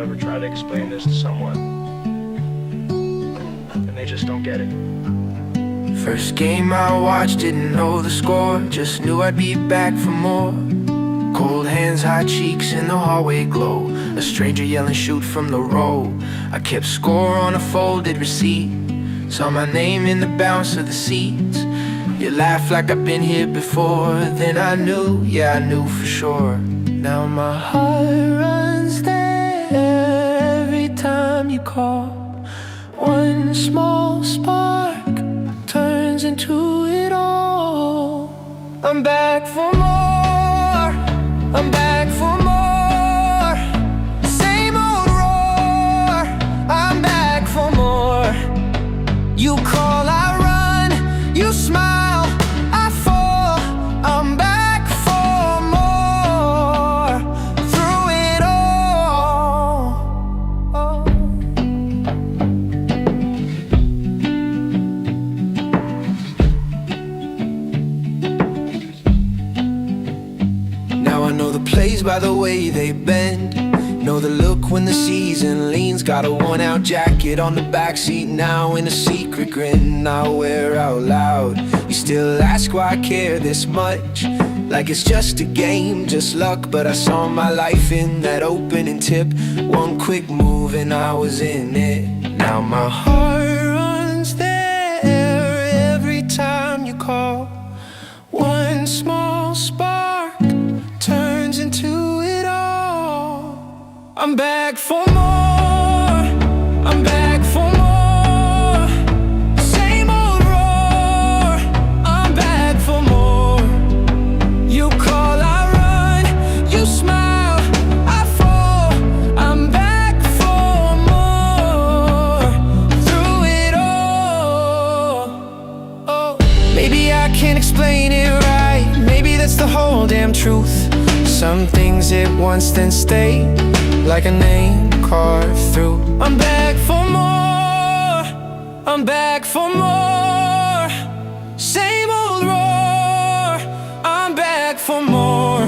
You ever try to explain this to someone and they just don't get it? First game I watched, didn't know the score, just knew I'd be back for more. Cold hands, hot cheeks in the hallway glow, a stranger yelling shoot from the row. I kept score on a folded receipt, saw my name in the bounce of the seats. You laugh like I've been here before, then I knew, yeah I knew for sure. Now my heart runs there every time you call. One small spark turns into it all. I'm back for more, I'm back for more. Same old roar, I'm back for more. You call, I run, you smile, I fall. I'm back for more, through it all. Now I know the plays by the way they bend, know the look when the season leans. Got a worn-out jacket on the backseat now, in a secret grin I wear out loud. You still ask why I care this much, like it's just a game, just luck. But I saw my life in that opening tip, one quick move and I was in it. Now my heart runs there every time you call. One small spark turns into it all. I'm back for more, I'm back for more. Same old roar, I'm back for more. You call, I run, you smile, I fall. I'm back for more, through it all. Oh. Maybe I can't explain it right, maybe that's the whole damn truth. Some things at once then stay, like a name carved through. I'm back for more, I'm back for more. Same old roar, I'm back for more.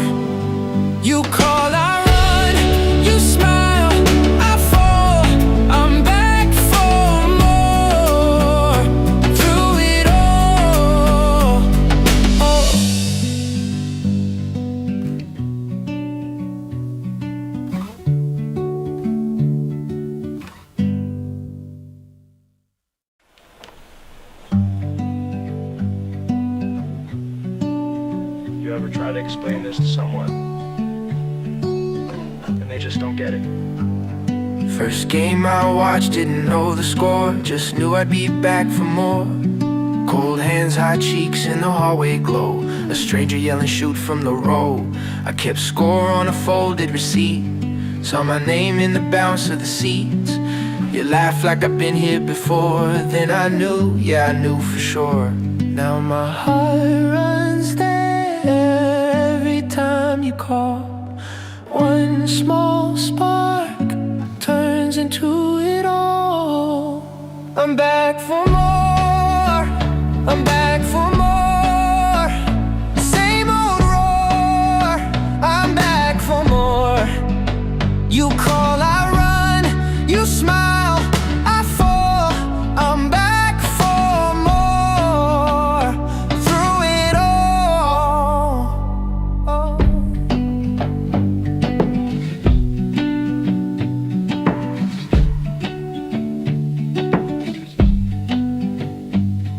You call, I run, you smile, I fall. I'm back for more, through it all. Oh. You ever try to explain this to someone and they just don't get it? First game I watched, didn't know the score, just knew I'd be back for more. Cold hands, hot cheeks in the hallway glow, a stranger yelling shoot from the row. I kept score on a folded receipt, saw my name in the bounce of the seats. You laugh like I've been here before, then I knew, yeah I knew for sure. Now my heart runs there every time you call. One small spark turns into it all. I'm back for more, I'm back for more. Same old roar, I'm back for more. You call, I run, you smile, I fall. I'm back for more, through it all.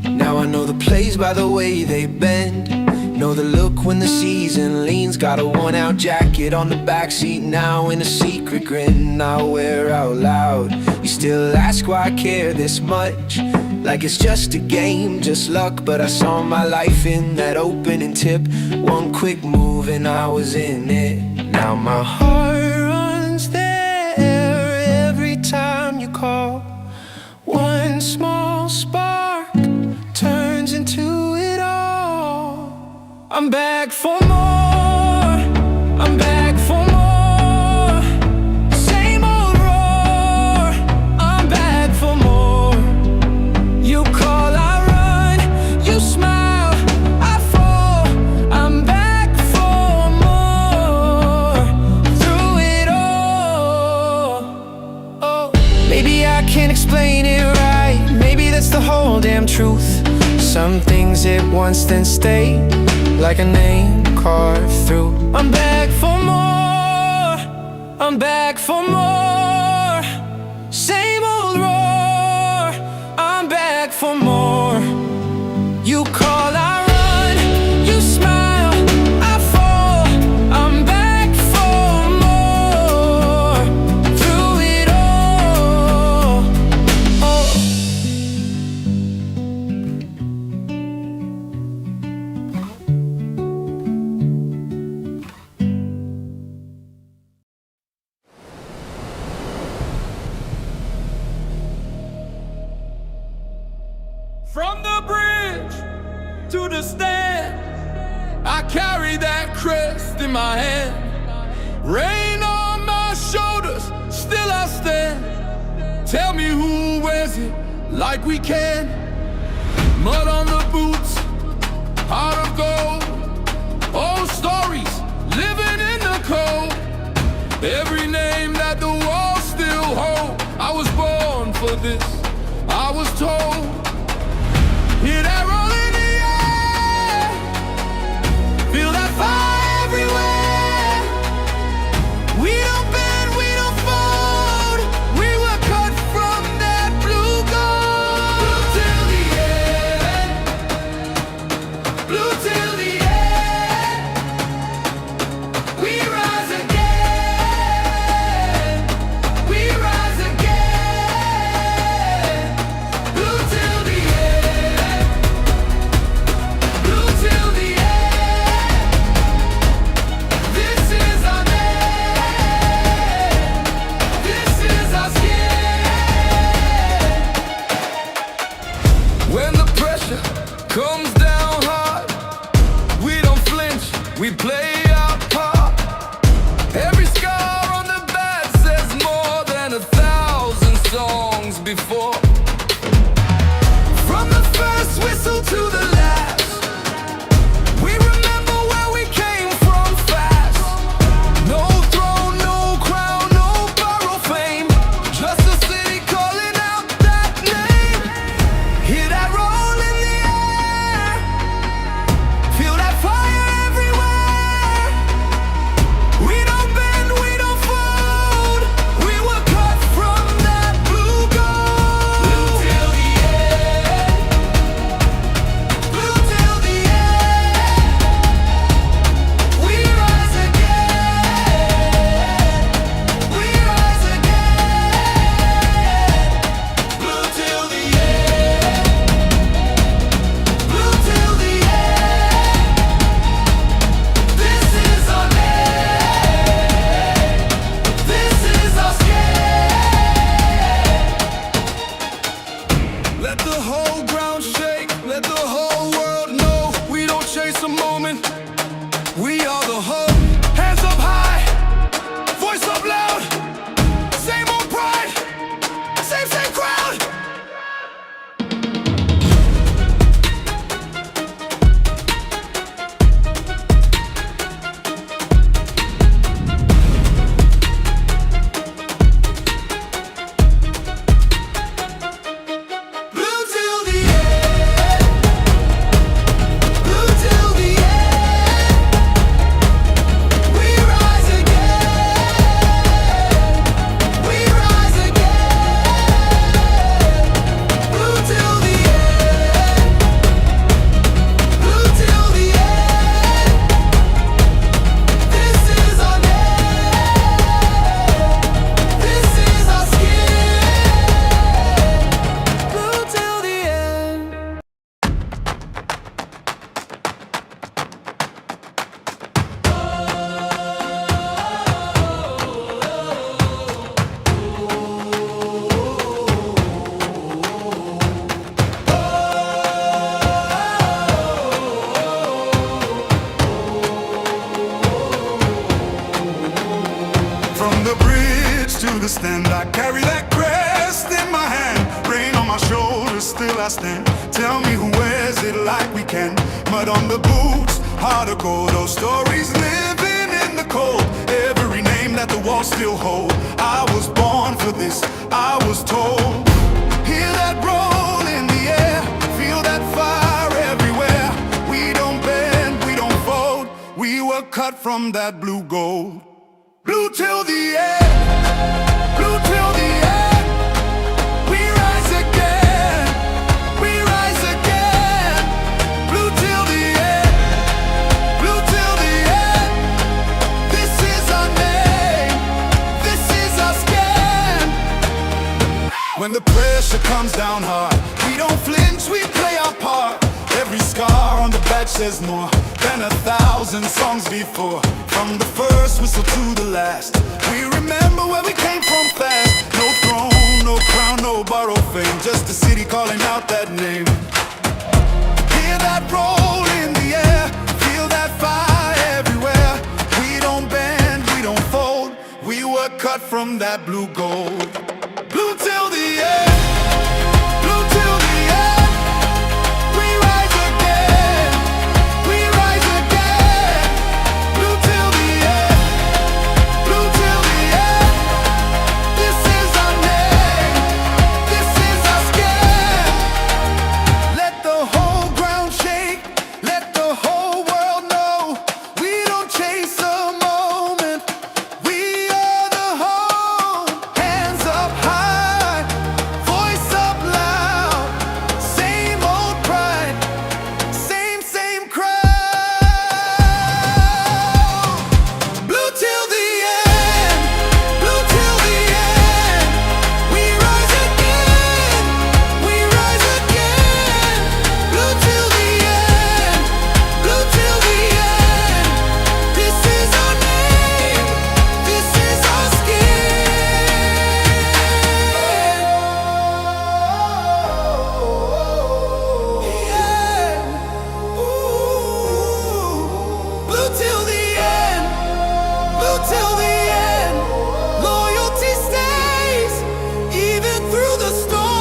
Now I know the plays by the way they bend, know the look when the season leans. Got a worn-out jacket on the backseat now, in a secret grin I wear out loud. You still ask why I care this much, like it's just a game, just luck. But I saw my life in that opening tip, one quick move and I was in it. Now my heart runs there every time you call. One small spark turns into it all. I'm back for more, I'm back for more. Same old roar, I'm back for more. You call, I run, you smile, I fall. I'm back for more, through it all. damn truth. Some things hit once then stay, like a name carved through. I'm back for more, I'm back for more. Same old roar, I'm back for more. You call, I run, you smile, I fall. I'm back for more, through it all. Oh. From the bridge to the stand, I carry that crest in my hand. Rain on my shoulders, still I stand. Tell me who wears it like we can. Mud on the boots, heart of gold. Old stories, living in the cold. Every name that the walls still hold. I was born for this, I was told. Hear that roll in the air, feel that fire everywhere. We don't bend, we don't fold. We were cut from that blue gold. Blue till the end, blue till the end. We rise again, we rise again. Blue till the end, blue till the end. This is our name, this is our skin. When the pressure comes down hard, we don't flinch, we play our part. Every scar on the back says more than 1,000 songs before. From the first whistle to the last, we remember where we came from fast. No throne, no crown, no borrowed fame. Just a city calling out that name. Hear that roll in the air, feel that fire everywhere. We don't bend, we don't fold. We were cut from that blue gold. Blue till the end, blue till the end. We rise again, we rise again. Blue till the end, blue till the end. This is our name, this is our skin. Let the whole ground shake, let the whole world know we don't chase a moment, we are the hope. Hands up high, voice up loud. Same old pride, same crowd. Blue till the end, blue till the end. We rise again, we rise again. Blue till the end, blue till the end. This is our name, this is our skin. Blue till the end. From the bridge to the stand, I carry that crest in my hand. Rain on my shoulders, still I stand. Tell me who wears it like we can. Mud on the boots, heart of gold. Those stories living in the cold. Every name that the walls still hold. I was born for this, I was told. Hear that roll in the air, from that blue gold. Blue till the end, blue till the end. We rise again, we rise again. Blue till the end, blue till the end. This is our name, this is our skin. When the pressure comes down hard, we don't flinch, we play our part. Every scar on the badge says more than 1,000 songs before. From the first whistle to the last, we remember where we came from fast. No throne, no crown, no borrowed fame, just a city calling out that name. Hear that roll in the air, feel that fire everywhere. We don't bend, we don't fold, we were cut from that blue gold. Blue till the end, blue till the end. We rise again, we rise again. Blue till the end, blue till the end. This is our name, this is our skin. Let the whole ground shake, let the whole world know. We don't chase a moment, we are the whole. Hands up high, voice up loud. Same old pride, same crowd. Blue till the end, blue till the end. We rise again, we rise again. Blue till the end, blue till the end. This is our name, this is our skin. Yeah. Ooh. Blue till the end, blue till the end. Loyalty stays even through the storm.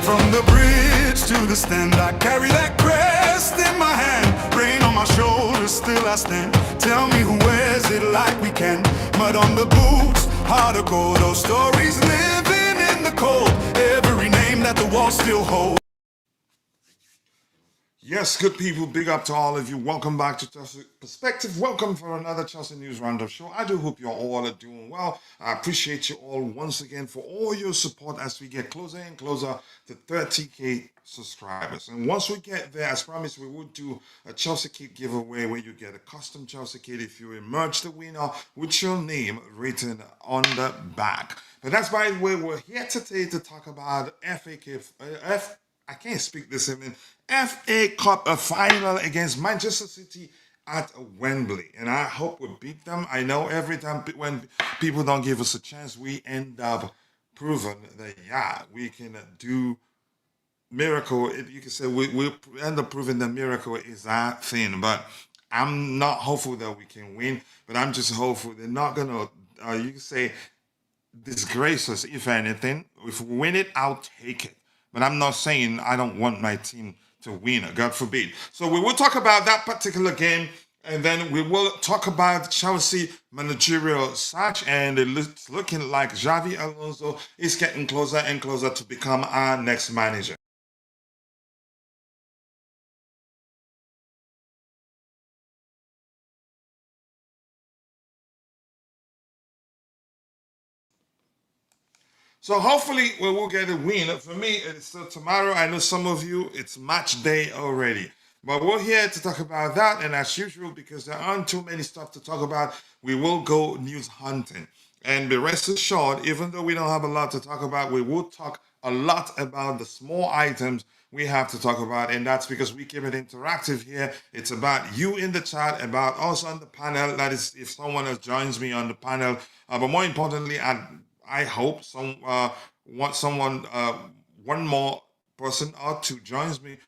From the bridge to the stand, I carry that crest in my hand. Rain on my shoulders, still I stand. Tell me who wears it like we can. Mud on the boots, heart of gold. Those stories living in the cold. Every name that the walls still hold. Yes, good people, big up to all of you. Welcome back to Chelsea Perspective. Welcome for another Chelsea News Roundup show. I do hope you all are doing well. I appreciate you all once again for all your support as we get closer and closer to 30K subscribers. And once we get there, as promised, we will do a Chelsea kit giveaway where you get a custom Chelsea kit if you emerge the winner with your name written on the back. But that's by the way, we're here today to talk about I can't speak this evening. FA Cup final against Manchester City at Wembley. And I hope we beat them. I know every time when people don't give us a chance, we end up proving that, yeah, we can do miracle. You can say we end up proving that miracle is our thing. But I'm not hopeful that we can win. But I'm just hopeful they're not going to, you can say, disgrace us, if anything. If we win it, I'll take it. But I'm not saying I don't want my team to win, God forbid. So we will talk about that particular game, and then we will talk about Chelsea managerial search, and it's looking like Xabi Alonso is getting closer and closer to become our next manager. So hopefully we will get a win. For me, it's still tomorrow. I know some of you, it's match day already. But we're here to talk about that, and as usual, because there aren't too many stuff to talk about, we will go news hunting. And be rest assured, even though we don't have a lot to talk about, we will talk a lot about the small items we have to talk about, and that's because we keep it interactive here. It's about you in the chat, about us on the panel. That is, if someone else joins me on the panel. But more importantly, I hope one more person or two join me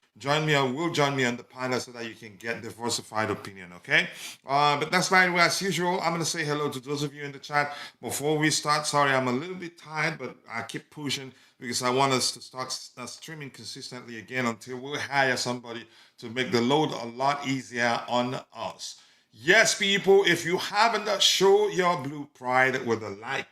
or will join me on the panel so that you can get diversified opinion, okay? But that's by the way, as usual, I'm going to say hello to those of you in the chat. Before we start, sorry, I'm a little bit tired, but I keep pushing because I want us to start streaming consistently again until we hire somebody to make the load a lot easier on us. Yes, people, if you haven't, show your blue pride with a like.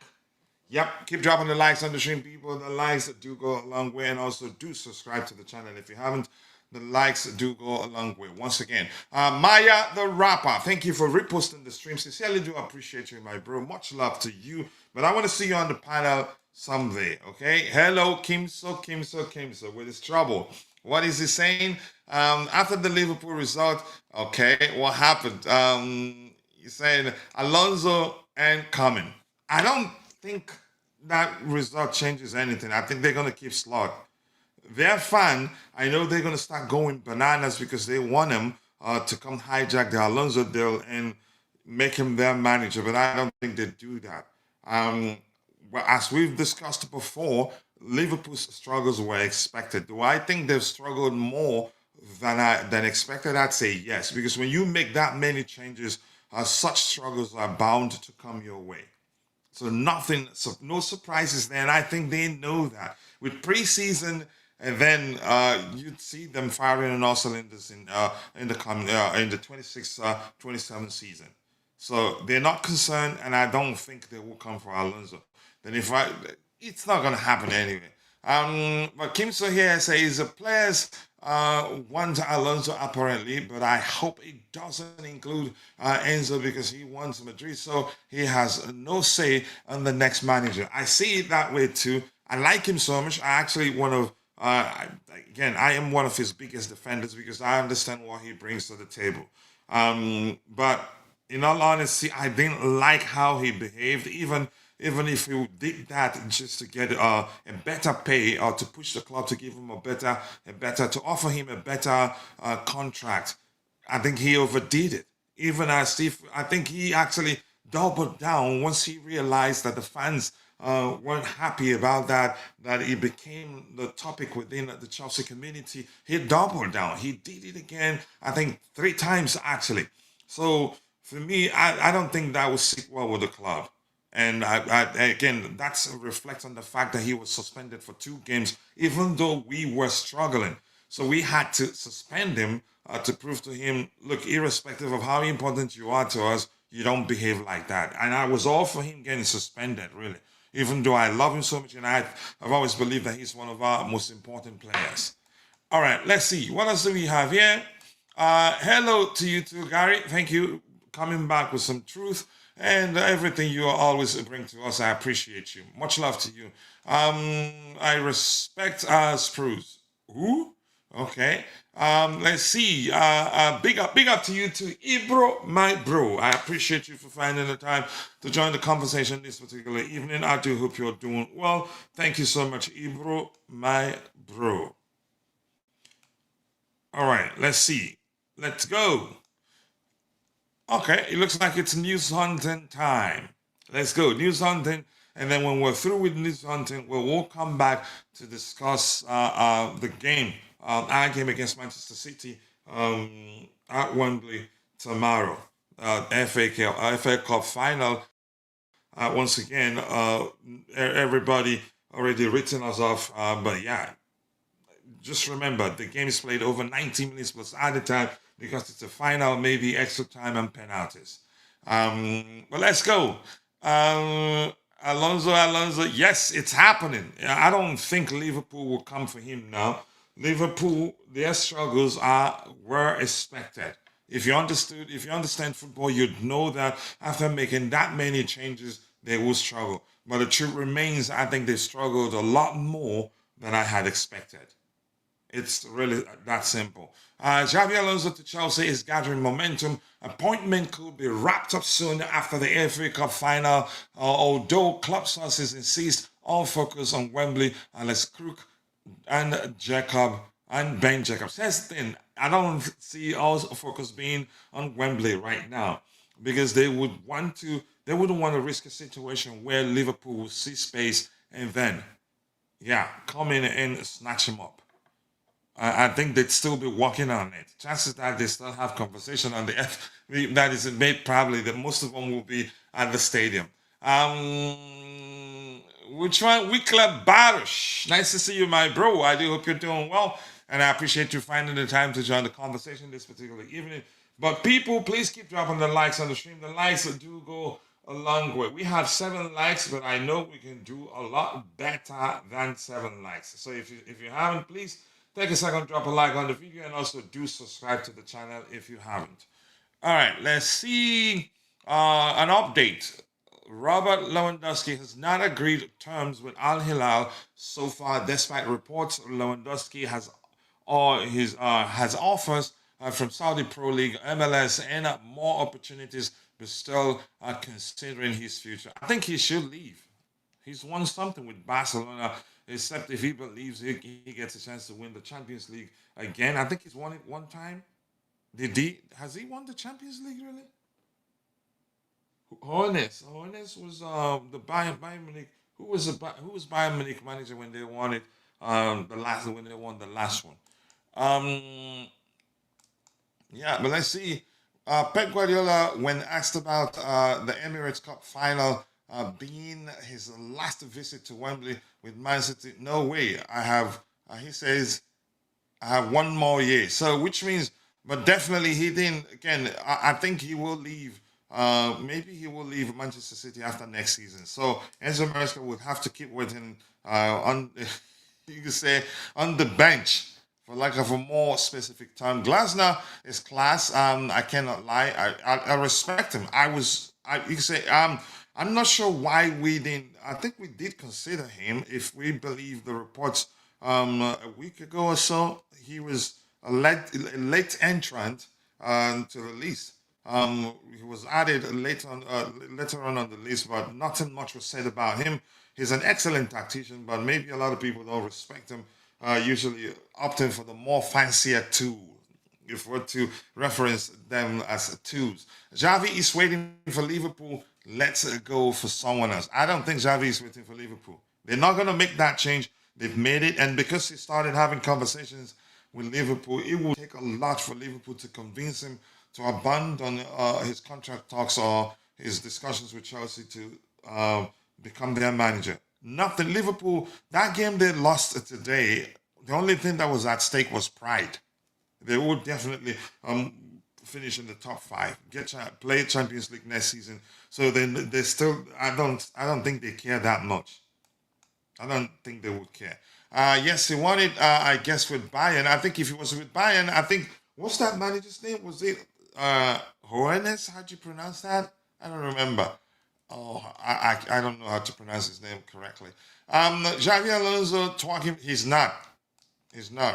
Yep, keep dropping the likes on the stream, people. The likes do go a long way, and also do subscribe to the channel if you haven't. The likes do go a long way. Once again, Maya the rapper, thank you for reposting the stream. Sincerely do appreciate you, my bro. Much love to you. But I want to see you on the panel someday, okay? Hello, Kimso, with his trouble. What is he saying? After the Liverpool result, okay, what happened? He's saying Alonso and coming. I don't think that result changes anything. I think they're going to keep Slot. Their fan, I know they're going to start going bananas because they want him to come hijack the Alonso deal and make him their manager, but I don't think they do that. Well, as we've discussed before, Liverpool's struggles were expected. Do I think they've struggled more than expected? I'd say yes, because when you make that many changes, such struggles are bound to come your way. So no surprises there, and I think they know that. With preseason, and then you'd see them firing on all cylinders in the 26-27 season. So they're not concerned, and I don't think they will come for Alonso. Then it's not going to happen anyway. But Kimso here says the players want Alonso apparently, but I hope it doesn't include Enzo because he wants Madrid, so he has no say on the next manager. I see it that way too. I like him so much. I actually I am one of his biggest defenders because I understand what he brings to the table. But in all honesty, I didn't like how he behaved, even if he did that just to get a better pay or to push the club to give him to offer him a better contract. I think he overdid it. Even as Steve, I think he actually doubled down once he realized that the fans weren't happy about that it became the topic within the Chelsea community. He doubled down. He did it again, I think 3 times actually. So for me, I don't think that would sit well with the club. And again, that reflects on the fact that he was suspended for 2 games, even though we were struggling. So we had to suspend him to prove to him, look, irrespective of how important you are to us, you don't behave like that. And I was all for him getting suspended, really. Even though I love him so much, and I've always believed that he's one of our most important players. All right, let's see. What else do we have here? Hello to you too, Gary. Thank you coming back with some truth and everything you always bring to us. I appreciate you. Much love to you. I respect Spruce. Who? Okay. Let's see. Big up to you too, Ibro, my bro. I appreciate you for finding the time to join the conversation this particular evening. I do hope you're doing well. Thank you so much, Ibro, my bro. All right. Let's see. Let's go. Okay, it looks like it's news hunting time. Let's go, news hunting. And then when we're through with news hunting, we'll come back to discuss the game, our game against Manchester City at Wembley tomorrow. FA Cup final. Once again, everybody already written us off. But yeah, just remember, the game is played over 90 minutes plus added time, because it's a final, maybe extra time and penalties. But let's go. Alonso, yes, it's happening. I don't think Liverpool will come for him now. Liverpool, their struggles were expected. If you understand football, you'd know that after making that many changes, they will struggle. But the truth remains, I think they struggled a lot more than I had expected. It's really that simple. Xabi Alonso to Chelsea is gathering momentum. Appointment could be wrapped up soon after the FA Cup final, although club sources insist all focus on Wembley. Alex Crook and Ben Jacobs. That's the thing. I don't see all focus being on Wembley right now, because they wouldn't want to risk a situation where Liverpool will see space and then come in and snatch him up. I think they'd still be working on it. Chances that they still have conversation on the F. That is made probably that most of them will be at the stadium. Which one? Wikla Barush. Nice to see you, my bro. I do hope you're doing well, and I appreciate you finding the time to join the conversation this particular evening. But people, please keep dropping the likes on the stream. The likes do go a long way. We have 7 likes, but I know we can do a lot better than 7 likes. So if you haven't, please take a second, drop a like on the video, and also do subscribe to the channel if you haven't. All right, let's see an update. Robert Lewandowski has not agreed terms with Al Hilal so far, despite reports Lewandowski has has offers from Saudi Pro League, MLS, and more opportunities, but still considering his future. I think he should leave. He's won something with Barcelona, except if he believes he gets a chance to win the Champions League again. I think he's won it one time. Has he won the Champions League really? Hornets was the Bayern Munich. Who was Bayern Munich manager when they won it? When they won the last one. Yeah, but let's see. Pep Guardiola, when asked about the Emirates Cup final being his last visit to Wembley with Man City, no way. He says, I have one more year. So, which means, but definitely he didn't. Again, I think he will leave. Maybe he will leave Manchester City after next season. So Enzo Maresca would have to keep waiting on, you could say, on the bench for lack of a more specific term. Glasner is class. I cannot lie. I respect him. You could say, I'm not sure why we didn't. I think we did consider him if we believe the reports a week ago or so. He was a late entrant to the list. He was added later on the list, but nothing much was said about him. He's an excellent tactician, but maybe a lot of people don't respect him, usually opting for the more fancier tool, if we're to reference them as tools. Xavi is waiting for Liverpool. Let's go for someone else. I don't think Xavi is waiting for Liverpool. They're not going to make that change. They've made it, and because he started having conversations with Liverpool, it will take a lot for Liverpool to convince him to abandon his contract talks or his discussions with Chelsea to become their manager. Nothing. Liverpool, that game they lost today, the only thing that was at stake was pride. They would definitely finish in the top 5, play Champions League next season. So then they still, I don't think they care that much. I don't think they would care. Yes, he wanted, I guess, with Bayern. I think if he was with Bayern, I think, what's that manager's name? Was it Johannes? How'd you pronounce that? I don't remember. Oh, I don't know how to pronounce his name correctly. Xabi Alonso talking. He's not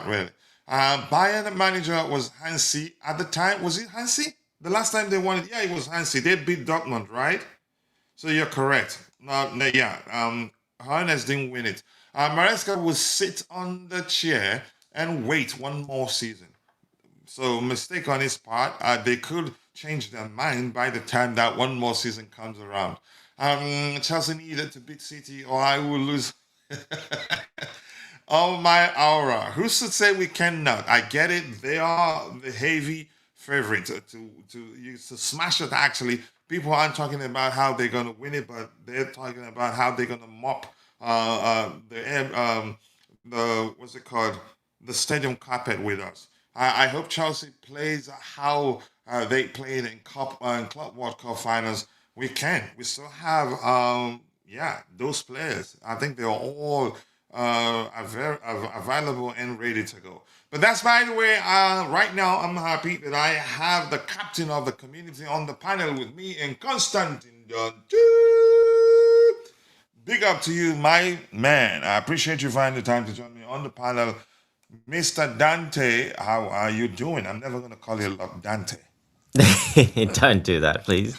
really. Bayern manager was Hansi at the time. Was it Hansi? The last time they won it, yeah, it was Hansi. They beat Dortmund, right? So you're correct. Johannes didn't win it. Maresca will sit on the chair and wait one more season. So mistake on his part. They could change their mind by the time that one more season comes around. Chelsea needed to beat City or I will lose. Oh my aura. Who should say we cannot? I get it. They are the heavy favorite to smash it. Actually, people aren't talking about how they're going to win it, but they're talking about how they're going to mop the what's it called, the stadium carpet with us. I hope Chelsea plays how they played in Club World Cup finals. We still have those players. I think they're all available and ready to go. But that's, by the way, right now I'm happy that I have the captain of the community on the panel with me in Constantine. Big up to you, my man. I appreciate you finding the time to join me on the panel. Mr. Dante, how are you doing? I'm never going to call you Dante. Don't do that, please.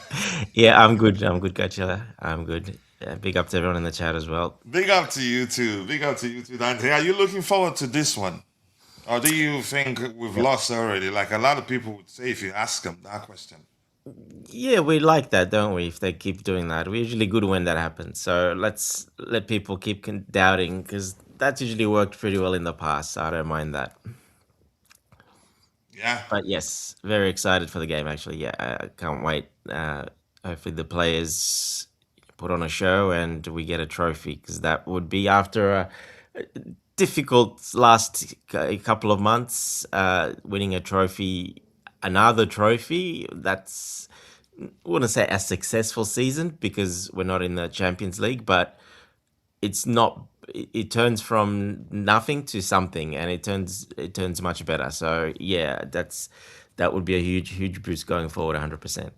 Yeah, I'm good. I'm good, Coachila. I'm good. Big up to everyone in the chat as well. Big up to you too. Big up to you too, Dante. Are you looking forward to this one? Or do you think we've lost already? Like a lot of people would say if you ask them that question. Yeah, we like that, don't we? If they keep doing that, we're usually good when that happens. So let's let people keep doubting, because that's usually worked pretty well in the past. So I don't mind that. Yeah. But yes, very excited for the game. Actually, yeah, I can't wait. Hopefully, the players put on a show and we get a trophy because that would be after a difficult last couple of months. Winning a trophy, another trophy. That's I wouldn't say a successful season because we're not in the Champions League, but it's not it turns from nothing to something and it turns much better. So yeah, that would be a huge boost going forward 100%.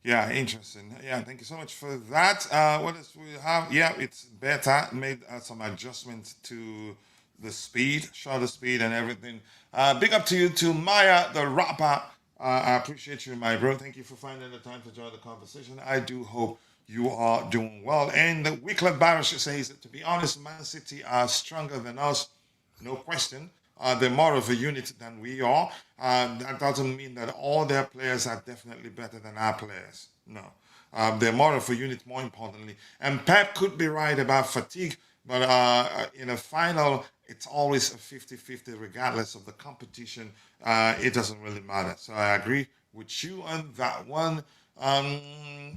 Yeah, interesting. Yeah, thank you so much for that. What else we have? Yeah, it's better. Made some adjustments to the speed, shutter speed, and everything. Big up to you, to Maya, the rapper. I appreciate you, my bro. Thank you for finding the time to join the conversation. I do hope you are doing well. And the Wycliffe Barrish says, to be honest, Man City are stronger than us, no question. They're more of a unit than we are. That doesn't mean that all their players are definitely better than our players. No. They're more of a unit, more importantly. And Pep could be right about fatigue, but in a final, it's always a 50-50 regardless of the competition. It doesn't really matter. So I agree with you on that one.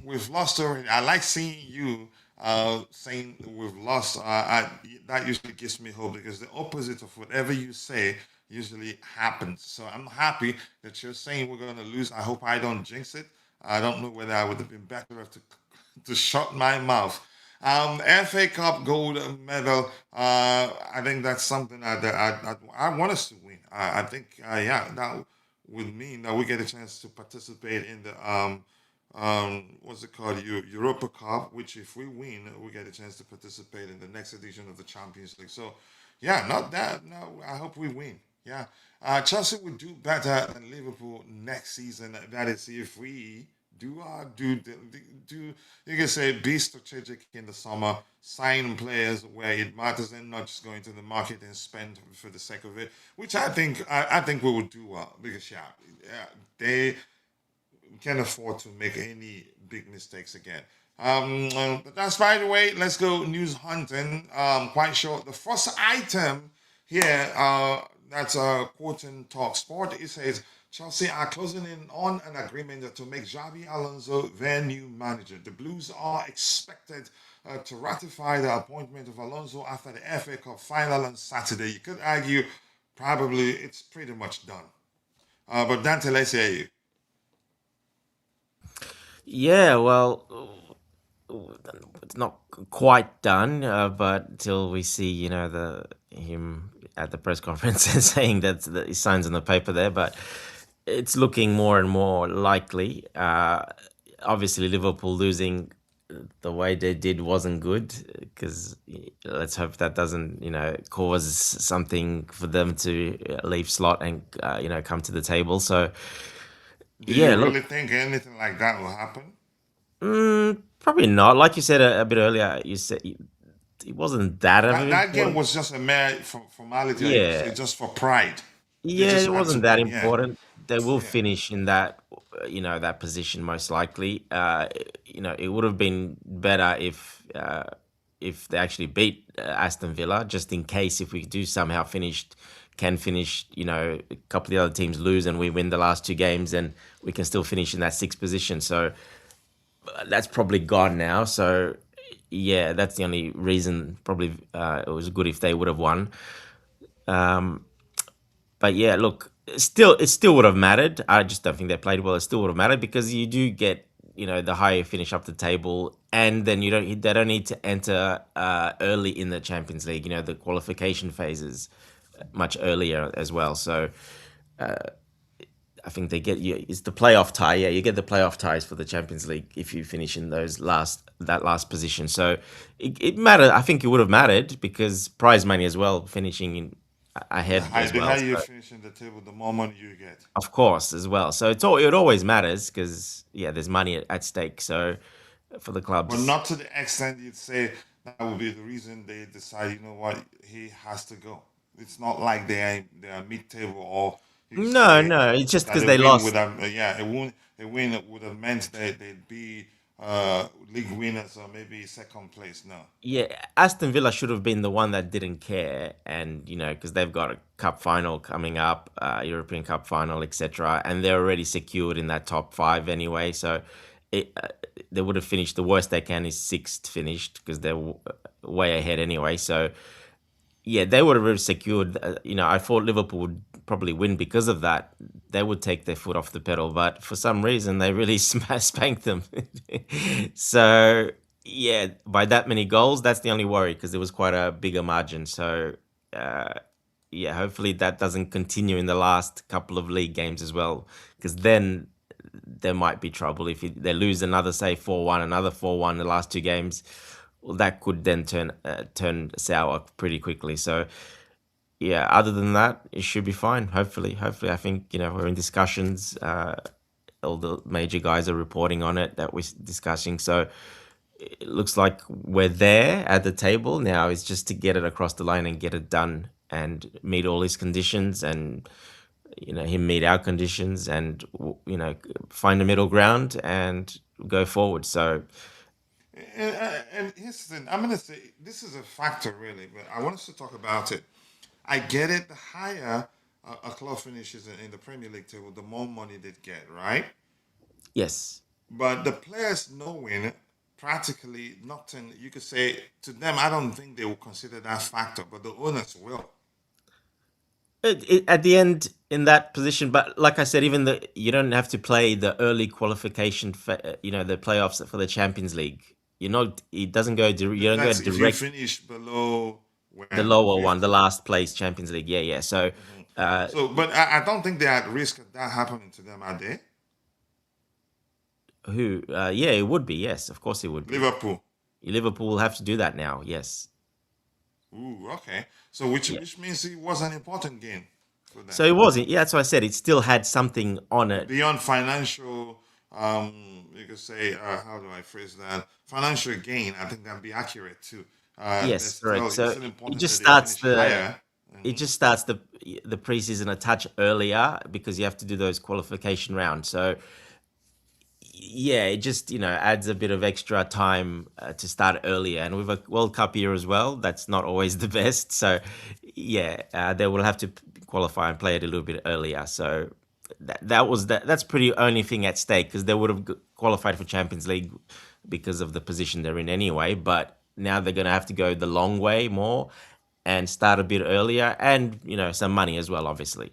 We've lost already. I like seeing you saying we've lost. That usually gives me hope because the opposite of whatever you say usually happens. So I'm happy that you're saying we're going to lose. I hope I don't jinx it. I don't know whether I would have been better off to shut my mouth. FA Cup gold medal. I think that's something I want us to win. I think, yeah, that would mean that we get a chance to participate in the what's it called, Europa Cup, which if we win, we get a chance to participate in the next edition of the Champions League. So, yeah, not that. No, I hope we win. Yeah, Chelsea would do better than Liverpool next season. That is, if we do you can say be strategic in the summer, sign players where it matters, and not just going to the market and spend for the sake of it. Which I think we would do well because yeah, they can't afford to make any big mistakes again. But that's by the way. Let's go news hunting. Quite short. The first item here, that's a quote in Talk Sport. It says Chelsea are closing in on an agreement to make Xabi Alonso their new manager. The Blues are expected to ratify the appointment of Alonso after the FA Cup final on Saturday. You could argue probably it's pretty much done. But Dante, let's hear you. Yeah, well, it's not quite done, but till we see, the him at the press conference and saying that he signs on the paper there, but it's looking more and more likely. Obviously, Liverpool losing the way they did wasn't good because let's hope that doesn't, cause something for them to leave slot and come to the table. So Do yeah, you look, really think anything like that will happen? probably not. Like you said a bit earlier, you said it wasn't that of That an that game important. was just a mere formality, like you Yeah, say, just for pride. They yeah, just it had to wasn't that win. Yeah, important. They will yeah. finish in that, that position most likely. It would have been better if they actually beat Aston Villa, just in case if we do somehow can finish, a couple of the other teams lose and we win the last two games, and we can still finish in that sixth position. So that's probably gone now. So yeah, that's the only reason. Probably it was good if they would have won. Um, but yeah, look, it still would have mattered. I just don't think they played well. It still would have mattered because you do get, the higher you finish up the table, and then they don't need to enter early in the Champions League. The qualification phases much earlier as well. So I think they get you. It's the playoff tie. Yeah, you get the playoff ties for the Champions League if you finish in that last position. So it mattered. I think it would have mattered because prize money as well, finishing in ahead as The well. higher you So, finish in the table, the more money you get. of course, as well. So it always matters because yeah, there's money at stake. So for the But clubs, not to the extent you'd say that would be the reason they decide, you know what, he has to go. It's not like they are mid-table, or you no, say no, it's just that because a they win would lost. have, yeah, a win would have meant that they'd be league winners or maybe second place. No. Yeah, Aston Villa should have been the one that didn't care, and because they've got a cup final coming up, European Cup final, etc., and they're already secured in that top five anyway. So they would have finished. The worst they can is sixth finished because they're way ahead anyway. So yeah, they would have secured. I thought Liverpool would probably win because of that. They would take their foot off the pedal, but for some reason they really spanked them. So yeah, by that many goals, that's the only worry because it was quite a bigger margin. So yeah, hopefully that doesn't continue in the last couple of league games as well, because then there might be trouble if they lose another, say 4-1, another 4-1 the last two games. Well, that could then turn sour pretty quickly. So yeah, other than that, it should be fine. Hopefully, I think we're in discussions. All the major guys are reporting on it that we're discussing. So it looks like we're there at the table now. It's just to get it across the line and get it done and meet all his conditions and him meet our conditions and find a middle ground and go forward. So And here's the thing. I'm gonna say this is a factor really, but I want us to talk about it. I get it. The higher a club finishes in the Premier League table, the more money they get, right? yes. But the players knowing practically nothing, you could say to them, I don't think they will consider that factor, but the owners will. At the end in that position, but like I said, even you don't have to play the early qualification, the playoffs for the Champions League. It doesn't go. You don't go That's if you direct finish below the when lower one, fifth. the last place Champions League. Yeah, yeah. So, So, but I don't think they're at risk of that happening to them, are they? who? Yeah, it would be. Yes, of course it would be. Liverpool. Liverpool will have to do that now. Yes. Ooh, okay. So which Yeah. which means it was an important game for them. So it wasn't. Yeah, that's why I said it still had something on it. Beyond financial, you could say, how do I phrase that? Financial gain. I think that'd be accurate too. Yes, correct. It's So still it important just that they starts finish higher. it just starts the preseason a touch earlier because you have to do those qualification rounds. So yeah, it just adds a bit of extra time to start earlier, and with a World Cup year as well, that's not always the best. So yeah, they will have to qualify and play it a little bit earlier. So that's pretty only thing at stake because they would have qualified for Champions League because of the position they're in anyway. But now they're going to have to go the long way more and start a bit earlier, and some money as well, obviously.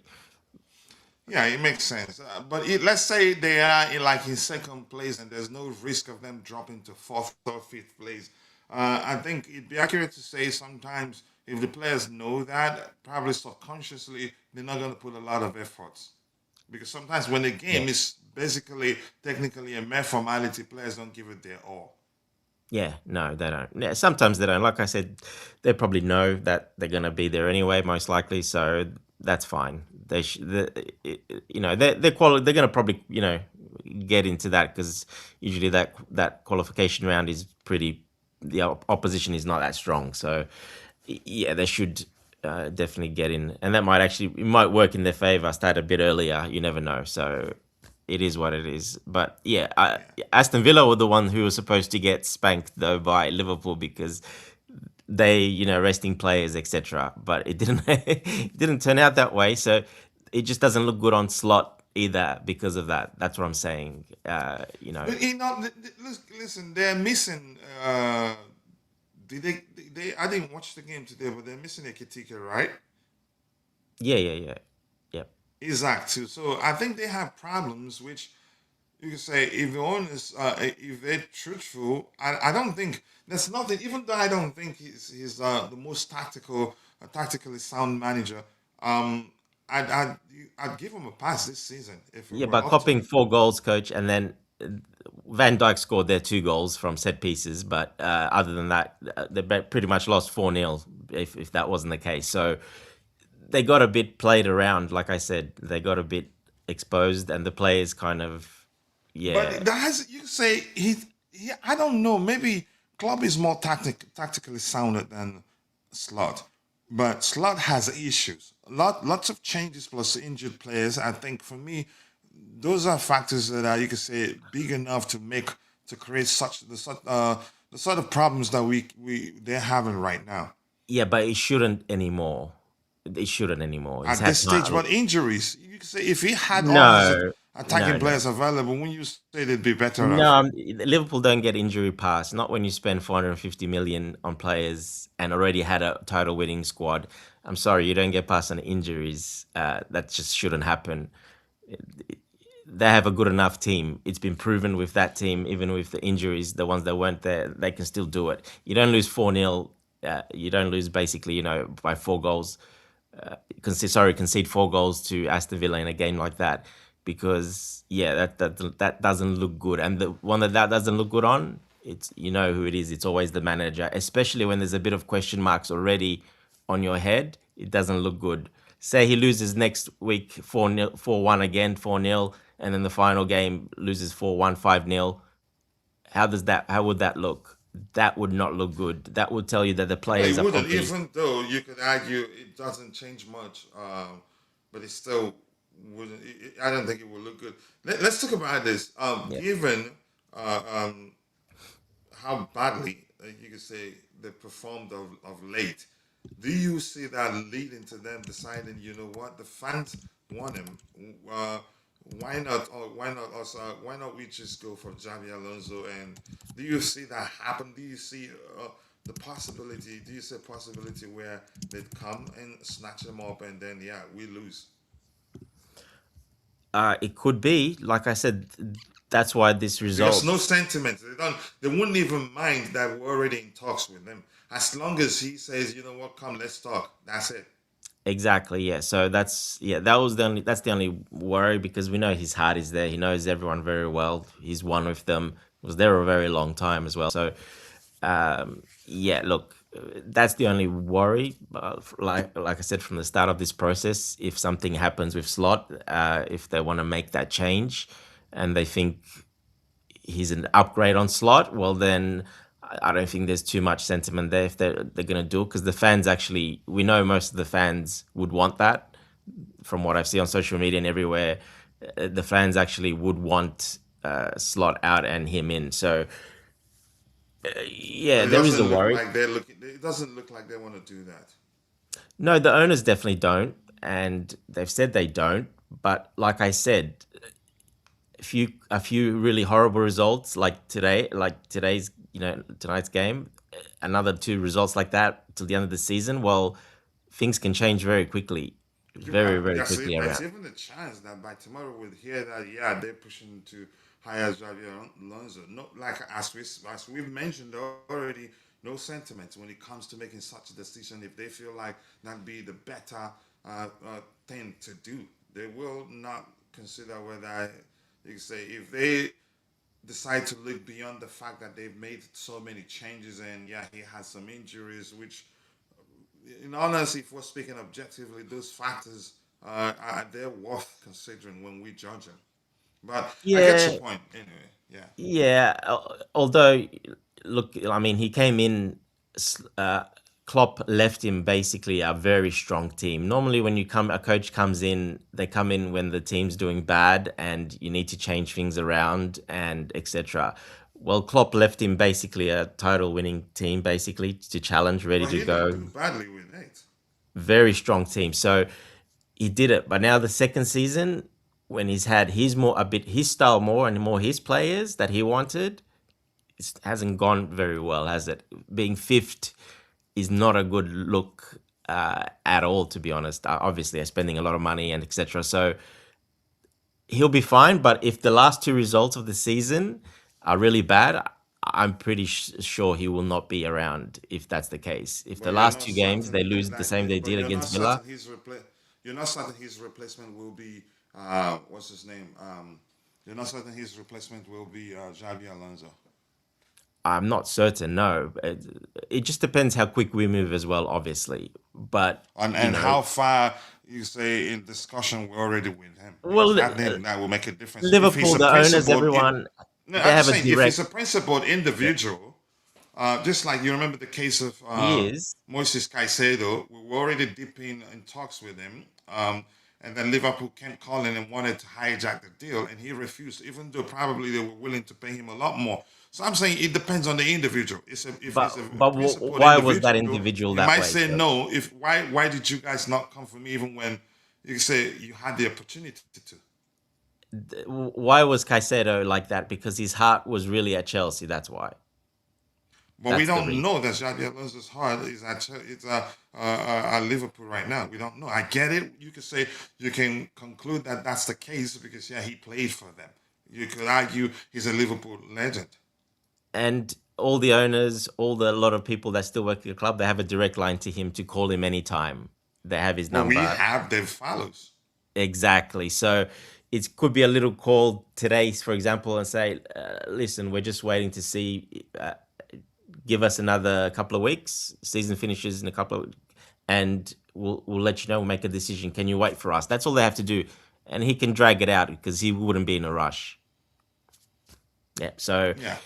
Yeah, it makes sense. But let's say they are in second place, and there's no risk of them dropping to fourth or fifth place. I think it'd be accurate to say sometimes if the players know that, probably subconsciously they're not going to put a lot of efforts because sometimes when the game is basically technically a mere formality, players don't give it their all. Yeah, no, they don't. Yeah, sometimes they don't. Like I said, they probably know that they're going to be there anyway, most likely. So that's fine. They're going to probably get into that because usually that qualification round is pretty. The opposition is not that strong, so yeah, they should definitely get in, and that it might work in their favor. Start a bit earlier. You never know. So it is what it is. But yeah, Aston Villa were the one who was supposed to get spanked though by Liverpool because they, resting players, etc. But it didn't it didn't turn out that way. So it just doesn't look good on Slot either because of that. That's what I'm saying. But listen, they're missing. Did they? I didn't watch the game today, but they're missing a Kitika, right? Yeah. Yep. Isaac too. So I think they have problems, which you can say if the owners, if they're truthful, I don't think there's nothing. Even though I don't think he's the most tactically sound manager. I'd give him a pass this season if it Yeah, were but up to copping me. 4 goals, coach, and then Van Dijk scored their 2 goals from set pieces. But other than that, they pretty much lost 4-0 if that wasn't the case. So they got a bit played around. Like I said, they got a bit exposed, and the players kind of, yeah. But that has you say he I don't know, maybe Klopp is more tactically sounded than Slot. But Slot has issues. Lots of changes plus injured players. I think for me, those are factors that are you could say big enough to make to create the sort of problems that they're having right now Yeah, but it shouldn't anymore. It shouldn't anymore. He's at had this stage. time. But injuries, you could say if he had all his No, attacking no. players available, wouldn't you say they'd be better No, off? Liverpool don't get injury pass. Not when you spend 450 million on players and already had a title winning squad. I'm sorry, you don't get past on injuries. That just shouldn't happen. They have a good enough team. It's been proven with that team, even with the injuries, the ones that weren't there, they can still do it. You don't lose 4-0. You don't lose basically, by 4 goals. Concede 4 goals to Aston Villa in a game like that, because yeah, that doesn't look good. And the one that doesn't look good on, it's who it is. It's always the manager, especially when there's a bit of question marks already on your head. It doesn't look good. Say he loses next week 4-0, 4-1 again, 4-0, and then the final game loses 4-1, 5-0. How would that look? That would not look good. That would tell you that the No, players it are wouldn't. probably Even though you could argue it doesn't change much, but it still wouldn't. I don't think it would look good. Let's talk about this. yeah. Given how badly you could say they performed of late, do you see that leading to them deciding, you know what, the fans want him? Uh, why not? Or why not us? Why not we just go for Xabi Alonso? And do you see that happen? Do you see the possibility? Do you see a possibility where they'd come and snatch him up, and then yeah, we lose? It could be, like I said, that's why this Because result. no sentiment. They don't. They wouldn't even mind that we're already in talks with them. As long as he says, you know what, come, let's talk. That's it. Exactly, yeah. So that's the only worry, because we know his heart is there. He knows everyone very well. He's one with them. Was there a very long time as well. So yeah, look, that's the only worry. Like I said from the start of this process, if something happens with Slot, if they want to make that change, and they think he's an upgrade on Slot, well then I don't think there's too much sentiment there if they're gonna do it, because the fans actually, we know most of the fans would want that. From what I've seen on social media and everywhere, the fans actually would want Slot out and him in. So But yeah, it there is a doesn't look worry. like they're looking. It doesn't look like they want to do that. No, the owners definitely don't, and they've said they don't. But like I said, a few really horrible results like today, like tonight's game, another two results like that till the end of the season. Well, things can change very quickly, very very quickly There's around. even a chance that by tomorrow we'll hear that yeah they're pushing to hire Xabi Alonso. No, like as we've mentioned already, no sentiments when it comes to making such a decision. If they feel like that'd be the better thing to do, they will not consider whether you can say if they decide to look beyond the fact that they've made so many changes and yeah he has some injuries which in honesty, if we're speaking objectively, those factors are they're worth considering when we judge them. But I get your Yeah, point anyway. Yeah, yeah. Although, look, I mean, he came in. Klopp left him basically a very strong team. Normally, when a coach comes in, they come in when the team's doing bad, and you need to change things around and etc. Well, Klopp left him basically a title-winning team, basically to challenge, ready but to he didn't go, do badly with it. very strong team. So he did it. But now the second season, when he's had his style more and more his players that he wanted, it hasn't gone very well, has it? Being fifth is not a good look at all, to be honest. Obviously, they're spending a lot of money and etc. So he'll be fine. But if the last two results of the season are really bad, I'm pretty sure he will not be around if that's the case. If the But you're last not two games they certain lose the that. same they But did you're not against Villa, certain You're not certain his replacement will be what's his name? You're not certain his replacement will be Xabi Alonso. I'm not certain. No, it just depends how quick we move as well, obviously. But you And know, how far you say in discussion we're already with him because well, that will make a difference. If he's Liverpool, a the owners, principled, everyone, no, they I'm have just a saying if he's direct. a principled Yeah, individual, just like you remember the case of he is. Moises Caicedo, we were already deep in talks with him, and then Liverpool kept calling and wanted to hijack the deal, and he refused, even though probably they were willing to pay him a lot more. So I'm saying it depends on the individual. If he's a principled why was that individual, individual he that might way, say Joe? no. If why did you guys not come for me even when you say you had the opportunity to? Why was Caicedo like that? Because his heart was really at Chelsea. That's why. But we That's the don't reason. know that Xabi Alonso's heart is at Liverpool right now. We don't know. I get it. You could say you can conclude that that's the case because yeah, he played for them. You could argue he's a Liverpool legend. And all the owners, a lot of people that still work at the club, they have a direct line to him to call him anytime. They have his But we number. have their follows. Exactly. So it could be a little call today, for example, and say, listen, we're just waiting to see, give us another couple of weeks. Season finishes in a couple of, and we'll let you know. We'll make a decision. Can you wait for us? That's all they have to do, and he can drag it out because he wouldn't be in a rush. Yeah. So Yeah.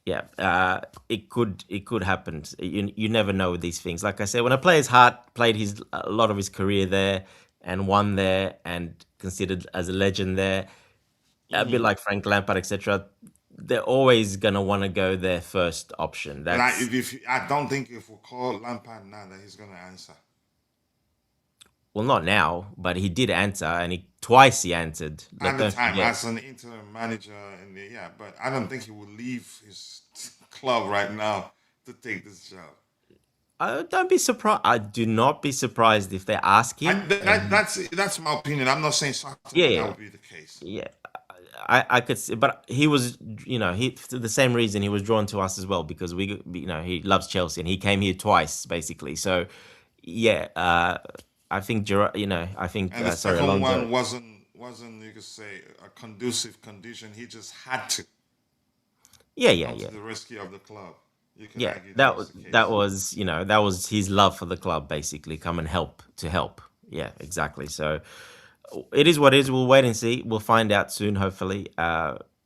yeah, it could happen. You never know with these things. Like I said, when a player's heart played a lot of his career there and won there and considered as a legend there, a bit like Frank Lampard, etc. They're always gonna want to go their first option. But I, That's if I don't think if we call Lampard now that he's gonna answer. well, not now, but he did answer, and twice he answered. At the Don't time, forget. as an interim manager, but I don't think he will leave his club right now to take this job. Don't be surprised. I do not be surprised if they ask him. That's my opinion. I'm not saying Yeah, certainly that yeah. would be the case. Yeah, I could see, but he was, he for the same reason he was drawn to us as well because he loves Chelsea and he came here twice basically. So, yeah, I think Gerard, I think And the sorry, second Alonso. one wasn't you could say a conducive condition. He just had to Yeah, yeah, come yeah, to the rescue of the club. You can yeah. argue that That was was the case. that was his love for the club basically. Come and help to help. Yeah, exactly. So it is what it is. We'll wait and see. We'll find out soon. Hopefully,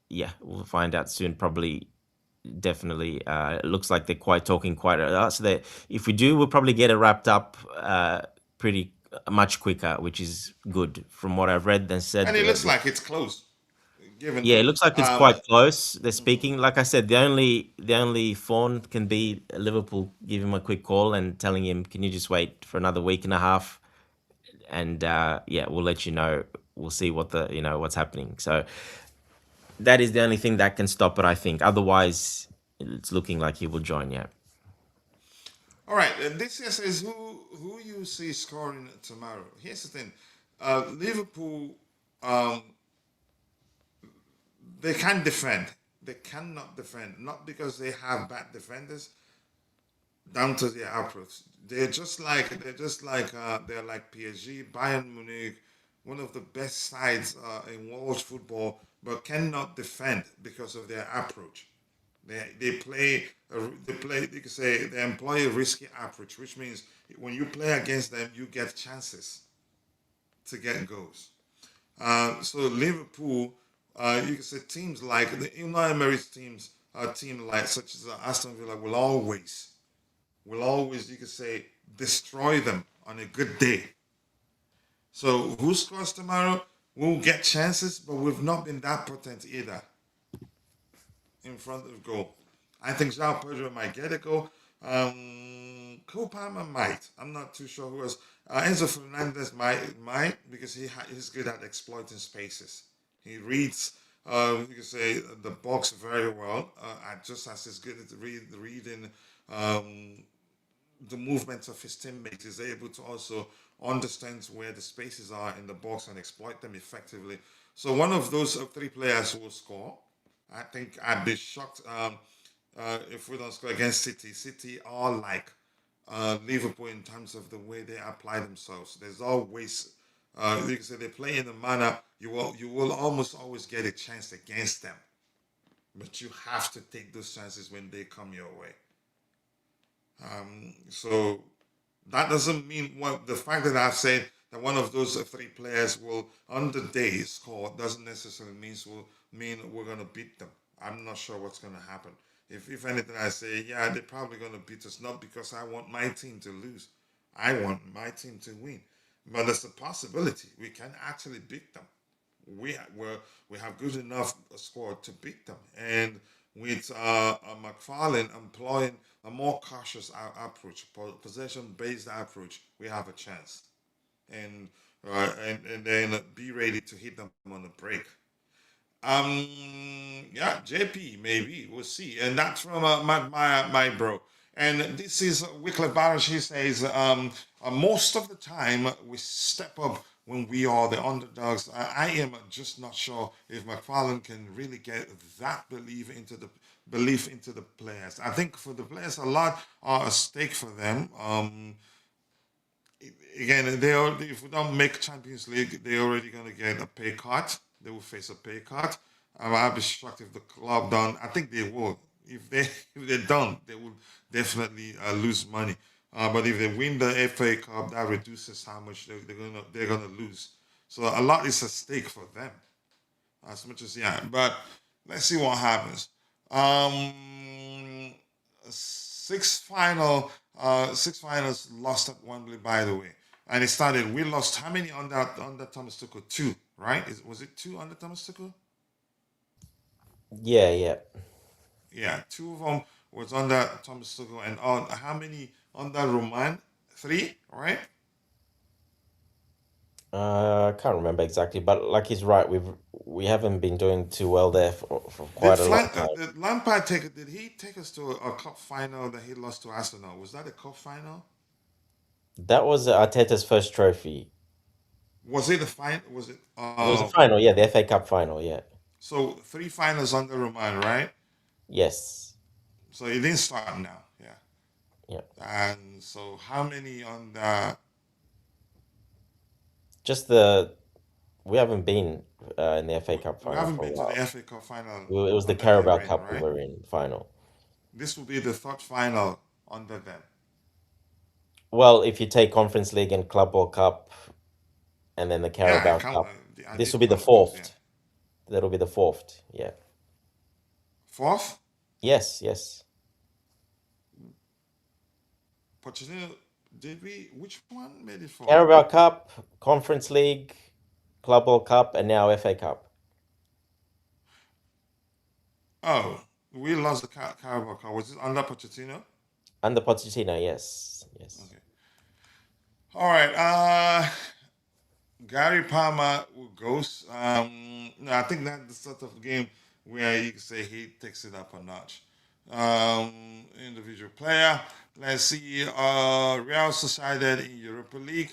yeah, we'll find out soon. Probably definitely it looks like they're talking quite a lot. So that if we do, we'll probably get it wrapped up pretty much quicker, which is good from what I've read and said. And it looks like it's close. Given Yeah, it looks like it's um, quite close. They're speaking. Like I said, the only phone can be Liverpool. Give him a quick call and telling him, "Can you just wait for another week and a half?" And yeah, we'll let you know. We'll see what's happening. So that is the only thing that can stop it, I think. Otherwise, it's looking like he will join. Yeah. all right, this here says who you see scoring tomorrow. Here's the thing, Liverpool, um, they can't defend. They cannot defend, not because they have bad defenders, down to their approach. They're like PSG, Bayern Munich, one of the best sides in world football, but cannot defend because of their approach. They play you could say they employ a risky approach, which means when you play against them, you get chances to get goals. So Liverpool, you can say teams like the Unai Emery's teams, team like such as Aston Villa will always you could say destroy them on a good day. So who scores tomorrow? We'll get chances, but we've not been that potent either in front of goal. I think João Pedro might get a goal. Cole Palmer might. I'm not too sure who else. Enzo Fernandez might because he's good at exploiting spaces. He reads, you can say, the box very well. Just as he's good at reading the movements of his teammates. He's able to also understand where the spaces are in the box and exploit them effectively. So one of those three players will score. I think I'd be shocked if we don't score against City. City are like Liverpool in terms of the way they apply themselves. There's always, you can say, they play in a manner you will almost always get a chance against them, but you have to take those chances when they come your way. So that doesn't mean the fact that I've said that one of those three players will on the day score doesn't necessarily mean we're gonna beat them. I'm not sure what's gonna happen. If anything, I say yeah, they're probably gonna beat us, not because I want my team to lose. I want my team to win. but there's a possibility we can actually beat them. We have good enough squad to beat them, and with McFarlane employing a more cautious approach, possession-based approach, we have a chance. And and then be ready to hit them on the break. Yeah, JP, maybe we'll see. And that's from my bro. And this is Wycliffe Barrows. He says, most of the time we step up when we are the underdogs. I am just not sure if McFarlane can really get that belief into the players. I think for the players, a lot are at stake for them. Again, if we don't make Champions League, they're already going to get a pay cut. They will face a pay cut. I'd be shocked if the club don't. I think they will. If they if they don't, they will definitely lose money. But if they win the FA Cup, that reduces how much they're gonna lose. So a lot is at stake for them, as much as yeah. But let's see what happens. Um, six finals lost at Wembley, by the way. And it started. We lost how many under Thomas Tuchel? Two, right? Was it two under Thomas Tuchel? Yeah, yeah. Yeah, two of them was under Thomas Tuchel, and on how many under Roman? Three, right? I can't remember exactly, but like he's right, we haven't been doing too well there for Did quite a long time. did Lampard take? Did he take us to a cup final that he lost to Arsenal? Was that a cup final? That was Arteta's first trophy. Was it a final? Was it? It was a final, yeah, the FA Cup final, yeah. So three finals under Roman, right? Yes. So it didn't start now, yeah. Yeah. And so how many on the? Just we haven't been in the FA Cup We final haven't for a been to the while. FA Cup final It was the under their Carabao reign, Cup we right? were in final. This will be the third final under them. Well, if you take Conference League and Club World Cup and then the Yeah, I Carabao count. Cup, I this will did be the count those. Yeah, fourth. That'll be the fourth. Yeah. fourth. Yes, yes. Pochettino, did we? Which one made it fourth? Carabao Cup, Conference League, Club World Cup, and now FA Cup. Oh, we lost the Carabao Cup. Was it under Pochettino? Under Pochettino, yes. Yes. Okay. All right. Gary Palmer goes. No, I think that's the sort of game where you can say he takes it up a notch. Individual player. Let's see. Real Sociedad in Europa League.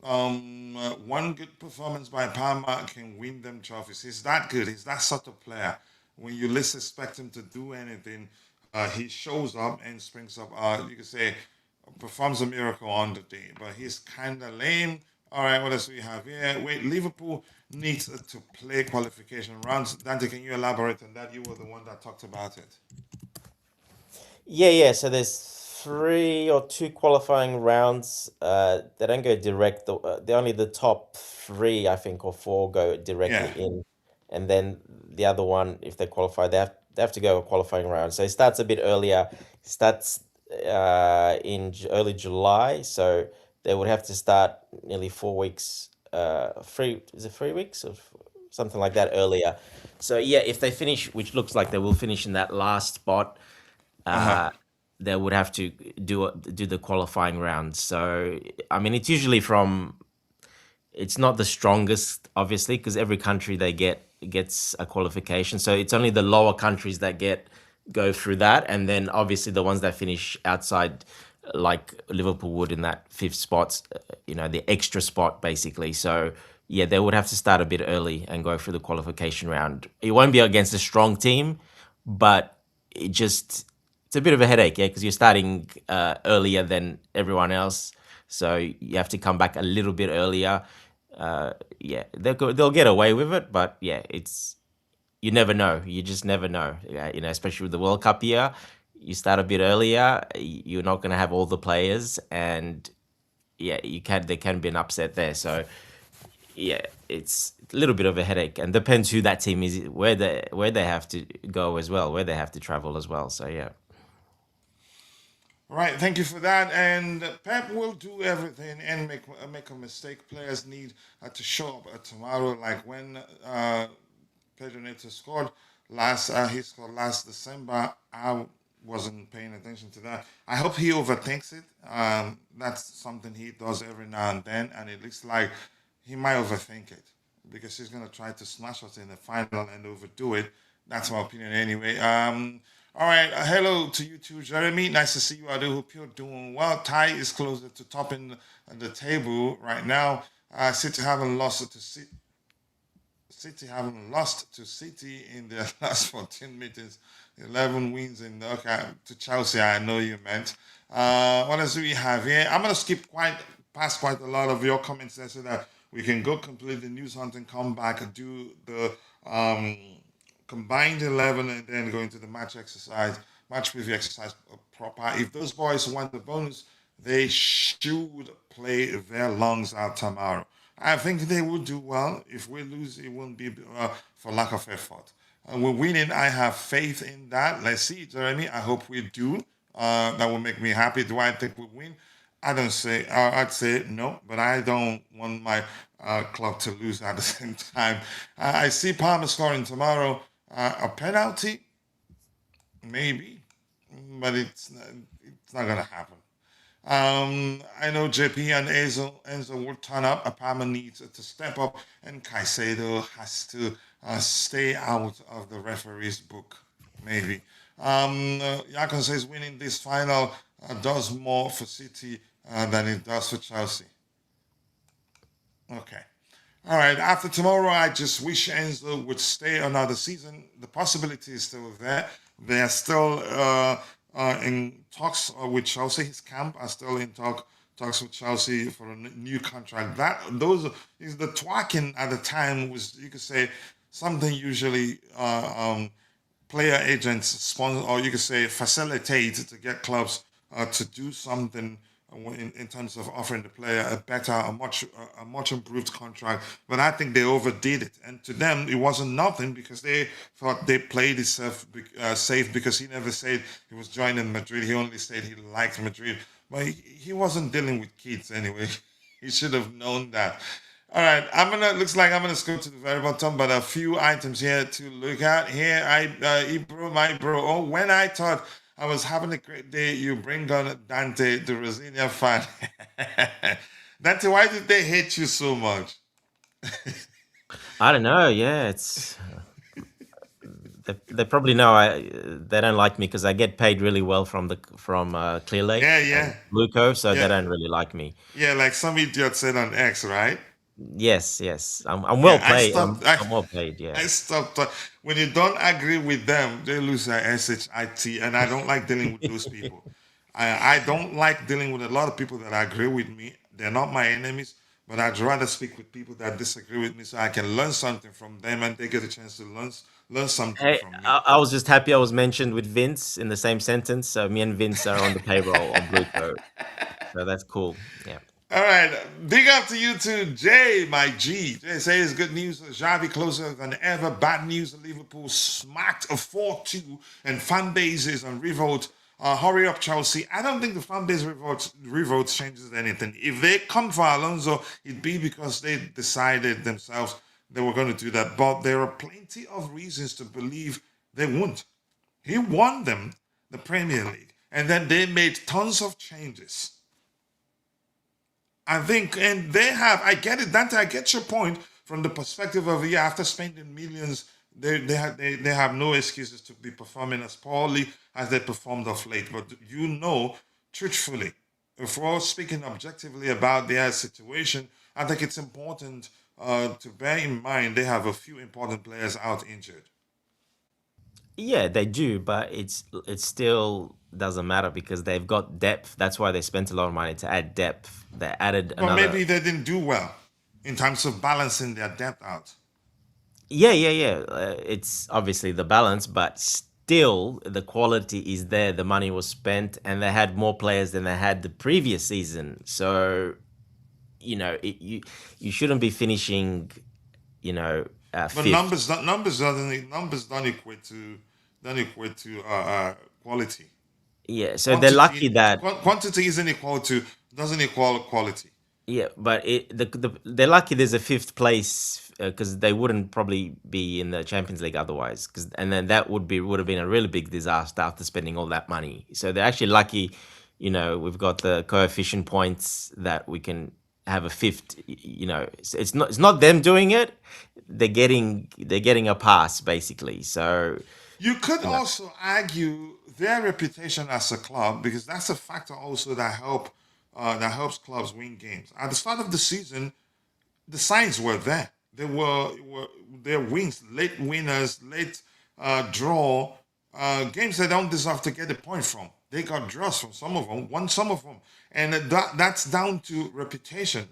One good performance by Palmer can win them trophies. He's that good. He's that sort of player. When you least expect him to do anything, he shows up and springs up. You could say performs a miracle on the day, but he's kind of lame. All right, what else do we have here? Wait, Liverpool needs to play qualification rounds. Dante, can you elaborate on that? You were the one that talked about it. Yeah, yeah. So there's three or two qualifying rounds. They don't go direct. They're only the top three, I think, or four go directly Yeah. in, and then the other one, if they qualify, they have to go a qualifying round. So it starts a bit earlier. It starts in early July. So they would have to start nearly 4 weeks. Is it 3 weeks or something like that earlier? So yeah, if they finish, which looks like they will finish in that last spot, Uh-huh. they would have to do the qualifying round. So I mean, it's usually it's not the strongest, obviously, because every country gets a qualification. So it's only the lower countries that go through that, and then obviously the ones that finish outside, like Liverpool would in that fifth spot, the extra spot basically. So yeah, they would have to start a bit early and go through the qualification round. It won't be against a strong team, but it's a bit of a headache, yeah, because you're starting earlier than everyone else, so you have to come back a little bit earlier. Yeah, they'll get away with it, but yeah, you never know. You just never know. Yeah, especially with the World Cup year, you start a bit earlier. You're not going to have all the players, and yeah, there can be an upset there. So yeah, it's a little bit of a headache, and depends who that team is, where they have to go as well, where they have to travel as well. So yeah. All right, thank you for that. And Pep will do everything and make a mistake. Players need to show up tomorrow, like when Pedro Neto scored he scored last December. I wasn't paying attention to that. I hope he overthinks it. That's something he does every now and then, and it looks like he might overthink it because he's gonna try to smash us in the final and overdo it. That's my opinion anyway. All right, hello to you too, Jeremy. Nice to see you. I do hope you're doing well. Ty is closer to topping the table right now. City haven't lost to City haven't lost to City in their last 14 meetings. 11 wins in okay to Chelsea. I know you meant. What else do we have here? I'm gonna skip past quite a lot of your comments there so that we can go complete the news hunt and come back and do the combined 11 and then go into the match preview exercise proper. If those boys want the bonus, they should play their lungs out tomorrow. I think they will do well. If we lose, it won't be for lack of effort. We're winning. I have faith in that. Let's see, Jeremy. I hope we do. That will make me happy. Do I think we win? I don't say. I'd say no, but I don't want my club to lose at the same time. I see Palmer scoring tomorrow. A penalty, maybe, but it's not gonna happen. I know JP and Enzo will turn up. Palmer needs to step up, and Caicedo has to stay out of the referee's book, maybe. Yakon says winning this final does more for City than it does for Chelsea. Okay. All right. After tomorrow, I just wish Enzo would stay another season. The possibility is still there. They are still in talks with Chelsea. His camp are still in talks with Chelsea for a new contract. Those is the talking at the time was, you could say, something usually player agents sponsor, or you could say facilitate to get clubs to do something in terms of offering the player a much improved contract. But I think they overdid it, and to them it wasn't nothing because they thought they played it safe because he never said he was joining Madrid. He only said he liked Madrid, but he wasn't dealing with kids anyway. He should have known that. All right, looks like I'm gonna scroll to the very bottom, but a few items here to look at. Here, Ibro, my bro. Oh, when I thought I was having a great day, you bring on Dante, the Rosinia fan. Dante, why did they hate you so much? I don't know. Yeah, it's they probably know they don't like me because I get paid really well from Clear Lake Yeah. and Blueco, so they Yeah. don't really like me. Yeah, like some idiot said on X, right? Yes, I'm well Yeah, paid. I'm well paid. Yeah. I stopped. When you don't agree with them, they lose their SHIT, and I don't like dealing with those people. I don't like dealing with a lot of people that agree with me. They're not my enemies, but I'd rather speak with people that disagree with me so I can learn something from them and they get a chance to learn something Hey, from me. I was just happy I was mentioned with Vince in the same sentence. So me and Vince are on the payroll of Blueco. So that's cool. Yeah. All right, big up to you too, Jay, my G. Jay says good news. Xavi closer than ever. Bad news. Liverpool smacked a 4-2, and fan base is on revolt. Hurry up, Chelsea. I don't think the fan base revolt changes anything. If they come for Alonso, it'd be because they decided themselves they were going to do that. But there are plenty of reasons to believe they won't. He won them the Premier League, and then they made tons of changes. I think, and they have, I get it, Dante, I get your point from the perspective of, yeah, after spending millions, they have no excuses to be performing as poorly as they performed of late. But truthfully, if we're speaking objectively about their situation, I think it's important to bear in mind they have a few important players out injured. Yeah, they do, but it still doesn't matter because they've got depth. That's why they spent a lot of money to add depth. They added But another. maybe they didn't do well in terms of balancing their depth out. Yeah. It's obviously the balance, but still the quality is there. The money was spent, and they had more players than they had the previous season. So, you shouldn't be finishing, But fifth. numbers don't equate to quality. Yeah, so they're lucky that Quantity doesn't equal quality. yeah, but they're lucky there's a fifth place because they wouldn't probably be in the Champions League otherwise. Because and then that would have been a really big disaster after spending all that money. So they're actually lucky. We've got the coefficient points that we can have a fifth. It's not them doing it. They're getting a pass basically. So You could you know, also argue their reputation as a club because that's a factor also that helps clubs win games. At the start of the season, the signs were there. They were their wins, late winners, late draw, games they don't deserve to get a point from. They got draws from some of them, won some of them, and that's down to reputation.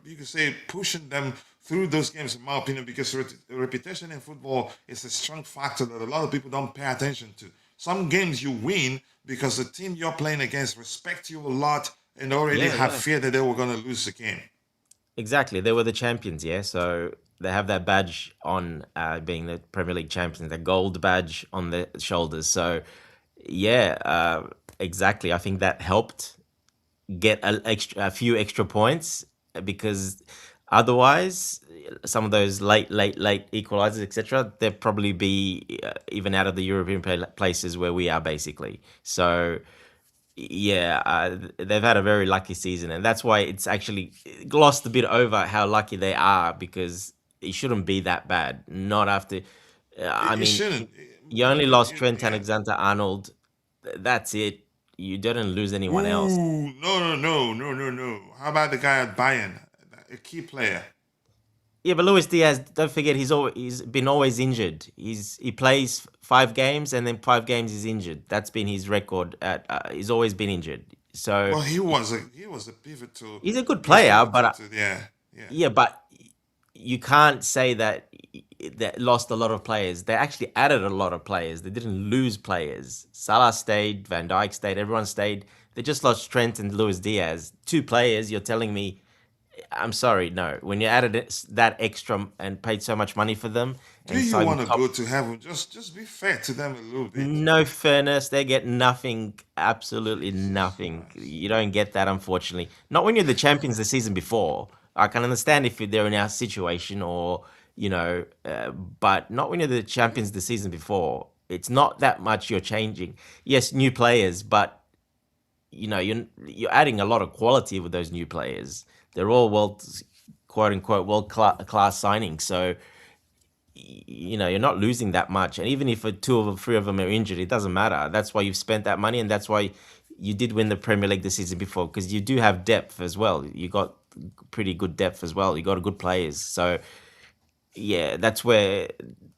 You could say pushing them through those games, in my opinion, because reputation in football is a strong factor that a lot of people don't pay attention to. Some games you win because the team you're playing against respect you a lot and already yeah, have yeah. fear that they were going to lose the game. Exactly. They were the champions, yeah. So they have that badge on being the Premier League champions, the gold badge on their shoulders. So yeah, exactly. I think that helped get a few extra points because otherwise, some of those late equalizers, etc., they'd probably be even out of the European places where we are basically. So yeah, they've had a very lucky season, and that's why it's actually glossed a bit over how lucky they are because it shouldn't be that bad. Not after, I It mean, shouldn't. you only lost Trent Yeah. Alexander-Arnold. That's it. You didn't lose anyone else. Ooh, no. How about the guy at Bayern, a key player? Yeah, but Luis Diaz, don't forget, he's been always injured. He plays 5 games and then 5 games he's injured. That's been his record. He's always been injured. So Well, he was a he's a good player, pivotal but to yeah. yeah, but you can't say that that lost a lot of players. They actually added a lot of players. They didn't lose players. Salah stayed, Van Dijk stayed, everyone stayed. They just lost Trent and Luis Diaz. 2 players. You're telling me? I'm sorry, no. When you added that extra and paid so much money for them Do and you signed want to top, go to heaven? Just be fair to them a little bit. no fairness, they get nothing, absolutely Jesus nothing. Christ. You don't get that, unfortunately. Not when you're the champions the season before. I can understand if they're in our situation or, but not when you're the champions the season before. It's not that much you're changing. Yes, new players, but you're adding a lot of quality with those new players. They're all quote unquote world class signings. So you're not losing that much. And even if 2 or 3 of them are injured, it doesn't matter. That's why you've spent that money, and that's why you did win the Premier League the season before because you do have depth as well. You got pretty good depth as well. You got good players. So yeah, that's where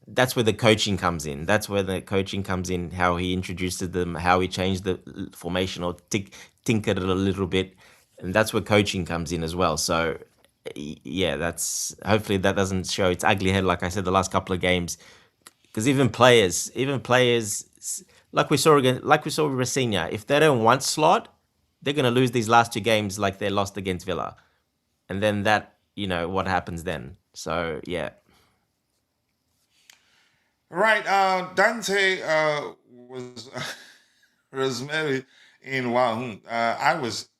the coaching comes in. That's where the coaching comes in. How he introduced them, how he changed the formation or tinkered it a little bit, and that's where coaching comes in as well. So yeah, that's hopefully that doesn't show its ugly head. Like I said, the last couple of games, because even players, like we saw with Rafinha, if they don't want slot, they're gonna lose these last 2 games like they lost against Villa, and then what happens then. So yeah. Right. Dante was Rosemary in Wahoo. I was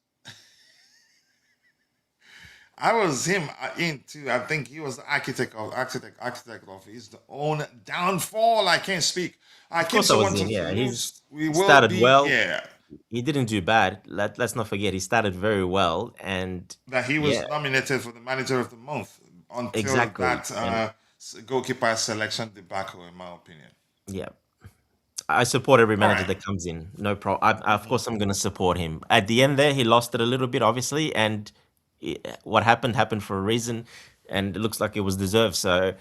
him in too. I think he was the architect of his own downfall. I can't speak. I Of came course, I so was want in. to Yeah, lose. We he will started be, well. yeah. He didn't do bad. Let's not forget he started very well, and That he was yeah, nominated for the manager of the month until exactly. that And goalkeeper selection debacle, in my opinion. yeah, I support every All manager right. that comes in. No problem. Of course, I'm going to support him. At the end, there, he lost it a little bit, obviously, and what happened for a reason, and it looks like it was deserved. So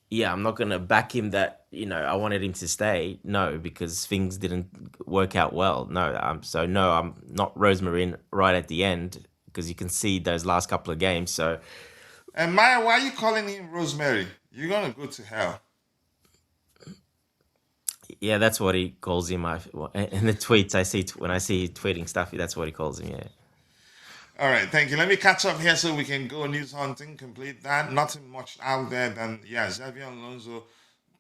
yeah, I'm not going to back him that, I wanted him to stay. No, because things didn't work out well. No, no, I'm not Rosemarin right at the end because you can see those last couple of games. So And Maya, why are you calling him Rosemary? You're gonna go to hell. yeah, that's what he calls him. In the tweets I see, when I see tweeting stuff, that's what he calls him. Yeah. All right, thank you. Let me catch up here so we can go news hunting, complete that. Nothing much out there than, yeah, Xabi Alonso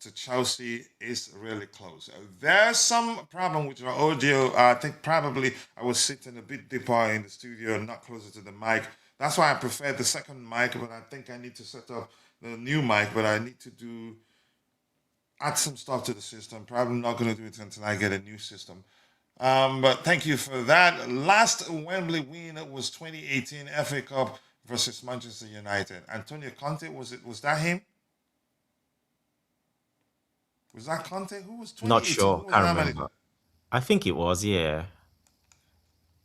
to Chelsea is really close. There's some problem with your audio. I think probably I was sitting a bit deeper in the studio, not closer to the mic. That's why I prefer the second mic, but I think I need to set up the new mic, but I need to add some stuff to the system. Probably not going to do it until I get a new system. But thank you for that. Last Wembley win was 2018 FA Cup versus Manchester United. Antonio Conte, was that him? Was that Conte? Who was Not 2018? sure. Who was Can't that remember. I think it was, yeah.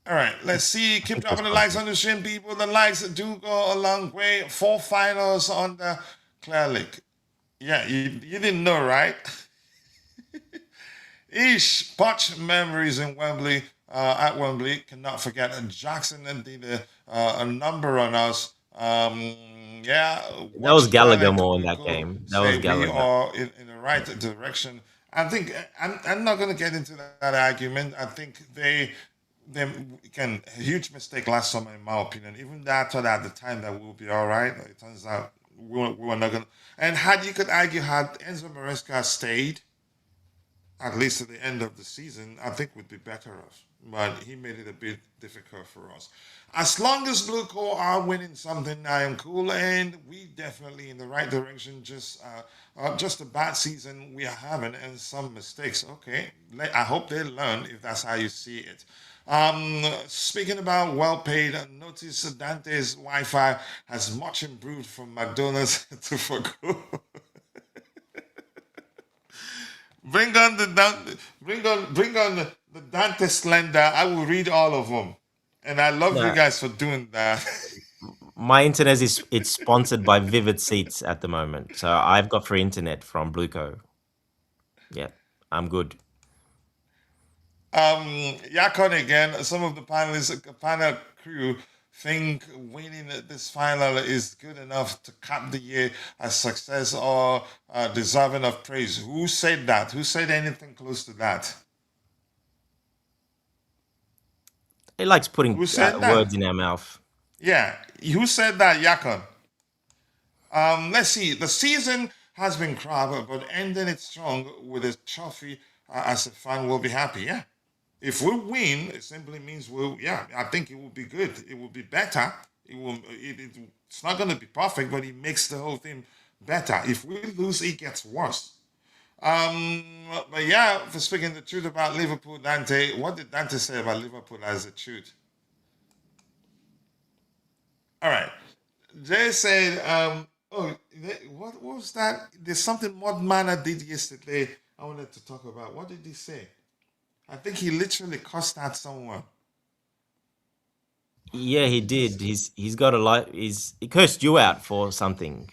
All right, let's see. Keep It was dropping the likes Conte. on the stream, people. The likes do go a long way. 4 finals on the Clear League. Yeah, you didn't know, right? Ish, Poch memories in Wembley, at Wembley. Cannot forget. Jackson did a number on us. Yeah, That was watch Gallagher Dwayne more in that Kabuko game. That was say we Gallagher. are in the right direction. I think I'm not going to get into that argument. I think they can a huge mistake last summer, in my opinion. Even though I thought at the time that we'll be all right, it turns out we were not going to. And you could argue, had Enzo Maresca stayed, at least at the end of the season, I think would be better off. But he made it a bit difficult for us. As long as Blue Core are winning something, I am cool, and we definitely in the right direction. Just a bad season we are having and some mistakes. Okay, I hope they learn if that's how you see it. Speaking about well-paid, notice Dante's Wi-Fi has much improved from McDonald's to Fogo. Bring on the Dante Slender. I will read all of them, and I love you No, guys for doing that. my internet is it's sponsored by Vivid Seats at the moment, so I've got free internet from Blueco. Yeah, I'm good. Yakon again. Some of the panel crew think winning this final is good enough to cap the year as success or deserving of praise. Who said that? Who said anything close to that? He likes putting Who said words that? in our mouth. Yeah, who said that, Yakon? Let's see. The season has been crap, but ending it strong with a trophy as a fan will be happy. Yeah. If we win, it simply means yeah, I think it will be good. It will be better. It's not going to be perfect, but it makes the whole thing better. If we lose, it gets worse. But yeah, for speaking the truth about Liverpool, Dante, what did Dante say about Liverpool as the truth? All right. They said, what was that? There's something Modmana did yesterday I wanted to talk about. What did he say? I think he literally cussed out someone. Yeah, he What did he did. say? He got a lot. He cursed you out for something.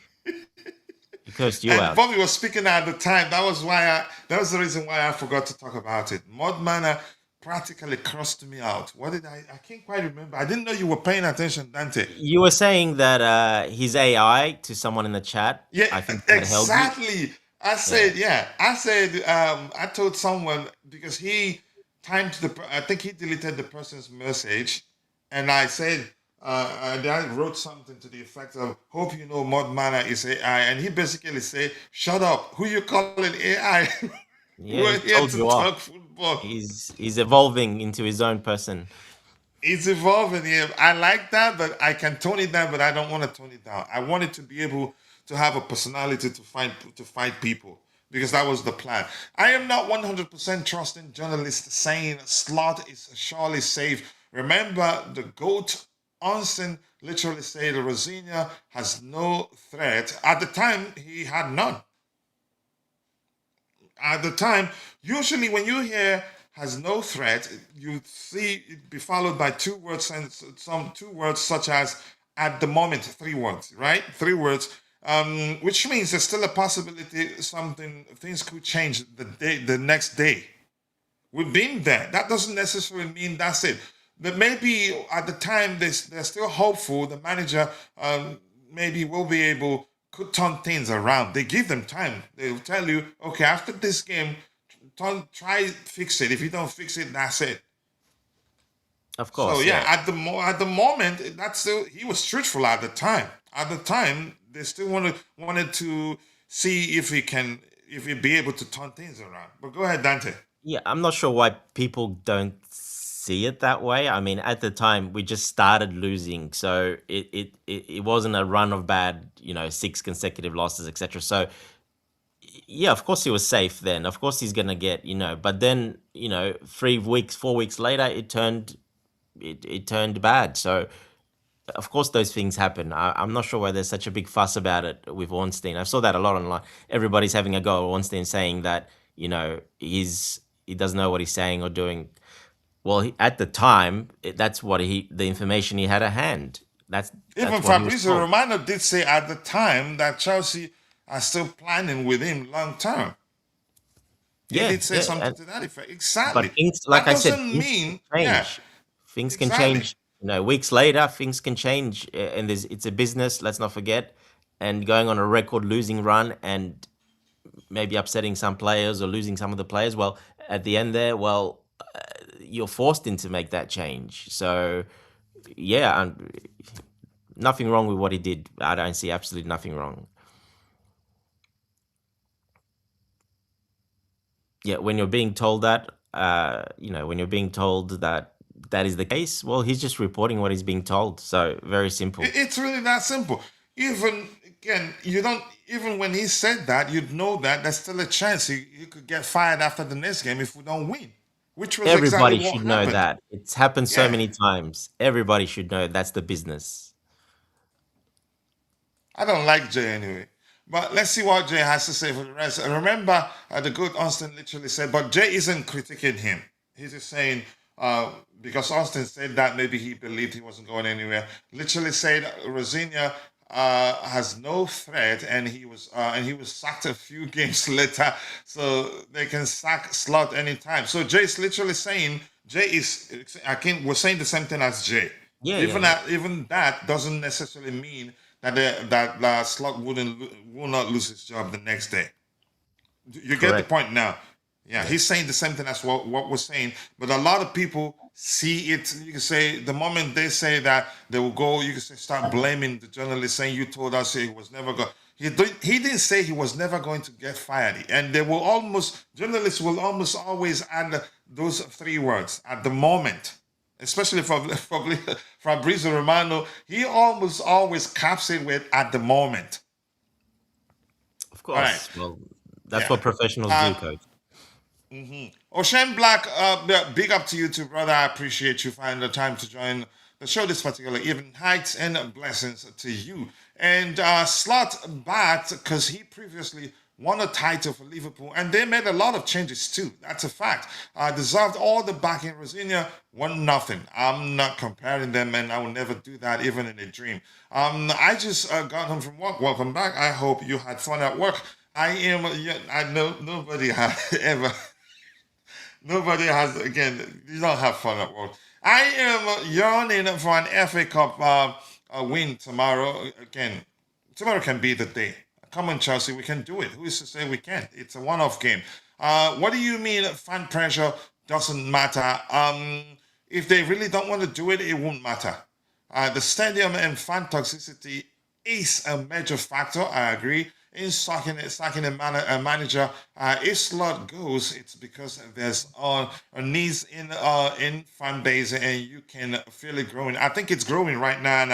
He cursed you And out. Bobby was speaking at the time. That was the reason why I forgot to talk about it. Modmana practically cursed me out. What did I can't quite remember. I didn't know you were paying attention, Dante. You were saying that his AI to someone in the chat. Yeah, I think that held you. exactly. I Yeah. said, yeah. I said, I told someone because he timed I think he deleted the person's message, and I said, and I wrote something to the effect of, "Hope you know Mod Mana is AI," and he basically said, "Shut up! Who you calling AI? Yeah, We're he here told to you talk off. football." He's evolving into his own person. It's evolving here. I like that, but I can tone it down, but I don't want to tone it down. I want it to be able to have a personality to fight people because that was the plan. I am not 100% trusting journalists saying slot is surely safe. Remember, the GOAT Onsen literally said Rosinia has no threat. At the time, he had none. At the time, usually when you hear has no threat, you see it be followed by two words and some two words such as at the moment, 3 words, right? 3 words, which means there's still a possibility things could change the next day. We've been there. That doesn't necessarily mean that's it. But maybe at the time they're still hopeful. The manager maybe will be able could turn things around. They give them time. They'll tell you, okay, after this game, try fix it. If you don't fix it, that's it. Of So course, yeah, yeah. at the moment, that's still he was truthful at the time. At the time, they still wanted to see if he can if he'd be able to turn things around. But go ahead, Dante. Yeah, I'm not sure why people don't see it that way. I mean, at the time we just started losing, so it wasn't a run of bad, 6 consecutive losses, etc. So yeah, of course he was safe then. Of course he's gonna get, but then 3 weeks, 4 weeks later, it turned bad. So of course those things happen. I'm not sure why there's such a big fuss about it with Ornstein. I saw that a lot online. Everybody's having a go at Ornstein, saying that he doesn't know what he's saying or doing. Well, at the time, that's what the information he had at hand. That's Even what he was Fabrizio told. Romano did say at the time that Chelsea are still planning with him long term. He Yeah, did say yeah, something to that effect. but Exactly. things, like That I said, doesn't things can mean, yeah, change. Things can exactly. change. Weeks later, things can change, and it's a business. Let's not forget, and going on a record losing run, and maybe upsetting some players or losing some of the players. Well, at the end there, you're forced into make that change. So, yeah, nothing wrong with what he did. I don't see absolutely nothing wrong. Yeah, when you're being told that, when you're being told that that is the case, well, he's just reporting what he's being told. So very simple. It's really that simple. Even again, you don't even when he said that, you'd know that there's still a chance he could get fired after the next game if we don't win, which was exactly Everybody what should know happened. that. It's happened so Yeah, many times. Everybody should know that's the business. I don't like Jay anyway. But let's see what Jay has to say for the rest. And remember, the good Austin literally said, but Jay isn't critiquing him. He's just saying, because Austin said that maybe he believed he wasn't going anywhere. Literally said Rosinia has no threat, and he was sacked a few games later, so they can sack Slot anytime. So Jay's literally saying Jay is. We're saying the same thing as Jay. Yeah, yeah, Even yeah. that doesn't necessarily mean that Slot will not lose his job the next day. You get the Correct. point now. Yeah, Yeah. he's saying the same thing as what we're saying, but a lot of people see it. You can say the moment they say that, they will go. You can say start blaming the journalist, saying you told us he was never going. He didn't say he was never going to get fired, and they will almost journalists will almost always add those three words at the moment. Especially for Fabrizio Romano, he almost always caps it with "at the moment." Of All right, course. Well, that's yeah. what professionals do, Um, coach. Ocean Black, yeah, big up to you too, brother. I appreciate you finding the time to join the show this particular evening. Heights and blessings to you. And Slot Bat, because he previously won a title for Liverpool, and they made a lot of changes too. That's a fact. Deserved all the backing. Rosinia won nothing. I'm not comparing them, and I will never do that, even in a dream. I just got home from work. Welcome back. I hope you had fun at work. I am. Yeah, I know nobody has ever. Nobody has, again, you don't have fun at work. I am yearning for an FA Cup win tomorrow. Again, tomorrow can be the day. Come on, Chelsea, we can do it. Who is to say we can't? It's a one-off game. What do you mean fan pressure doesn't matter? If they really don't want to do it, it won't matter. The stadium and fan toxicity is a major factor. I agree. In sacking a manager, if Slot goes, it's because there's a needs in fan base, and you can feel it growing. I think it's growing right now,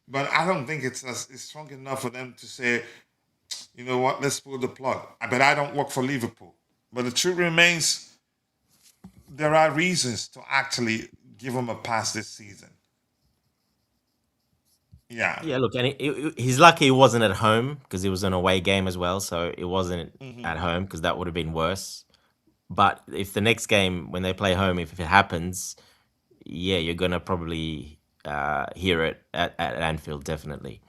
but I don't think it's strong enough for them to say, you know what, let's pull the plug. But I don't work for Liverpool. But the truth remains, there are reasons to actually give him a pass this season. Yeah. Yeah, look, and he's lucky he wasn't at home because it was an away game as well, so it wasn't Mhm. at home because that would have been worse. But if the next game when they play home, if it happens, yeah, you're gonna probably hear it at Anfield, definitely.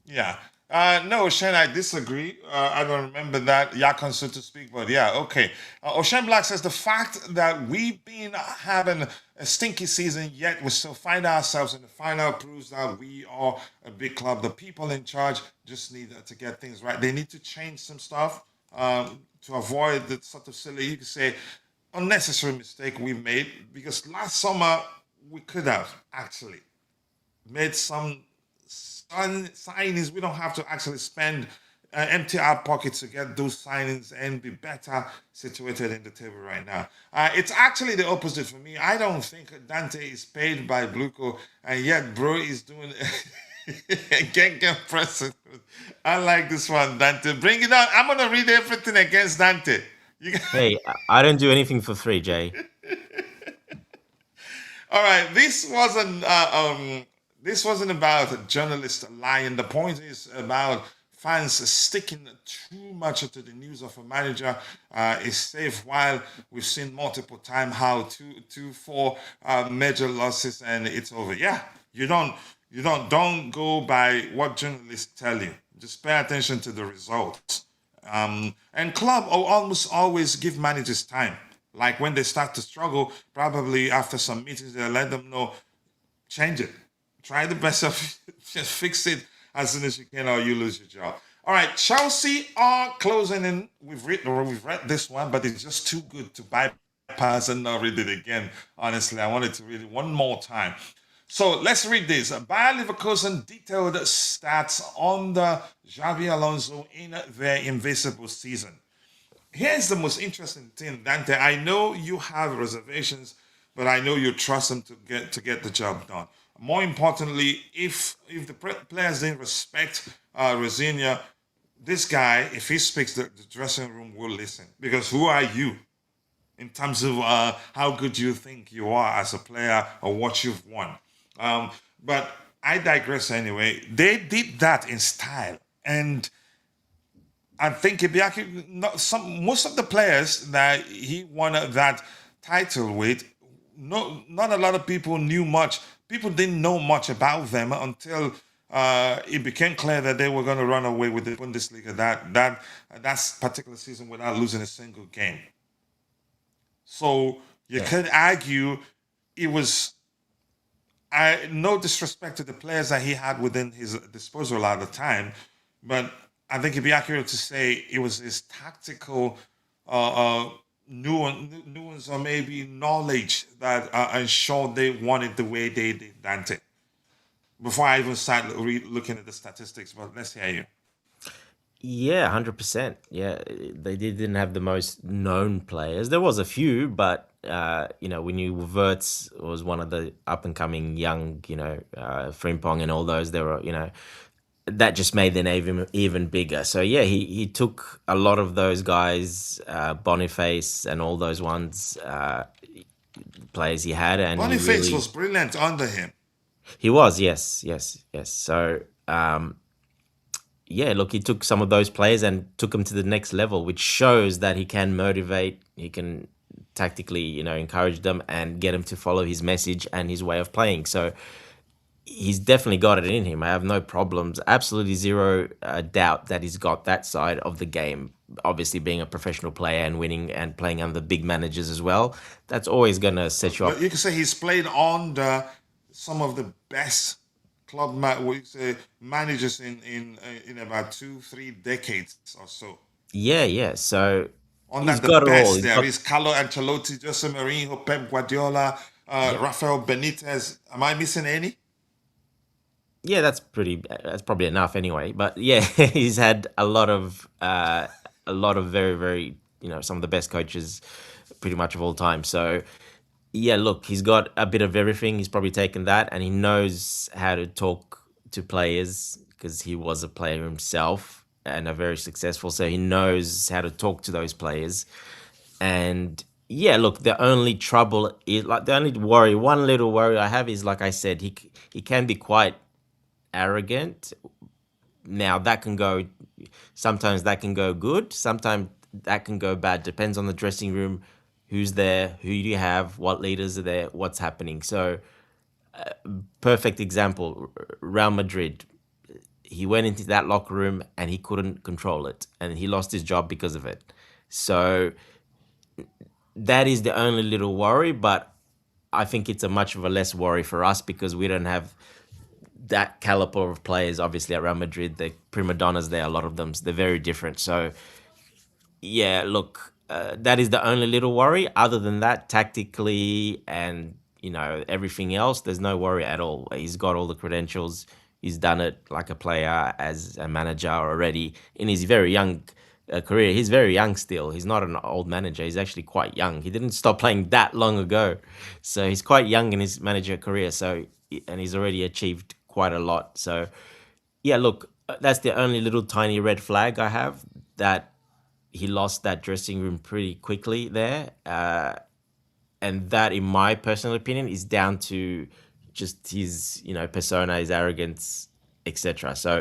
Yeah. No, Shen, I disagree. I don't remember that Yakon, so to speak, but yeah, okay. Oshen Black says the fact that we've been having a stinky season, yet we still find ourselves in the final proves that we are a big club. The people in charge just need to get things right. They need to change some stuff to avoid the sort of silly, you could say, unnecessary mistake we made. Because last summer, we could have actually made some signings. We don't have to actually spend empty our pockets to get those signings and be better situated in the table right now. It's actually the opposite for me. I don't think Dante is paid by Bluco, and yet bro is doing get president. I like this one, Dante. Bring it on. I'm gonna read everything against Dante. You, Hey, I don't do anything for free, Jay. all right, this wasn't about a journalist lying. The point is about fans sticking too much to the news of a manager is safe. While we've seen multiple times how four major losses and it's over. Yeah, you don't go by what journalists tell you. Just pay attention to the results. And club will almost always give managers time. Like when they start to struggle, probably after some meetings, they'll let them know, change it. Try the best of it. Just fix it as soon as you can, or you lose your job. All right, Chelsea are closing in. We've read this one, but it's just too good to bypass and not read it again. Honestly, I wanted to read it one more time. So let's read this. Bayer Leverkusen detailed stats on the Xabi Alonso in their invisible season. Here's the most interesting thing, Dante. I know you have reservations, but I know you trust him to get the job done. More importantly, if the players didn't respect Rosinia, this guy, if he speaks, the dressing room will listen. Because who are you in terms of how good you think you are as a player or what you've won? But I digress anyway. They did that in style, and I think most of the players that he won that title with, not a lot of people knew much. People didn't know much about them until it became clear that they were going to run away with the Bundesliga that particular season without losing a single game. So you could argue it was. No disrespect to the players that he had within his disposal at the time, but I think it'd be accurate to say it was his tactical nuance or maybe knowledge that ensured they won it the way they did, Dante. Before I even start looking at the statistics, but let's hear you. Yeah, 100%. Yeah, they didn't have the most known players. There was a few, but we knew Wirtz was one of the up and coming young, Frimpong and all those. There were, that just made their name even bigger. So yeah, he took a lot of those guys, Boniface and all those players he had, and Boniface was brilliant under him. He was, yes. So. Yeah, look, he took some of those players and took them to the next level, which shows that he can motivate, he can tactically, encourage them and get them to follow his message and his way of playing. So he's definitely got it in him. I have no problems, absolutely zero doubt that he's got that side of the game. Obviously, being a professional player and winning and playing under big managers as well, that's always going to set you up. But you can say he's played under some of the best club managers in about 2-3 decades or so. Yeah. So on that, the best there is Carlo Ancelotti, Jose Mourinho, Pep Guardiola, Rafael Benitez. Am I missing any? Yeah, that's probably enough anyway. But yeah, he's had a lot of very, very, some of the best coaches pretty much of all time. So yeah, look, he's got a bit of everything. He's probably taken that, and he knows how to talk to players because he was a player himself and a very successful. So he knows how to talk to those players. And yeah, look, the only trouble is one little worry I have is, like I said, he can be quite arrogant. Now sometimes that can go good, sometimes that can go bad. Depends on the dressing room. Who's there? Who do you have? What leaders are there? What's happening? So, perfect example, Real Madrid. He went into that locker room and he couldn't control it. And he lost his job because of it. So, that is the only little worry. But I think it's a much of a less worry for us because we don't have that caliber of players, obviously, at Real Madrid. The prima donnas there, a lot of them, they're very different. So, yeah, look... that is the only little worry. Other than that, tactically and everything else, there's no worry at all. He's got all the credentials. he's done it like a player, as a manager already in his very young career. He's very young still. He's not an old manager. He's actually quite young. He didn't stop playing that long ago, so he's quite young in his manager career. So and he's already achieved quite a lot. So yeah, look, that's the only little tiny red flag I have, that he lost that dressing room pretty quickly there. And that, in my personal opinion, is down to just his, persona, his arrogance, etc. So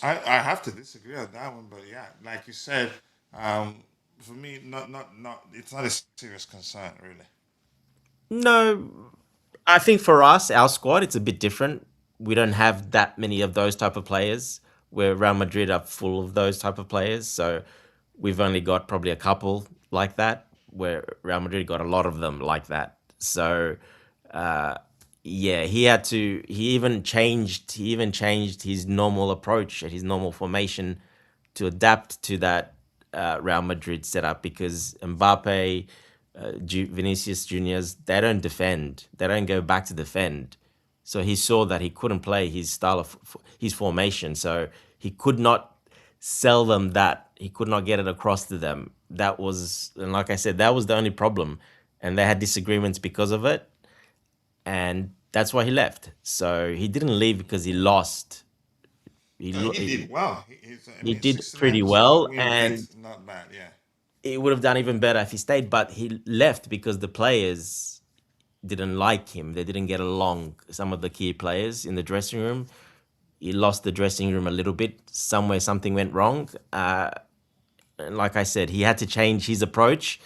I have to disagree on that one, but yeah, like you said, for me, not. It's not a serious concern, really. no, I think for us, our squad, it's a bit different. We don't have that many of those type of players. Where Real Madrid are full of those type of players, so we've only got probably a couple like that. Where Real Madrid got a lot of them like that. So yeah, he had to. He even changed. He even changed his normal approach and his normal formation to adapt to that Real Madrid setup, because Mbappe, Vinicius Juniors, they don't defend. They don't go back to defend. So he saw that he couldn't play his style of his formation. So he could not sell them that. He could not get it across to them. That was, and like I said, that was the only problem. And they had disagreements because of it. And that's why he left. So he didn't leave because he lost. He did well. I He mean, did 69% pretty well, win and rate, not bad. Yeah. he would have done even better if he stayed. But he left because the players didn't like him. They didn't get along. Some of the key players in the dressing room. He lost the dressing room a little bit. Somewhere something went wrong. And like I said, he had to change his approach.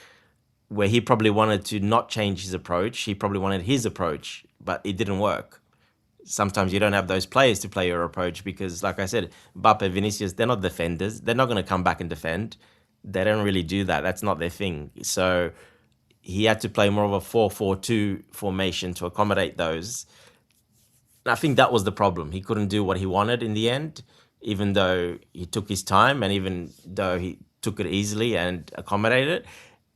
Where he probably wanted to not change his approach. He probably wanted his approach, but it didn't work. Sometimes you don't have those players to play your approach because, like I said, Mbappe, Vinicius, they're not defenders. They're not going to come back and defend. They don't really do that. That's not their thing. So he had to play more of a 4-4-2 formation to accommodate those. And I think that was the problem. He couldn't do what he wanted in the end, even though he took his time and even though he took it easily and accommodated it.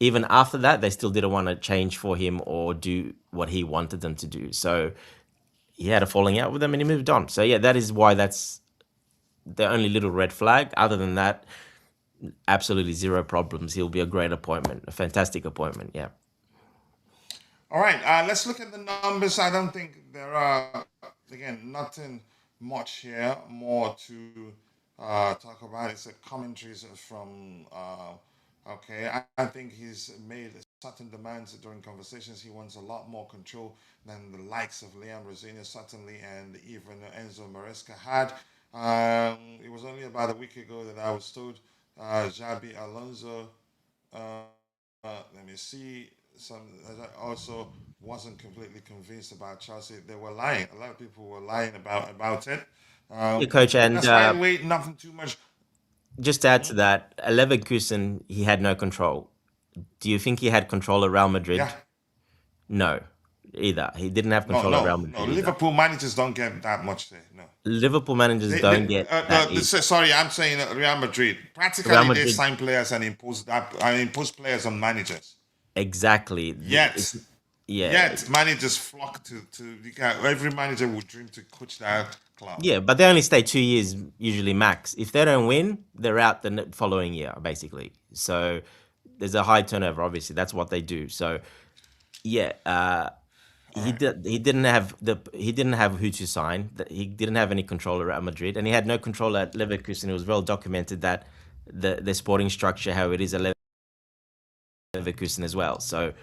Even after that, they still didn't want to change for him or do what he wanted them to do. So he had a falling out with them and he moved on. So yeah, that is why that's the only little red flag. Other than that, absolutely zero problems. He'll be a great appointment, a fantastic appointment. Yeah. All right, let's look at the numbers. I don't think there are, again, nothing much here more to talk about. It's a commentaries from, okay, I think he's made certain demands during conversations. He wants a lot more control than the likes of Liam Rosenior, certainly, and even Enzo Maresca had. It was only about a week ago that I was told Xabi Alonso, let me see. I also wasn't completely convinced about Chelsea. They were lying. A lot of people were lying about it. Yeah, coach, and That's why I wait nothing too much. just to add to that, Leverkusen, he had no control. Do you think he had control of Real Madrid? Yeah, No, either. He didn't have no, control of Real no, no. Madrid either. Liverpool managers don't get that much say. No, Liverpool managers don't get that either. sorry, I'm saying Real Madrid. Real Practically, they Madrid, sign players and impose that. And impose players on managers. exactly. Yet, Yeah, yet managers flock to every manager would dream to coach that club. yeah, but they only stay 2 years usually max. If they don't win, they're out the following year, basically. So there's a high turnover. Obviously, that's what they do. So yeah, he didn't have who to sign. He didn't have any control at Real Madrid, and he had no control at Leverkusen. It was well documented that the sporting structure, how it is at Leverkusen as well. So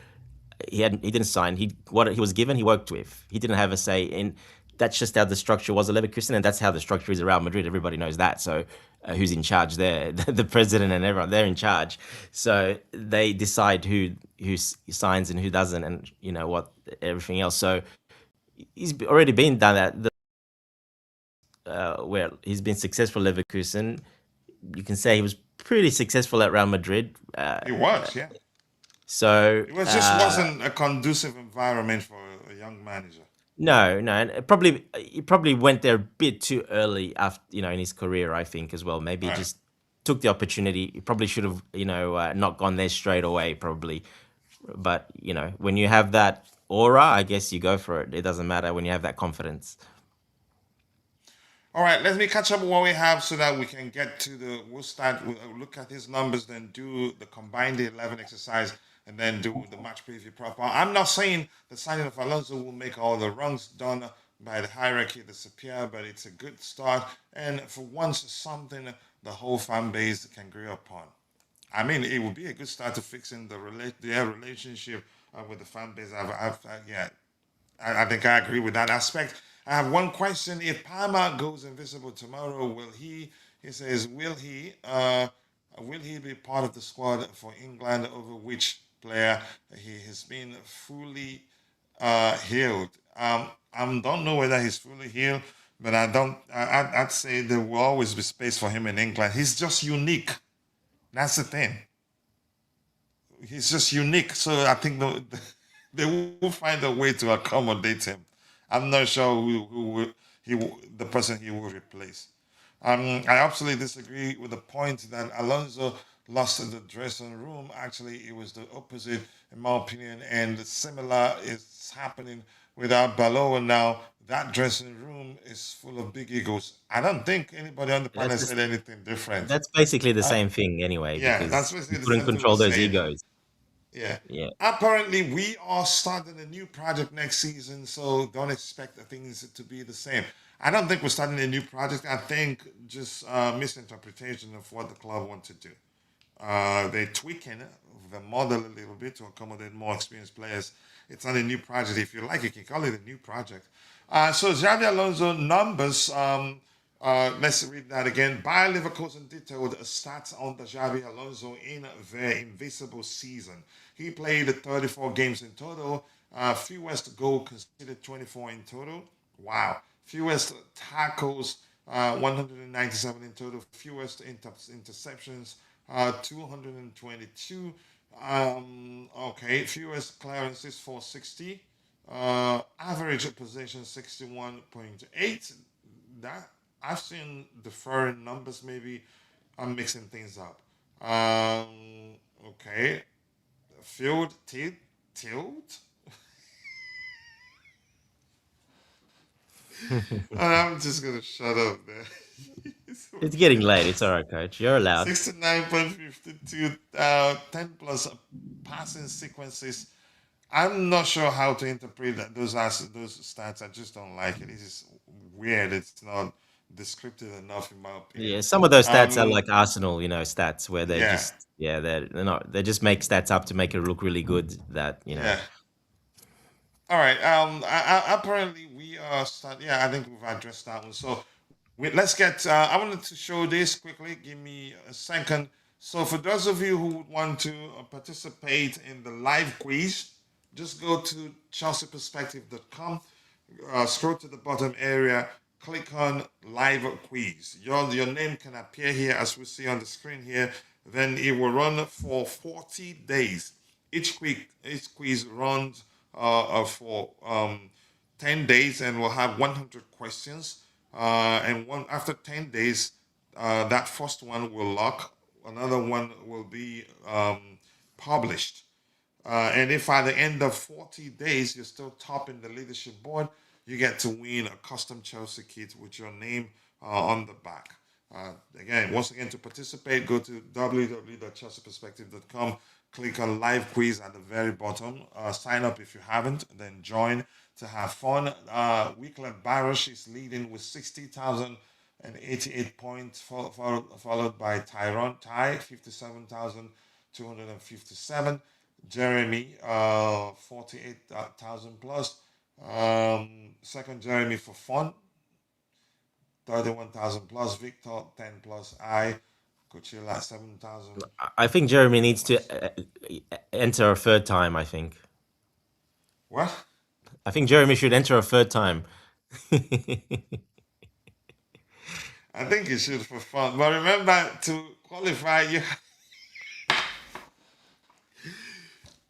he didn't sign. What he was given, he worked with. He didn't have a say in. That's just how the structure was at Leverkusen, and that's how the structure is at Real Madrid. Everybody knows that. So who's in charge there? The president and everyone, they're in charge. So they decide who signs and who doesn't, and what everything else. So he's already been done that. Where he's been successful at Leverkusen. You can say he was pretty successful at Real Madrid. It was, yeah. So It was just wasn't a conducive environment for a young manager. no, and he probably went there a bit too early after in his career. I think as well. Maybe he Right. just took the opportunity. He probably should have not gone there straight away. Probably, but when you have that aura, I guess you go for it. It doesn't matter when you have that confidence. All right, let me catch up with what we have so that we can get to the. We'll start. We'll look at his numbers, then do the combined 11 exercise, and then do the match preview proper. I'm not saying the signing of Alonso will make all the runs done by the hierarchy disappear, but it's a good start, and for once, something the whole fan base can agree upon. I mean, it would be a good start to fixing their relationship with the fan base. Yeah, I think I agree with that aspect. I have one question. If Palmer goes invisible tomorrow, will he? He says, will he be part of the squad for England? Over which player he has been fully healed? I don't know whether he's fully healed, but I don't. I'd say there will always be space for him in England. He's just unique. That's the thing. He's just unique. So I think they will find a way to accommodate him. I'm not sure the person he will replace. I absolutely disagree with the point that Alonso lost in the dressing room. Actually, it was the opposite, in my opinion, and similar is happening without Baloa now. That dressing room is full of big egos. I don't think anybody on the That's planet just, said anything different. that's basically the Uh, same thing anyway, yeah, because that's you basically the couldn't same thing we're control those saying. egos. Yeah. Yeah. Apparently, we are starting a new project next season, so don't expect the things to be the same. I don't think we're starting a new project. I think just misinterpretation of what the club want to do. They're tweaking the model a little bit to accommodate more experienced players. It's not a new project. If you like, you can call it a new project. So Xabi Alonso numbers. Let's read that again. Bayer Leverkusen detailed stats on the Xabi Alonso in their invisible season. He played 34 games in total. Fewest goal conceded 24 in total. Wow. Fewest tackles 197 in total. Fewest interceptions 222. Okay. Fewest clearances 460. Average possession 61.8. That I've seen different numbers. Maybe I'm mixing things up. Okay. Field tilt. I'm just gonna shut up there. It's getting late. It's all right, coach. You're allowed. 69.52, 10 plus passing sequences. I'm not sure how to interpret those stats. I just don't like it. It's just weird. It's not descriptive enough, in my opinion. Yeah, some of those stats are Um, like Arsenal, stats where they're yeah, just they're not they just make stats up to make it look really good. yeah. All right. Apparently we are start. Yeah, I think we've addressed that one. So let's get. I wanted to show this quickly. Give me a second. So for those of you who would want to participate in the live quiz, just go to chelseaperspective.com. Scroll to the bottom area. Click on live quiz. Your name can appear here as we see on the screen here. Then it will run for 40 days. Each quiz runs for 10 days and we'll have 100 questions. And after 10 days, that first one will lock. Another one will be published. And if at the end of 40 days you're still topping the leadership board, you get to win a custom Chelsea kit with your name on the back. Once again, to participate, go to www.chelseaperspective.com, click on live quiz at the very bottom. Sign up if you haven't, then join to have fun. Wicklet Baruch is leading with 60,088 points, followed by Tyrone Ty, 57,257. Jeremy, 48,000 plus. Second, Jeremy for fun, 31,000 plus. Victor, 10 plus. Coachila, 7,000. I think Jeremy needs to enter a third time. What? I think Jeremy should enter a third time. I think you should for fun. But remember, to qualify,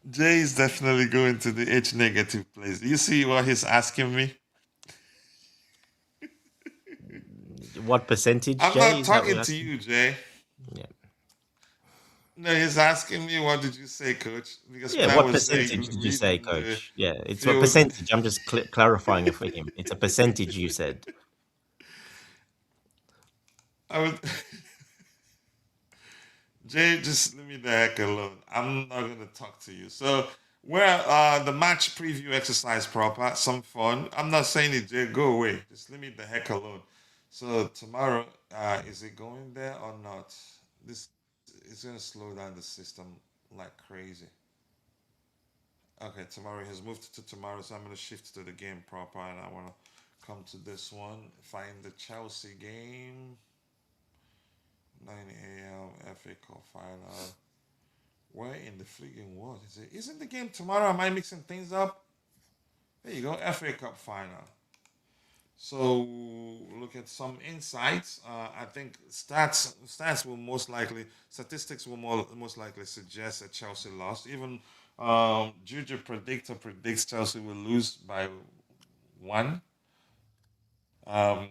Jay is definitely going to the H negative place. You see what he's asking me? What percentage, I'm Jay? not Is that what talking you're to asking? you, Jay. Yeah. No, he's asking me, what did you say, coach? Because when Yeah, I what was percentage did you say, reading the coach? Yeah, it's a field, percentage. I'm just clarifying it for him. It's a percentage you said. I would. Jay, just leave me the heck alone. I'm not gonna talk to you. So, where the match preview exercise proper, some fun. I'm not saying it, Jay. Go away. Just leave me the heck alone. So tomorrow, is it going there or not? This is gonna slow down the system like crazy. Okay, tomorrow has moved to tomorrow, so I'm gonna shift to the game proper, and I wanna come to this one. Find the Chelsea game. 9 a.m. FA Cup final. Where in the freaking world is it? Isn't the game tomorrow? Am I mixing things up? There you go, FA Cup final. So look at some insights. I think stats will most likely statistics will most likely suggest a Chelsea loss. Even Juju predictor predicts Chelsea will lose by one. Well,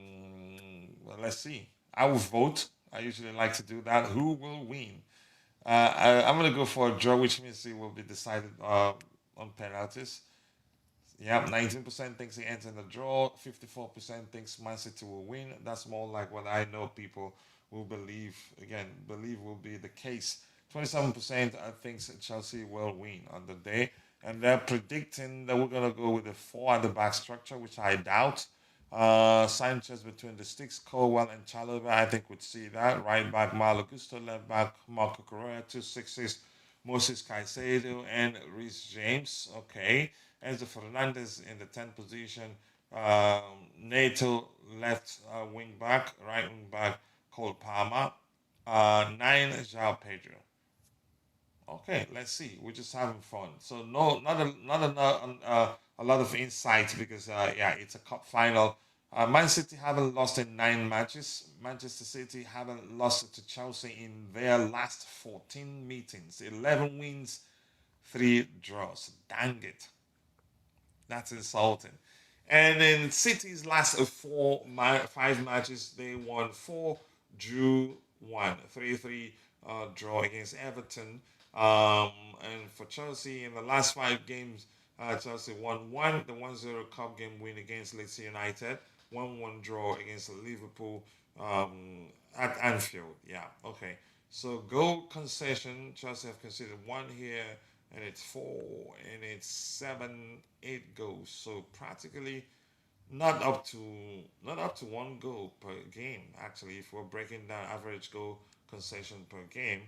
let's see. I will vote. I usually like to do that. Who will win? I'm going to go for a draw, which means it will be decided on penalties. Yeah, 19% thinks it ends in a draw. 54% thinks Man City will win. That's more like what I know people will believe. Again, believe will be the case. 27% thinks Chelsea will win on the day. And they're predicting that we're going to go with a four at the back structure, which I doubt. Sanchez between the sticks, Colwell and Chalobah, I think would see that. Right back, Malo Gusto, left back, Marco Correa, 2 6s, Moses Caicedo, and Reece James. Okay. Enzo Fernandez in the 10th position. Nato left wing back, right wing back, Cole Palmer. 9, João Pedro. Okay, let's see. We're just having fun. So no, a lot of insights because yeah, it's a cup final. Man City haven't lost in 9 matches. Manchester City haven't lost to Chelsea in their last 14 meetings. 11 wins, 3 draws. Dang it, that's insulting. And in City's last 5 matches, they won 4, drew 1, 3-3 draw against Everton. And for Chelsea, in the last 5 games, Chelsea won 1, the 1-0 cup game win against Leeds United, 1-1 draw against Liverpool at Anfield. Yeah, okay. So goal concession, Chelsea have conceded 1 here, and it's 4, and it's 7, 8 goals. So practically not up to 1 goal per game. Actually, if we're breaking down average goal concession per game,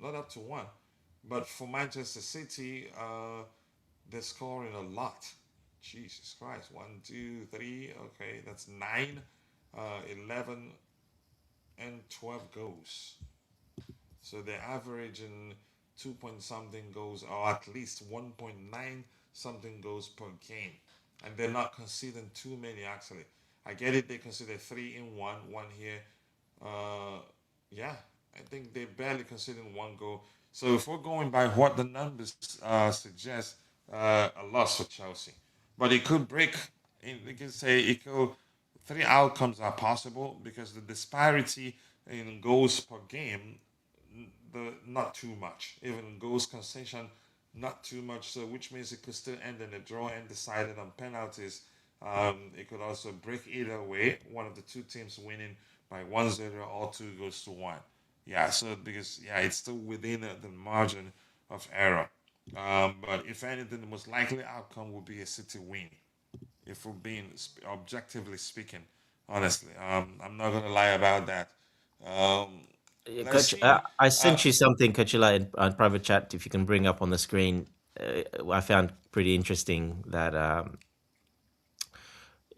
not up to 1. But for Manchester City, they're scoring a lot. Jesus Christ, 1, 2, 3. Okay, that's 9, 11, and 12 goals. So they're averaging 2 point something goals, or at least 1.9 something goals per game. And they're not conceding too many, actually. I get it, they consider 3 in 1, 1 here. Yeah, I think they barely conceding 1 goal. So if we're going by what the numbers suggest, a loss for Chelsea. But it could break, you can say it could, 3 outcomes are possible because the disparity in goals per game, not too much. Even goals concession, not too much. So which means it could still end in a draw and decided on penalties. It could also break either way. One of the 2 teams winning by 1-0 or 2 goes to 1. Yeah, so because yeah, it's still within the margin of error. But if anything, the most likely outcome would be a City win. If we're being objectively speaking, honestly, I'm not gonna lie about that. Yeah, Let's Coach, see. I sent you something, Coachila, in private chat. If you can bring up on the screen, I found pretty interesting that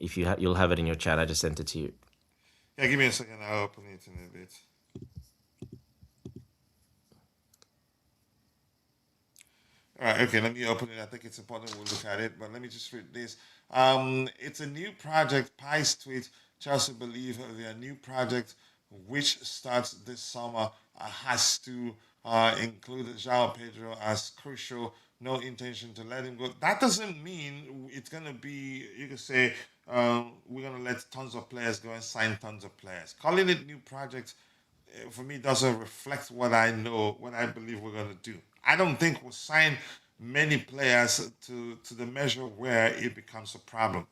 if you'll have it in your chat. I just sent it to you. Yeah, give me a second. I'll open it in a bit. All right, okay, let me open it. I think it's important we'll look at it, but let me just read this. It's a new project. Pies tweet, Chelsea believe their new project, which starts this summer, has to include João Pedro as crucial. No intention to let him go. That doesn't mean it's going to be, you could say, we're going to let tons of players go and sign tons of players. Calling it new project, for me, doesn't reflect what I know, what I believe we're going to do. I don't think we'll sign many players to the measure where it becomes a problem.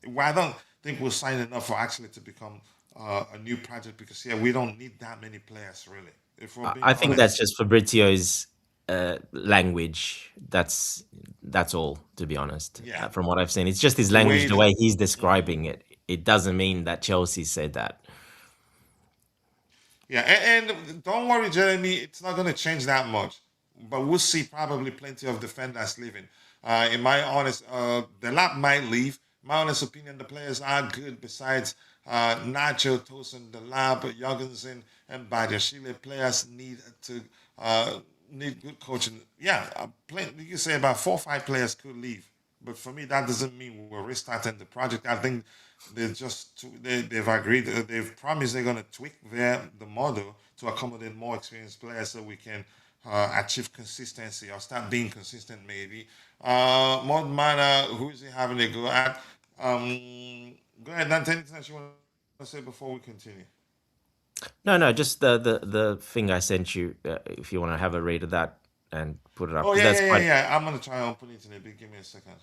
Well, I don't think we'll sign enough for actually to become a new project because yeah, we don't need that many players really. If we're being I think that's honest. just Fabrizio's language. That's all, to be honest. Yeah, From what I've seen, it's just his the language, way the that. way he's Mhm. describing it. It doesn't mean that Chelsea said that. Yeah, and don't worry, Jeremy, it's not going to change that much. But we'll see probably plenty of defenders leaving. In my honest, the lap might leave. My honest opinion, the players are good besides Nacho, Tosin, the lab, Jorgensen, and Badiashile. Players uh, need good coaching. Yeah, you can say about 4 or 5 players could leave. But for me, that doesn't mean we're restarting the project. I think they've agreed, they've promised they're going to tweak the model to accommodate more experienced players so we can achieve consistency or start being consistent maybe. Mod Mana, who is he having a go at? Go ahead, Dante, anything else you want to say before we continue? No, no, just the thing I sent you. If you want to have a read of that and put it up, Oh, because yeah, that's yeah, yeah, quite. yeah. I'm going to try and open it in a bit. Give me a second.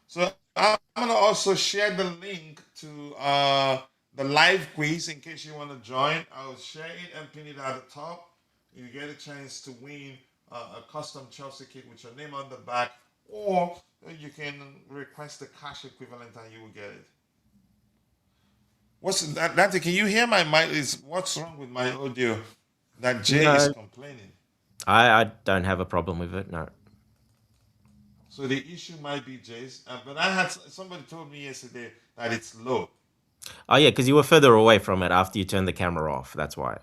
So I'm gonna also share the link to the live quiz in case you want to join. I'll share it and pin it at the top. You get a chance to win a custom Chelsea kit with your name on the back, or you can request the cash equivalent and you will get it. What's that? Dante, can you hear my mic? Is what's wrong with my audio? That Jay is No, complaining. I don't have a problem with it. No. So the issue might be Jay's, but I had somebody told me yesterday that it's low. Oh yeah, because you were further away from it after you turned the camera off. That's why.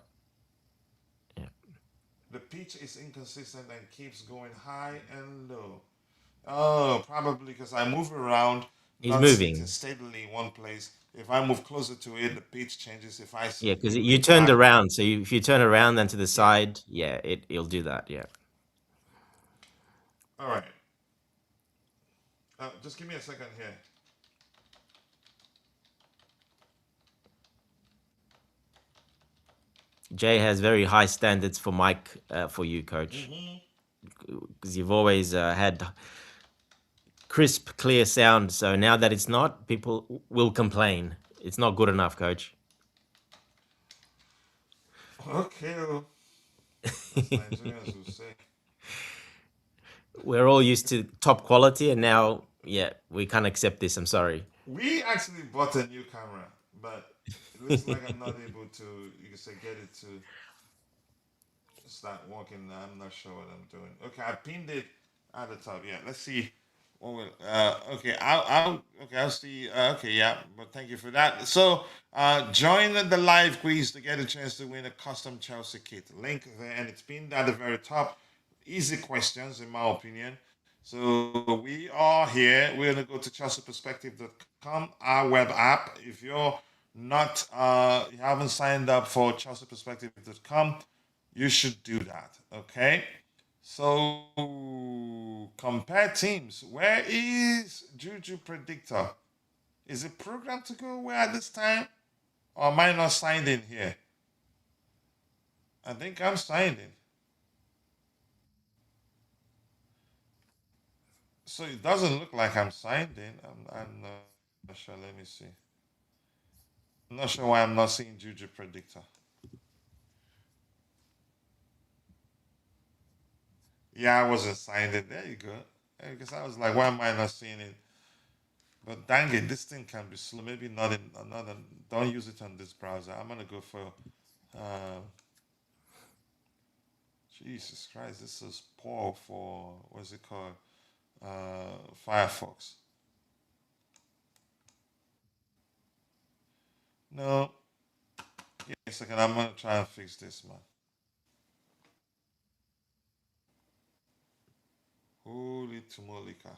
Yeah. The pitch is inconsistent and keeps going high and low. Oh, probably because I move around, He's not sitting moving. steadily in one place. If I move closer to it, the pitch changes. If I Yeah, because you lean turned back, around. So if you turn around then to the yeah. side, yeah, it'll do that. Yeah. All right. Just give me a second here. Jay has very high standards for mic for you, coach, Hmm. because you've always had crisp, clear sound. So now that it's not, people will complain. It's not good enough, coach. Okay, well, as Nigerians will say. We're all used to top quality, and now, yeah, we can't accept this. I'm sorry. We actually bought a new camera, but it looks like I'm not able to, you can say, get it to start working. I'm not sure what I'm doing. Okay, I pinned it at the top. Yeah, let's see. Okay, I'll see. Okay, yeah, but thank you for that. So, join the live quiz to get a chance to win a custom Chelsea kit. Link there, and it's pinned at the very top. Easy questions, in my opinion. So we are here. We're gonna go to chelseaperspective.com, our web app. If you're not, you haven't signed up for chelseaperspective.com, you should do that. Okay. So compare teams. Where is Juju Predictor? Is it programmed to go where at this time? Or am I not signed in here? I think I'm signed in. So it doesn't look like I'm signed in. I'm not sure. Let me see. I'm not sure why I'm not seeing Juju Predictor. Yeah, I wasn't signed in. There you go. Because I was like, why am I not seeing it? But dang it, this thing can be slow. Maybe not in another. Don't use it on this browser. I'm gonna go for. Uh, Jesus Christ, this is poor for what's it called? Firefox. No, give me a second. I'm gonna try and fix this, man. Holy Tumolika.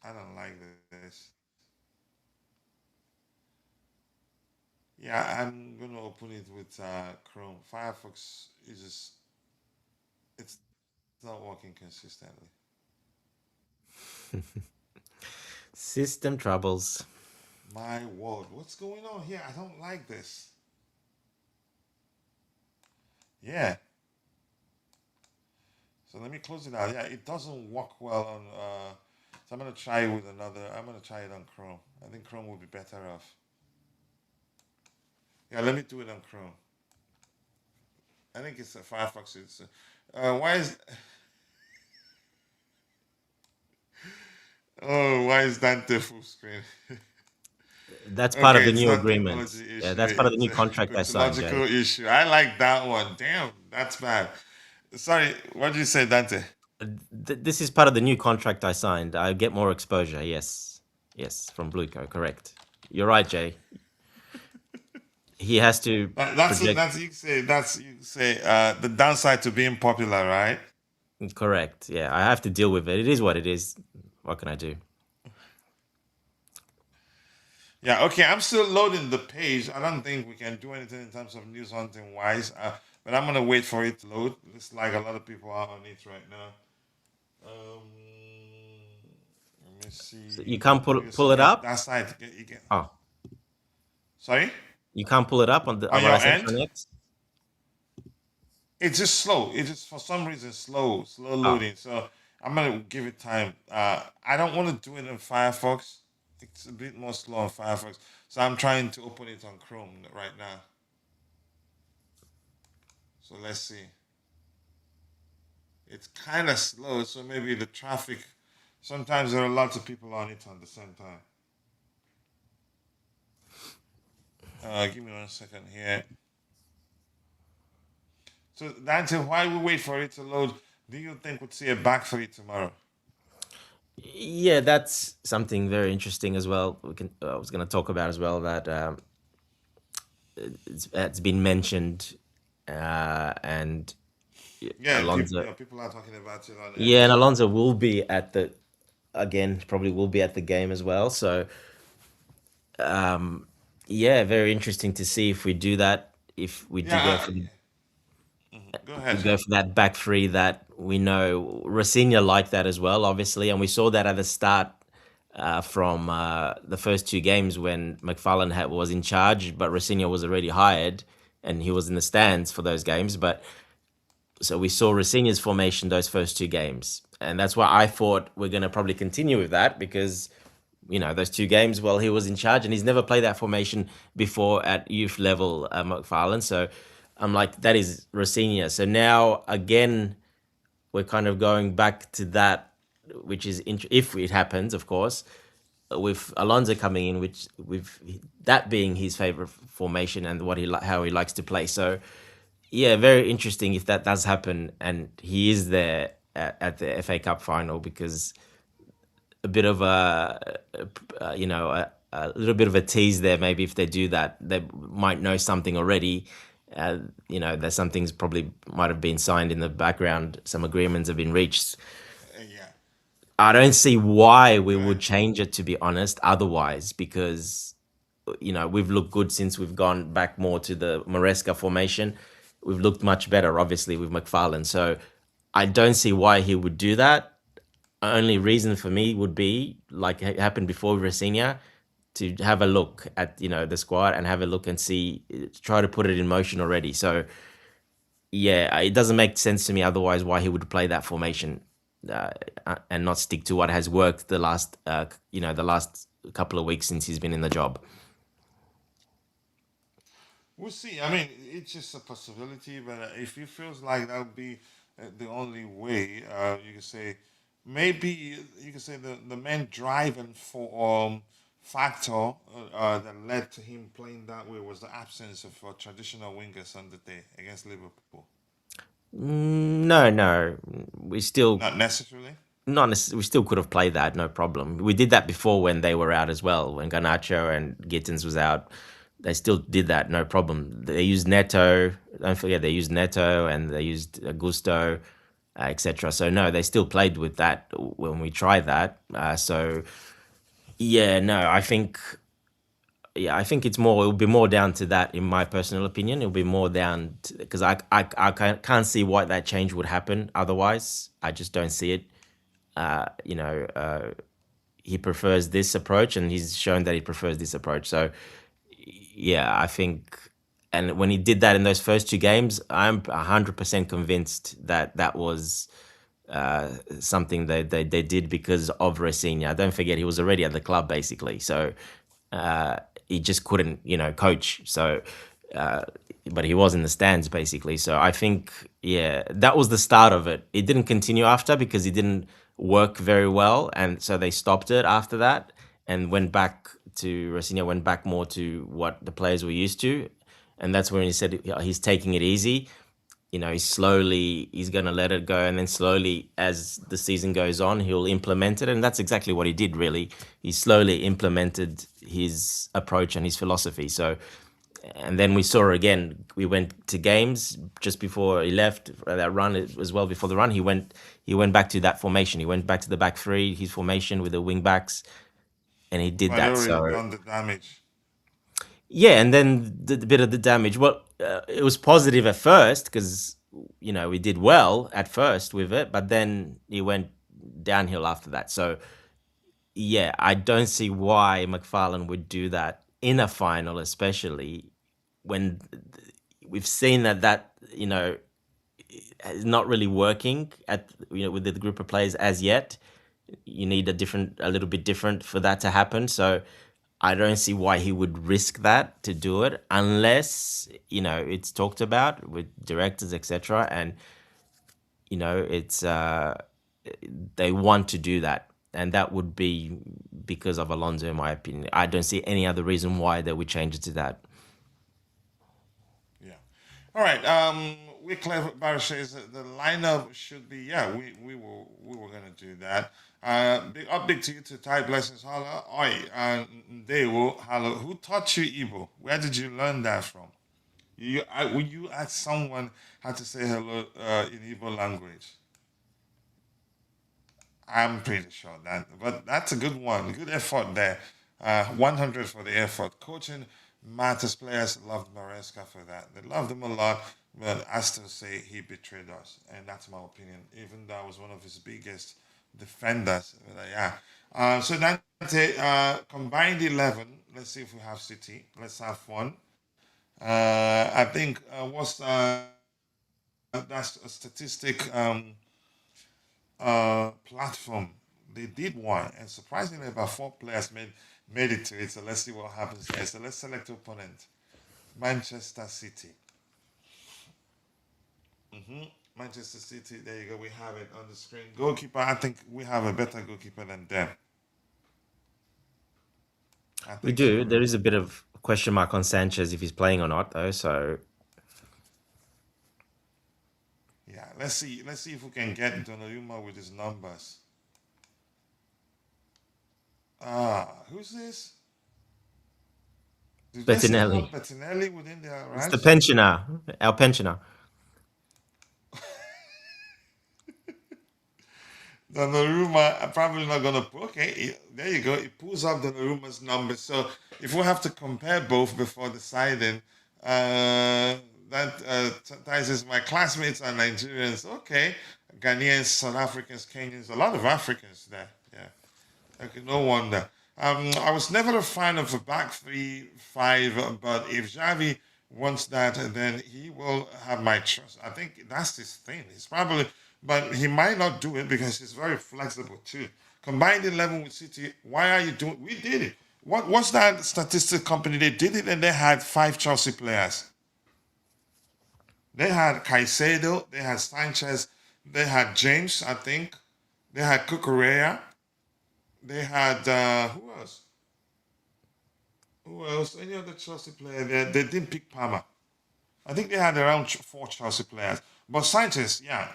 I don't like this. Yeah, I'm gonna open it with Chrome. Firefox is just it's not working consistently. System troubles. My word, what's going on here? I don't like this. Yeah. So let me close it out. Yeah, it doesn't work well on. So I'm gonna try it with another. I'm gonna try it on Chrome. I think Chrome will be better off. Yeah, let me do it on Chrome. I think it's a Firefox. It's why is why is Dante full screen? That's part of Okay, the it's new not agreement. technology Yeah, issue. that's part of the It's new a contract I signed, technological Jay. issue. I like that one. Damn, that's bad. Sorry, what did you say, Dante? This is part of the new contract I signed. I get more exposure. Yes, yes, from Blueco. Correct. You're right, Jay. He has to project. That's you say the downside to being popular, right? Correct. Yeah, I have to deal with it. It is what it is. What can I do? Yeah, okay. I'm still loading the page. I don't think we can do anything in terms of news hunting wise, but I'm gonna wait for it to load. Looks like a lot of people are on it right now. Um, Let me So see. you can't pull Okay, so pull it yeah, up. that side you get. Oh, Sorry, you can't pull it up on the on when I your sent end, you on X. it's just slow. It's just for some reason slow Oh, loading. So I'm gonna give it time. I don't want to do it in Firefox. It's a bit more slow on Firefox. So I'm trying to open it on Chrome right now. So let's see. It's kind of slow, so maybe the traffic. Sometimes there are lots of people on it on the same time. Give me 1 second here. So Dante, while we wait for it to load, do you think we'd see a back for it tomorrow? yeah, that's something very interesting as well. We can. I was going to talk about as well that it's been mentioned, and Yeah, Alonso. yeah, people are talking about it on Yeah, and X. Alonso will be at the again. Probably will be at the game as well. So yeah, very interesting to see if we do that. If we do go Yeah, for go we ahead. go for that back three that we know Rafinha liked that as well, obviously, and we saw that at the start from the first two games when McFarlane was in charge, but Rafinha was already hired and he was in the stands for those games. But so we saw Rafinha's formation those first two games, and that's why I thought we're going to probably continue with that because those two games, well, he was in charge and he's never played that formation before at youth level, McFarlane. So I'm like, that is Rafinha. So now again, we're kind of going back to that, which is if it happens, of course, with Alonso coming in, which with that being his favorite formation and how he likes to play. So yeah, very interesting if that does happen and he is there at the FA Cup final because a bit of a little bit of a tease there. Maybe if they do that, they might know something already. There's some things probably might have been signed in the background. Some agreements have been reached. Yeah, I don't see why we go would ahead. change it, to be honest, otherwise, because we've looked good since we've gone back more to the Maresca formation. We've looked much better, obviously, with McFarlane. So I don't see why he would do that. Only reason for me would be like it happened before with Rafinha, to have a look at the squad and have a look and see, try to put it in motion already. So yeah, it doesn't make sense to me otherwise why he would play that formation uh, and not stick to what has worked the last couple of weeks since he's been in the job. We'll see. I mean, it's just a possibility, but if it feels like that would be the only way, you could say maybe you could say the main driving for factor that led to him playing that way was the absence of traditional wingers on the day against Liverpool. No, no, we still Not necessarily. we still could have played that, no problem. We did that before when they were out as well, when Garnacho and Gittins was out. They still did that, no problem. They used Neto. Don't forget, they used Neto and they used Gusto, etc. So no, they still played with that when we tried that. So yeah, no, I think it's more. It'll be more down to that, in my personal opinion. It'll be more down to because I can't see why that change would happen otherwise. I just don't see it. Uh, you know, uh, he prefers this approach, and he's shown that he prefers this approach. So yeah, I think, and when he did that in those first two games, I'm 100% convinced that that was something they did because of Rossinha. Don't forget, he was already at the club basically, so he just couldn't, coach. So, uh, but he was in the stands basically. So I think, yeah, that was the start of it. It didn't continue after because he didn't work very well, and so they stopped it after that and went back to Rossinha. Went back more to what the players were used to, and that's when he said he's taking it easy. He's going to let it go, and then slowly as the season goes on he'll implement it, and that's exactly what he did. Really, he slowly implemented his approach and his philosophy. So, and then we saw again, we went to games just before he left, that run as well. Before the run, he went back to that formation. He went back to the back three, his formation with the wing backs, and he did But that. already So done the damage. yeah, and then the bit of the damage. Well, it was positive at first because we did well at first with it, but then it went downhill after that. So yeah, I don't see why McFarlane would do that in a final, especially when we've seen that is not really working at with the group of players as yet. You need a little bit different for that to happen. So I don't see why he would risk that to do it unless it's talked about with directors, etc. And it's they want to do that, and that would be because of Alonso, in my opinion. I don't see any other reason why they would change it to that. Yeah. All right. Wycliffe Barry says that the lineup should be. Yeah, we were gonna do that. Big update to you to Thai blessings. Hello, oi, and Dewo. Hello. Who taught you Igbo? Where did you learn that from? When you ask someone how to say hello in Igbo language, I'm pretty sure that, but that's a good one. Good effort there. 100 for the effort. Coaching matters. Players loved Maresca for that. They loved him a lot, but I still say he betrayed us, and that's my opinion. Even though I was one of his biggest defenders. But, yeah. So that's it. Combined 11. Let's see if we have City. Let's have fun. I think what's that's a statistic. Platform. They did one, and surprisingly, about four players made it to it. So let's see what happens here. So let's select opponent. Manchester City. Manchester City. There you go. We have it on the screen. Goalkeeper. I think we have a better goalkeeper than them. I We think so. do. There is a bit of question mark on Sanchez if he's playing or not, though. So Yeah. Let's see. Let's see if we can get Donnarumma with his numbers. Who's this? Did they still have Bettinelli, Bettinelli within their it's the ranks? pensioner, our pensioner. Donnarumma, I'm probably not gonna. Okay, there you go. It pulls up Donnarumma's numbers. So if we have to compare both before deciding, that is my classmates are Nigerians. Okay, Ghanaians, South Africans, Kenyans, a lot of Africans there. Yeah. Okay, no wonder. I was never a fan of a back 3-5, but if Xavi wants that, then he will have my trust. I think that's his thing. He's probably, but he might not do it because he's very flexible too. Combined 11 with City, why are you doing? We did it. What's that statistic company? They did it and they had five Chelsea players. They had Caicedo, they had Sanchez, they had James, I think. They had Cucurella. They had who else? Who else? Any other Chelsea player? They didn't pick Palmer. I think they had around four Chelsea players. But Sanchez, yeah,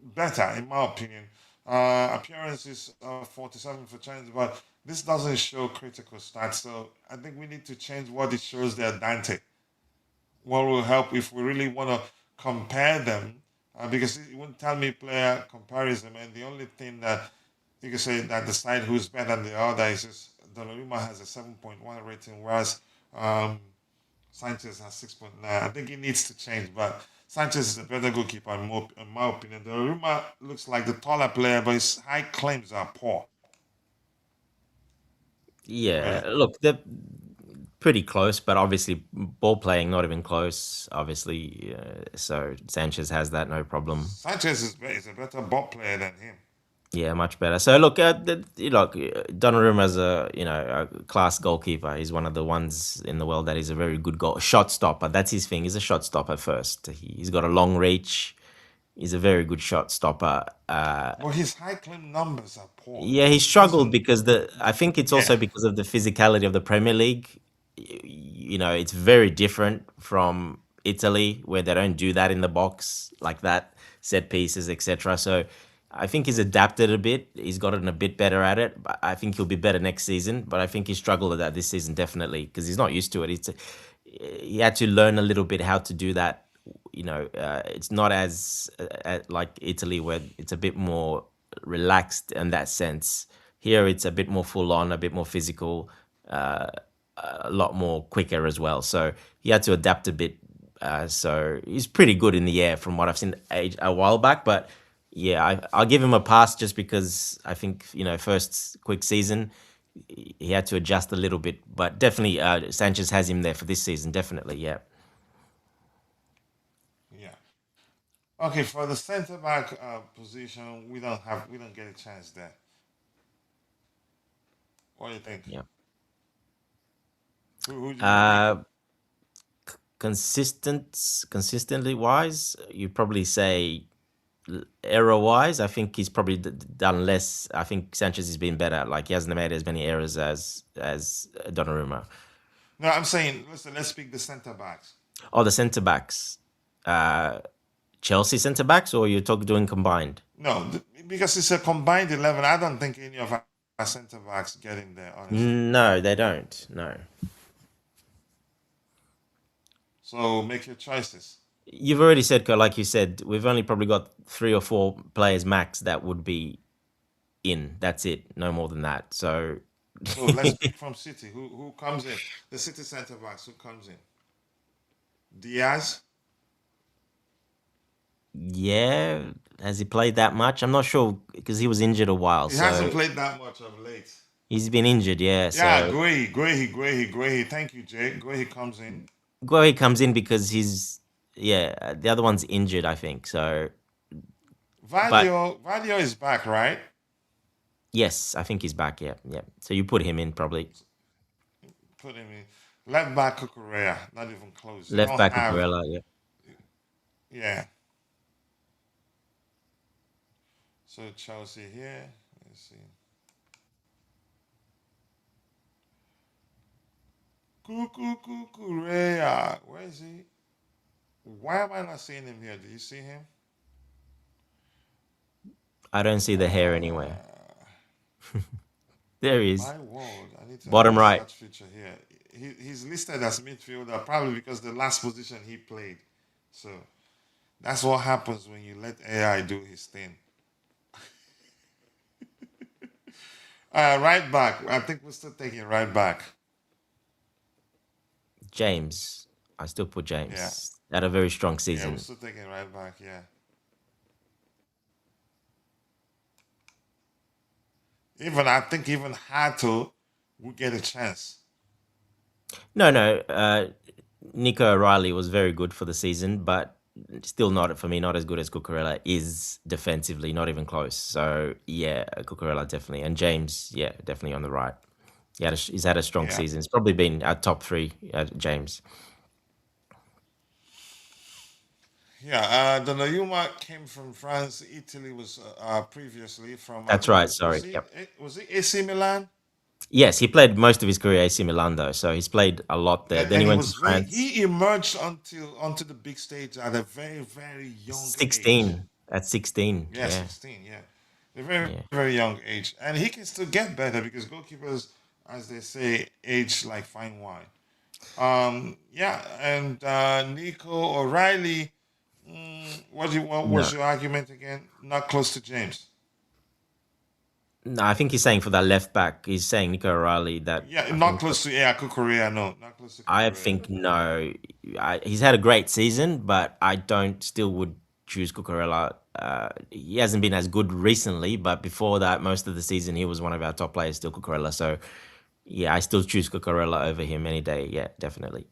better in my opinion. Appearances 47 for Chelsea, but this doesn't show critical stats. So I think we need to change what it shows there, Dante. What will help if we really want to compare them, because it wouldn't tell me player comparison, and the only thing that you can say that decide who's better than the other is just Donnarumma has a 7.1 rating, whereas Sanchez has 6.9. I think it needs to change, but Sanchez is a better goalkeeper in my opinion. Donnarumma looks like the taller player, but his high claims are poor. Yeah, Really. look, pretty close, but obviously ball playing not even close. Obviously, so Sanchez has that no problem. Sanchez is a better ball player than him. Yeah, much better. So look, look, Donnarumma as a a class goalkeeper. He's one of the ones in the world that is a very good goal shot stopper. That's his thing. He's a shot stopper first. He's got a long reach. He's a very good shot stopper. Well, his high claim numbers are poor. Yeah, he He struggled doesn't. because I think it's Yeah. also because of the physicality of the Premier League. It's very different from Italy where they don't do that in the box like that, set pieces, etc. So I think he's adapted a bit. He's gotten a bit better at it. But I think he'll be better next season. But I think he struggled at that this season definitely because he's not used to it. He had to learn a little bit how to do that. It's not as like Italy where it's a bit more relaxed in that sense. Here it's a bit more full on, a bit more physical, a lot more quicker as well. So he had to adapt a bit. So he's pretty good in the air from what I've seen a while back. But yeah, I'll give him a pass just because I think first quick season he had to adjust a little bit. But definitely Sanchez has him there for this season. Definitely, yeah. Yeah. Okay, for the centre back position, we don't get a chance there. What do you think? Yeah. Who do you pick? Uh, consistently wise, you probably say error wise. I think he's probably done less. I think Sanchez has been better. Like he hasn't made as many errors as Donnarumma. No, I'm saying, listen, let's pick the centre backs. Or the centre backs, uh, Chelsea centre backs, or you're doing combined. No, because it's a combined 11. I don't think any of our centre backs get in there, honestly. No, they don't. No, So make your choices. you've already said, like you said, we've only probably got 3 or 4 players max that would be in. That's it, no more than that. So So let's pick from City. Who comes in? The City centre backs. Who comes in? Diaz. yeah, has he played that much? I'm not sure because he was injured a while. He hasn't So played that much of late. he's been injured, yeah. Yeah, So Guehi. Thank you, Jay. Guehi comes in. Guehi comes in because yeah, the other one's injured, I think. So, but Vadio is back, right? yes, I think he's back. Yeah, yeah. So you put him in probably Put him in. Left back Cucurella. Not even close. They left don't back have. Cucurella. Yeah, Yeah. So Chelsea here. Let's see. Cucurella. Where is he? Why am I not seeing him here? Do you see him? I don't see the hair anywhere. There he is, My word. I need to have bottom a right. search feature here. He's listed as midfielder probably because the last position he played. So that's what happens when you let AI do his thing. Right back. I think we're still taking right back. James, I still put Yeah. James. Had a very strong Yeah, season. we're still taking right back. Yeah. I think even Hato will get a chance. No, no. Nico O'Reilly was very good for the season, but still not for me. Not as good as Cucurella is defensively. Not even close. So yeah, Cucurella definitely, and James, yeah, definitely on the right. He's had a strong Yeah. season. It's probably been our top three. James. Yeah. Donnarumma came from France. Italy was previously from. I That's think right. Sorry. Yep. Was he AC Milan? Yes, he played most of his career AC Milan though, so he's played a lot there. Then And he he went to was very. France. He emerged onto the big stage at a very very young age. 16. At 16. Yeah, Yeah. 16. Yeah, a very Yeah. very young age, and he can still get better because goalkeepers, as they say, age like fine wine. Yeah, and Nico O'Reilly. What No. was your argument again? Not close to James. No, I think he's saying for that left back, he's saying Nico O'Reilly that Yeah, I not think close to Kukurea. No, not close to I Kukurea. think no. He's had a great season, but I don't still would choose Cucurella. He hasn't been as good recently, but before that, most of the season he was one of our top players, still Cucurella. So Yeah, I still choose Cucurella over him any day. Yeah, definitely.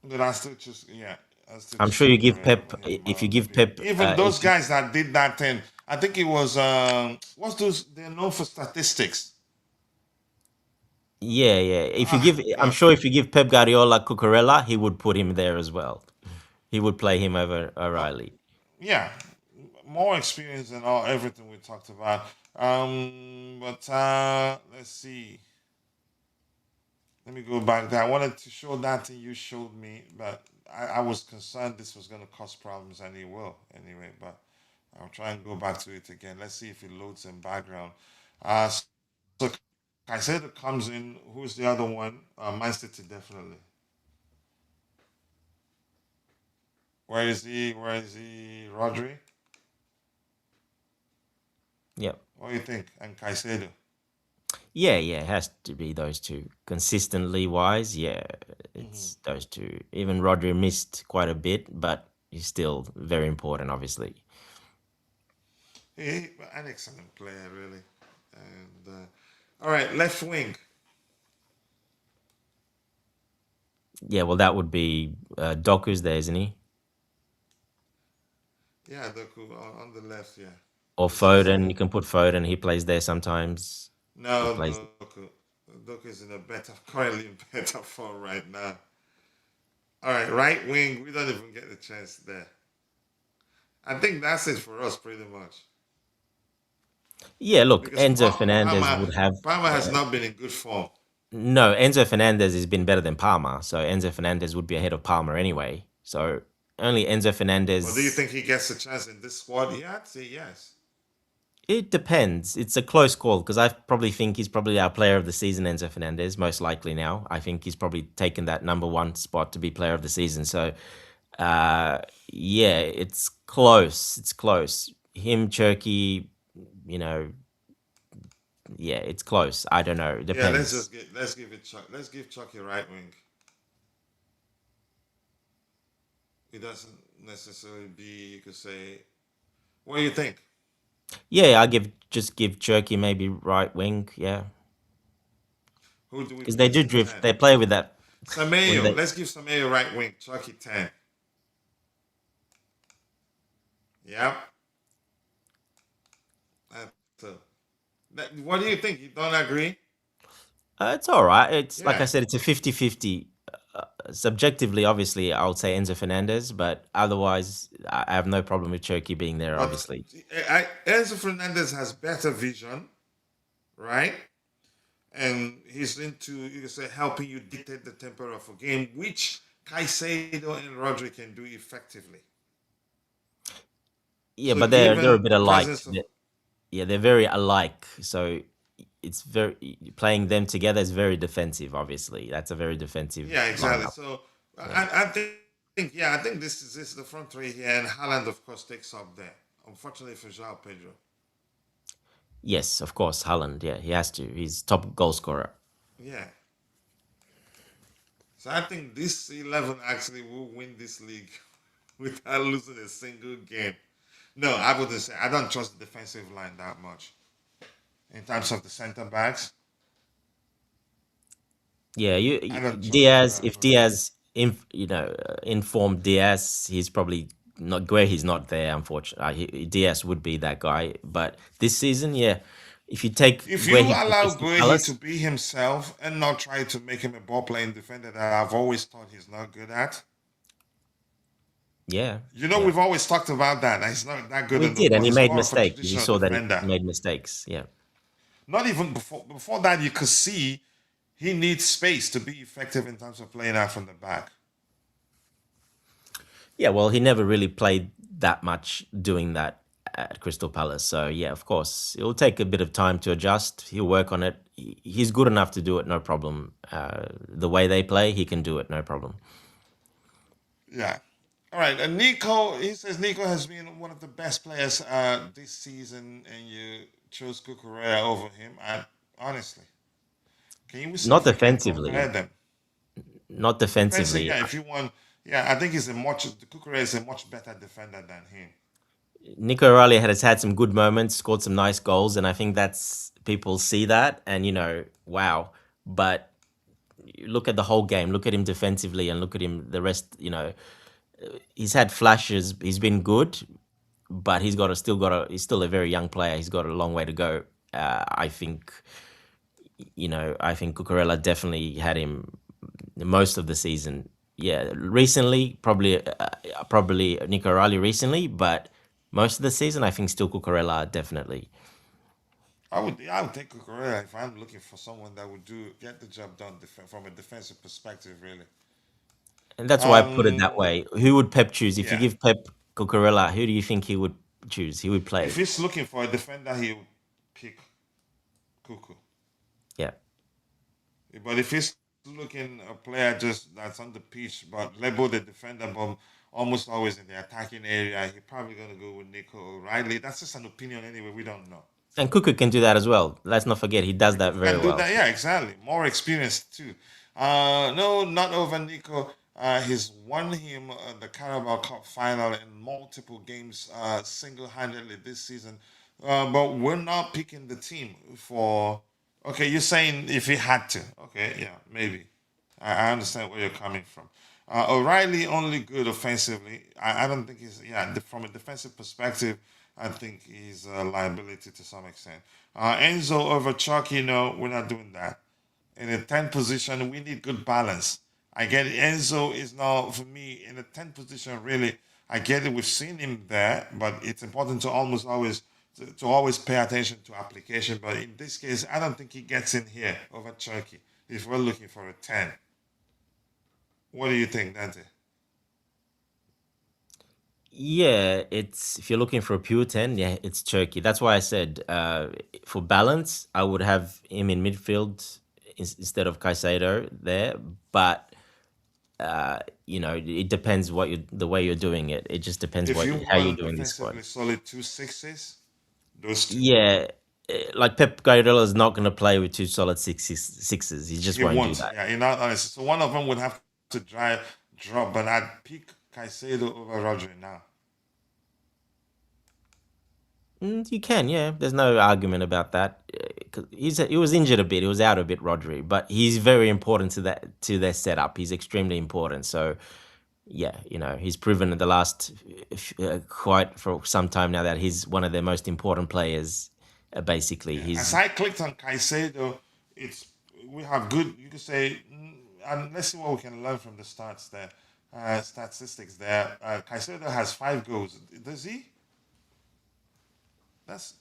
But I still choose, yeah, I still I'm choose sure you give Cucurella Pep over him if you on the give beat. Pep Even if those you, guys that did that thing, I think it was what's those? They're known for statistics. yeah, yeah. If you give, I'm The sure if you give Pep Guardiola Cucurella, he would put him there as well. He would play him over O'Reilly. yeah, more experience than all everything we talked about. But let's see. Let me go back there. I wanted to show that thing you showed me, but I was concerned this was going to cause problems, and it will anyway. But I'll try and go back to it again. Let's see if it loads in background. So Caicedo comes in. Who's the other one? Man City, definitely. Where is he? Where is he? Rodri? Yep. What do you think? And Caicedo. Yeah, yeah, it has to be those two. Consistently wise, yeah, Hmm. it's those two. Even Rodri missed quite a bit, but he's still very important, obviously. An excellent player, really. And all right, left wing. Yeah, well, that would be Doku's there, isn't he? Yeah, Doku on the left. Yeah, Or this season. Foden. You can put Foden. He plays there sometimes. He No, plays. Doku. Doku is in a better, currently in better form right now. All right, right wing. We don't even get the chance there. I think that's it for us, pretty much. Yeah, look, Because Enzo Fernandez would have. Palmer has not been in good form. No, Enzo Fernandez has been better than Palmer, so Enzo Fernandez would be ahead of Palmer anyway. So only Enzo But do you Fernandez. think he gets a chance in this squad? Yeah, I'd say yes. It depends. It's a close call because I probably think he's probably our player of the season, Enzo Fernandez, most likely now. I think he's probably taken that number one spot to be player of the season. So, yeah, it's close. It's close. Him, Cherky, you know, yeah, it's close. I don't know. Yeah, Depends. let's give it Chuck. Let's give Chucky right wing. He doesn't necessarily be. You could say. What do you think? Yeah, just give Cherky maybe right wing. Yeah, Who do we because they place do in drift. 10? They play with that when Samayo. they. Let's give Samayo right wing. Chucky 10. Yep. That's a, what do you think? You don't agree? It's all right. It's like I Yeah. said, it's a 50-50. Subjectively, obviously, I would say Enzo Fernandez, but otherwise, I have no problem with Cherky being there, But obviously. Enzo Fernandez has better vision, right? And he's into, you could say, helping you dictate the tempo of a game, which Caicedo and Rodri can do effectively. Yeah, So but they're a given bit the alike. presence of, Yeah, they're very alike. So it's very playing them together is very defensive, obviously. That's a very defensive yeah, exactly. lineup. So Yeah. I think, yeah, I think this is the front three here, and Haaland, of course, takes up there. Unfortunately for João Pedro. Yes, of course, Haaland. Yeah, he has to. He's top goal scorer. Yeah. So I think this 11 actually will win this league without losing a single game. No, I wouldn't say. I don't trust the defensive line that much. In terms of the center backs, Yeah, I don't trust them Diaz. that If much. Diaz, informed Diaz, he's probably not where he's not there. Unfortunately, Diaz would be that guy. But this season, yeah, if you take If where you he played allow Crystal Guehi to Palace, be himself and not try to make him a ball playing defender that I've always thought he's not good at, yeah, yeah, we've always talked about that. He's not that good we in the did, and ball. he He's made more of a mistakes. You traditional saw that he defender. made mistakes. Yeah, Not even before that, you could see he needs space to be effective in terms of playing out from the back. yeah. Well, he never really played that much doing that at Crystal Palace. So yeah, of course, it'll take a bit of time to adjust. He'll work on it. He's good enough to do it, no problem. The way they play, he can do it, no problem. Yeah. All right. And Nico, he says Nico has been one of the best players this season, and you chose Cucurella over him. Honestly, can we see Not if we can compare defensively. them? Not Defensive, defensively. yeah. If you want, yeah, I think Cucurella is a much better defender than him. Nico O'Reilly has had some good moments, scored some nice goals, and I think that's people see that and wow. But you look at the whole game, look at him defensively, and look at him the rest. He's had flashes. He's been good, but he's still a very young player. He's got a long way to go. I think I think Cucurella definitely had him most of the season. Yeah, recently probably Nico O'Reilly recently, but most of the season I think still Cucurella definitely. I would take Cucurella if I'm looking for someone that would get the job done from a defensive perspective, really. And that's why I put it that Um, way. Who would Pep choose? If you yeah. give Pep Cucurella, who do you think he would choose? He would If play. he's looking for a defender, he would pick Cuckoo. Yeah. But if he's looking a player just that's on the pitch, but label the defender, but almost always in the attacking area, he's probably gonna go with Nico O'Reilly. That's just an opinion anyway. We don't know. And Cuckoo can do that as well. Let's not forget he does that very Can do well. that, yeah, exactly. More experience too. No, not over Nico. He's won him the Carabao Cup final in multiple games single-handedly this season. But we're not picking the team for. Okay, you're saying if he had to. Okay, yeah, maybe. I understand where you're coming from. O'Reilly only good offensively. I don't think he's from a defensive perspective. I think he's a liability to some extent. Enzo over Chucky, no, we're not doing that. In a 10 position, we need good balance. I get it. Enzo is now, for me, in a 10 position, really. I get it. We've seen him there, but it's important to always pay attention to application. But in this case, I don't think he gets in here over Chucky if we're looking for a 10. What do you think, Dante? Yeah, it's if you're looking for a pure 10, yeah, it's Turkey. That's why I said for balance, I would have him in midfield instead of Caicedo there. But it depends the way you're doing it. It just depends If you how you're want doing this squad. defensively solid two sixes, those two. Yeah, like Pep Guardiola is not going to play with two solid sixes. He just He won't do wants, that. yeah, you're not honest. So one of them would have to drop, but I'd pick Caicedo over Rodri now. You can, yeah. There's no argument about that. 'Cause he was injured a bit. He was out a bit, Rodri, but he's very important to their setup. He's extremely important. So yeah, he's proven in the last quite for some time now that he's one of their most important players. Basically, Yeah. As he's I clicked on Caicedo, it's we have good. You could say, and let's see what we can learn from the stats there, statistics there. Caicedo has 5 goals. Does he? That's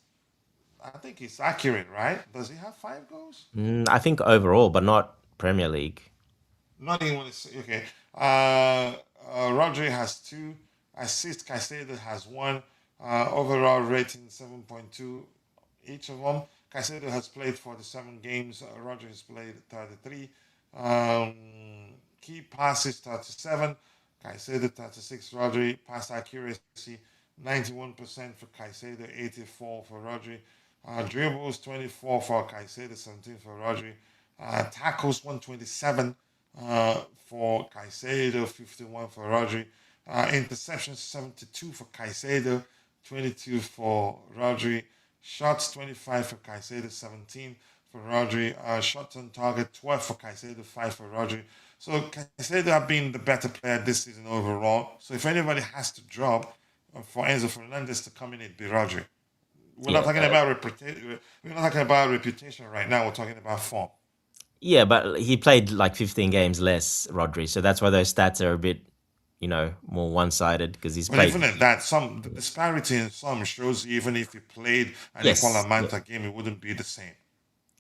I think it's accurate, right? Does he have 5 goals? I think overall, but not Premier League. Not even okay. Rodri has 2 assists. Caicedo has 1. Overall rating 7.2 each of them. Caicedo has played 47 games. Rodri has played 33. Um, Key passes 37. Caicedo 36. Rodri pass accuracy 91% for Caicedo, 84 for Rodri. Dribbles 24 for Caicedo, 17 for Rodri. Tackles 127 for Caicedo, 51 for Rodri. Interceptions 72 for Caicedo, 22 for Rodri. Shots 25 for Caicedo, 17 for Rodri. Shots on target 12 for Caicedo, 5 for Rodri. So Caicedo have been the better player this season overall. So if anybody has to drop for Enzo Fernandez to come in, it'd be Rodri. We're not Yeah, talking about reputation. We're not talking about reputation right now. We're talking about form. yeah, but he played like 15 games less, Rodri. So that's why those stats are a bit, more one-sided because he's But played. even at that, the disparity in some shows even if he played an equal Yes, amount of game, it wouldn't be the same.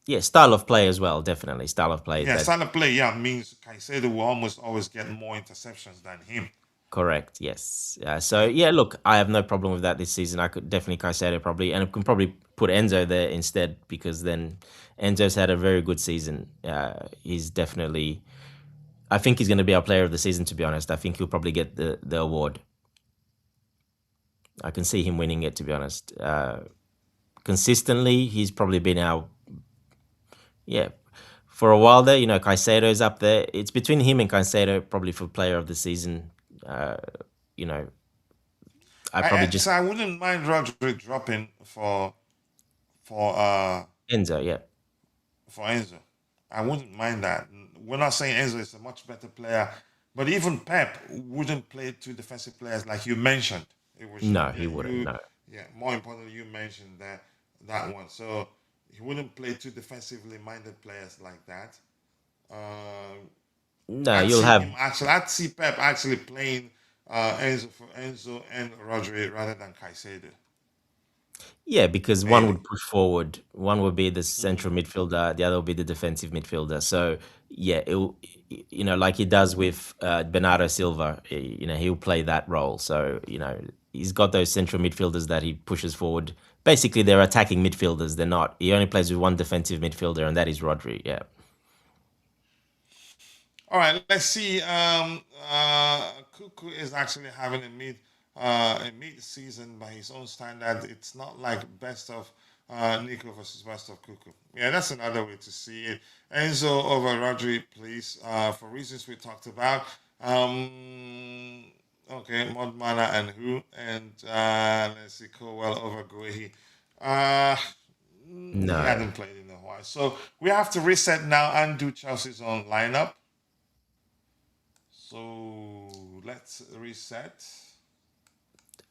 yeah, style of play as well, definitely style of play. Yeah, That style of play, yeah, means Caicedo will almost always get more interceptions than him. correct. Yes. So yeah, look, I have no problem with that this season. I could definitely Caicedo probably, and I can probably put Enzo there instead because then Enzo's had a very good season. He's definitely. I think he's going to be our player of the season. To be honest, I think he'll probably get the award. I can see him winning it. To be honest, consistently, he's probably been our yeah. For a while there, Caicedo's up there. It's between him and Caicedo probably for player of the season. Uh, you know, I probably So just I wouldn't mind Rodri dropping for Enzo. Yeah. Enzo. I wouldn't mind that. We're not saying Enzo is a much better player, but even Pep wouldn't play two defensive players like you mentioned. It was No, yeah, he wouldn't. you No. yeah. More importantly, you mentioned that one. So he wouldn't play two defensively minded players like that. Um, No, you'll have I'd see Pep actually playing Enzo and Rodri rather than Caicedo. yeah, because one Maybe. would push forward, one would be the central midfielder, the other will be the defensive midfielder. So yeah, like he does with Bernardo Silva, he'll play that role. So he's got those central midfielders that he pushes forward. Basically, they're attacking midfielders. They're not. He only plays with one defensive midfielder, and that is Rodri. Yeah. All right, let's see. Cuckoo is actually having a mid season by his own standard. It's not like best of Nico versus best of Cuckoo. Yeah, that's another way to see it. Enzo over Rodri, please, for reasons we talked about. Okay, Modmana and who? And let's see, Cowell over Guehi. Uh, he No. hadn't played in a while. So we have to reset now and do Chelsea's own lineup. So let's reset.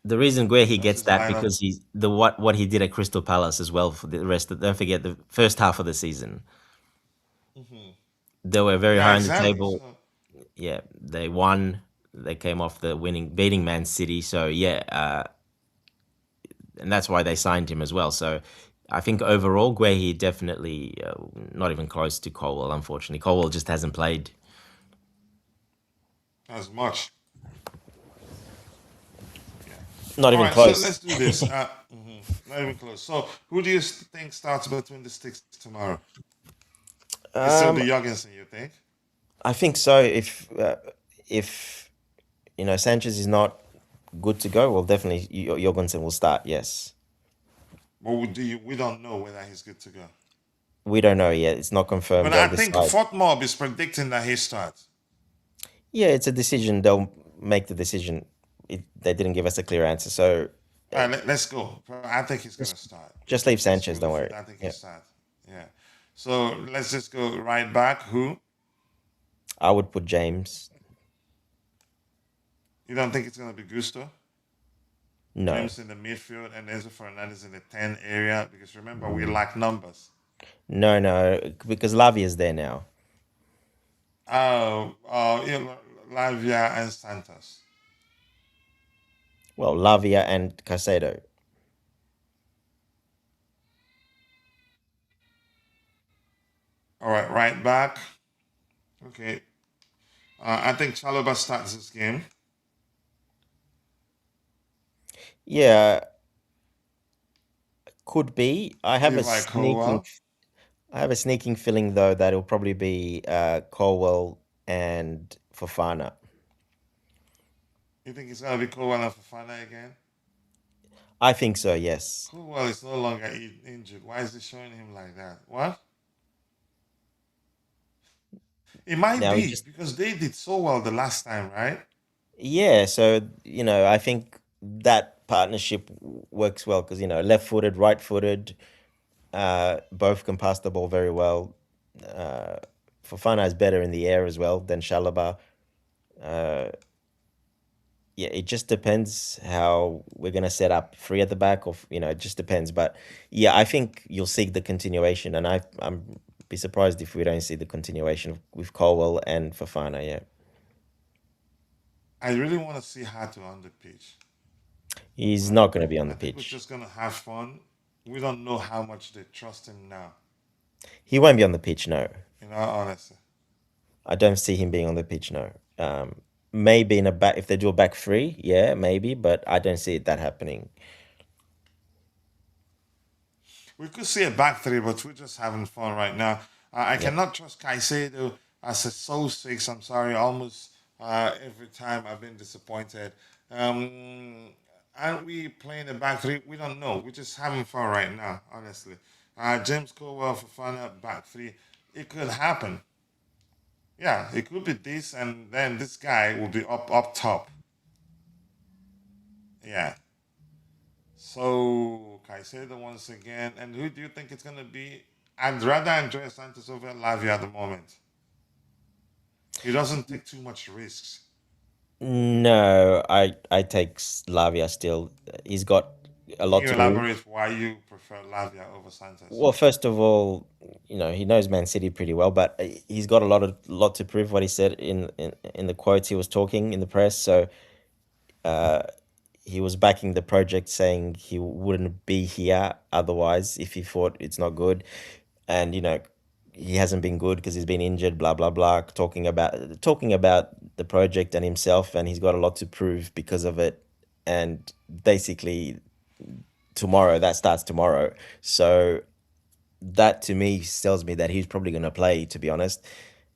The reason where he gets Chelsea's that lineup. because he's the what he did at Crystal Palace as well for the rest. Don't forget the first half of the season. They were very Yeah, high on the exactly. table. So Yeah, they won. They came off the beating Man City. So yeah, and that's why they signed him as well. So I think overall, Guehi definitely not even close to Colwell. Unfortunately, Colwell just hasn't played. as much. Yeah. Not All even right. So close. let's do this. Not even close. So who do you think starts between the sticks tomorrow? It still Um, be Jorgensen, you think? I think so. If Sanchez is not good to go, well, definitely Jorgensen will start. Yes, But we don't know whether he's good to go. we don't know yet. It's not confirmed. But I They'll think decide. Fort Mob is predicting that he starts. Yeah, it's a decision. They'll make the decision. They didn't give us a clear answer, so All right, let's go. I think he's gonna just start. just leave Just Sanchez. for Don't the worry. fit, I think he Yeah, starts. Yeah. So let's just go right back. Who? I would put James. You don't think it's gonna be Gusto? No, James in the midfield and Enzo Fernandez in the 10 area? Because remember, we lack numbers. no, because Lavi is there now. Yeah, Lavia and Santos. Well, Lavia and Caicedo. All right, right back. Okay. I think Chalobah starts this game. Yeah, could be. Levi Colwell. I have a sneaking feeling though that it'll probably be Colwell and Fofana. You think it's gonna be Colwell and Fafana again? I think so. Yes. Colwell is no longer injured. Why is it showing him like that? What? It might Now he be just because they did so well the last time, right? yeah. So I think that partnership works well because left-footed, right-footed, both can pass the ball very well. Uh, Fofana is better in the air as well than Shalaba. Uh, yeah, it just depends how we're gonna set up three at the back, or it just depends. But yeah, I think you'll see the continuation, and I'm be surprised if we don't see the continuation with Colwell and Fafana. Yeah, I really want to see Hato on the pitch. he's not gonna be on I the think we're pitch. just gonna have fun. We don't know how much they trust him now. He won't be on the pitch. No, In all honesty, I don't see him being on the pitch. No, maybe in a back if they do a back three, yeah, maybe, but I don't see that happening. we could see a back three, but we're just having fun right now. I Yeah, cannot trust Caicedo as a soul six. I'm sorry, almost every time I've been disappointed. Um, aren't we playing a back three? We don't know. We're just having fun right now, honestly. James Colwell for fun back three. It could happen. Yeah, it could be this, and then this guy will be up top. Yeah. So Caicedo once again, and who do you think it's gonna be? I'd rather Andrea Santos over Lavia at the moment. He doesn't take too much risks. No, I take Slavia still. He's got a Can lot you to prove. elaborate why you prefer Lavia over Santos? Well, first of all, he knows Man City pretty well, but he's got a lot to prove. What he said in the quotes he was talking in the press. So he was backing the project, saying he wouldn't be here otherwise if he thought it's not good, and he hasn't been good because he's been injured. Blah blah blah. Talking about the project and himself, and he's got a lot to prove because of it. And basically, tomorrow that starts tomorrow. So that to me tells me that he's probably going to play, to be honest.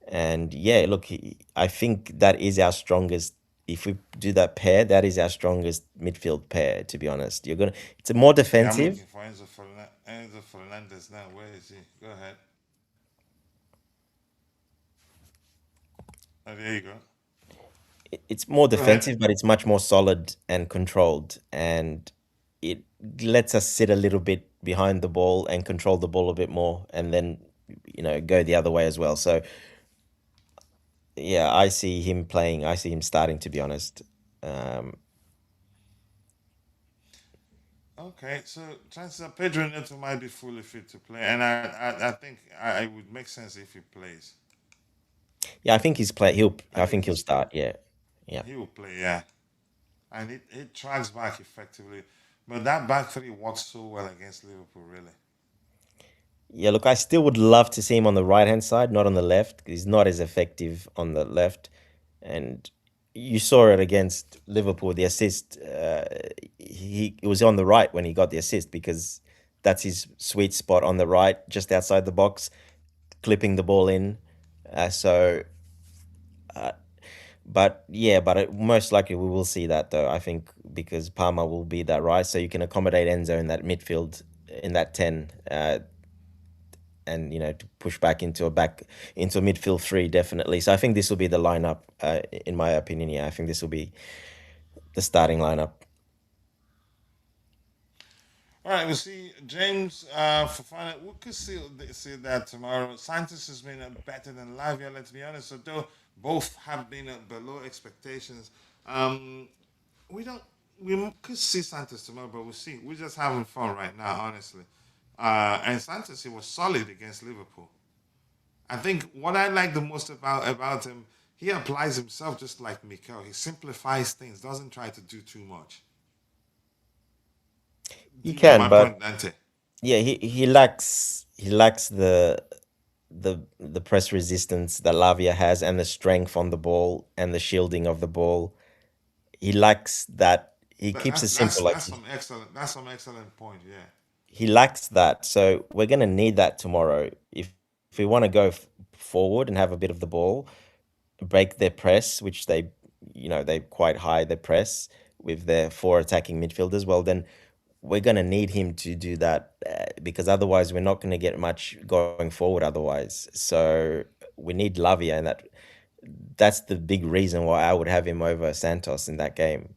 And yeah, look, I think that is our strongest. If we do that pair, that is our strongest midfield pair. To be honest, It's a more Okay, I'm defensive. looking for Enzo Fernandez now. Where is he? Go ahead. Oh, there you go. It's more Go ahead. defensive, but it's much more solid and controlled, and it lets us sit a little bit behind the ball and control the ball a bit more, and then go the other way as well. So yeah, I see him playing. I see him starting. To be honest. Um, Okay, so chances are Pedro Neto might be fully fit to play, and I think it would make sense if he plays. Yeah, I think he's play. He'll. I I think think he'll he's start. Yeah, yeah, he will play, yeah, and it tracks back effectively. But that back three works so well against Liverpool, really. yeah. Look, I still would love to see him on the right hand side, not on the left. He's not as effective on the left, and you saw it against Liverpool. The assist, he it was on the right when he got the assist because that's his sweet spot on the right, just outside the box, clipping the ball in. So, but yeah, most likely we will see that though. I think because Palmer will be that right, so you can accommodate Enzo in that midfield in that 10, and to push back into a midfield three definitely. So I think this will be the lineup. In my opinion, yeah, I think this will be the starting lineup. All right, we'll see James for final. We could see that tomorrow. Santos has been better than Lavia, let's be honest. So though both have been below expectations, um, we don't. Could see Santos tomorrow, but we'll see. We're just having fun right now, honestly. And Santos, he was solid against Liverpool. I think what I like the most about him, he applies himself just like Mikel. He simplifies things, doesn't try to do too much. Do He you get can, my but point, Dante? yeah, he lacks the press resistance that Lavia has and the strength on the ball and the shielding of the ball. He lacks that. He That, keeps it that's simple. that's Like that's some excellent point. Yeah. he lacks that. So we're gonna need that tomorrow if we want to go forward and have a bit of the ball, break their press, which they quite high their press with their four attacking midfielders. Well, then we're gonna need him to do that because otherwise we're not gonna get much going forward. Otherwise, so we need Lavia, and that's the big reason why I would have him over Santos in that game.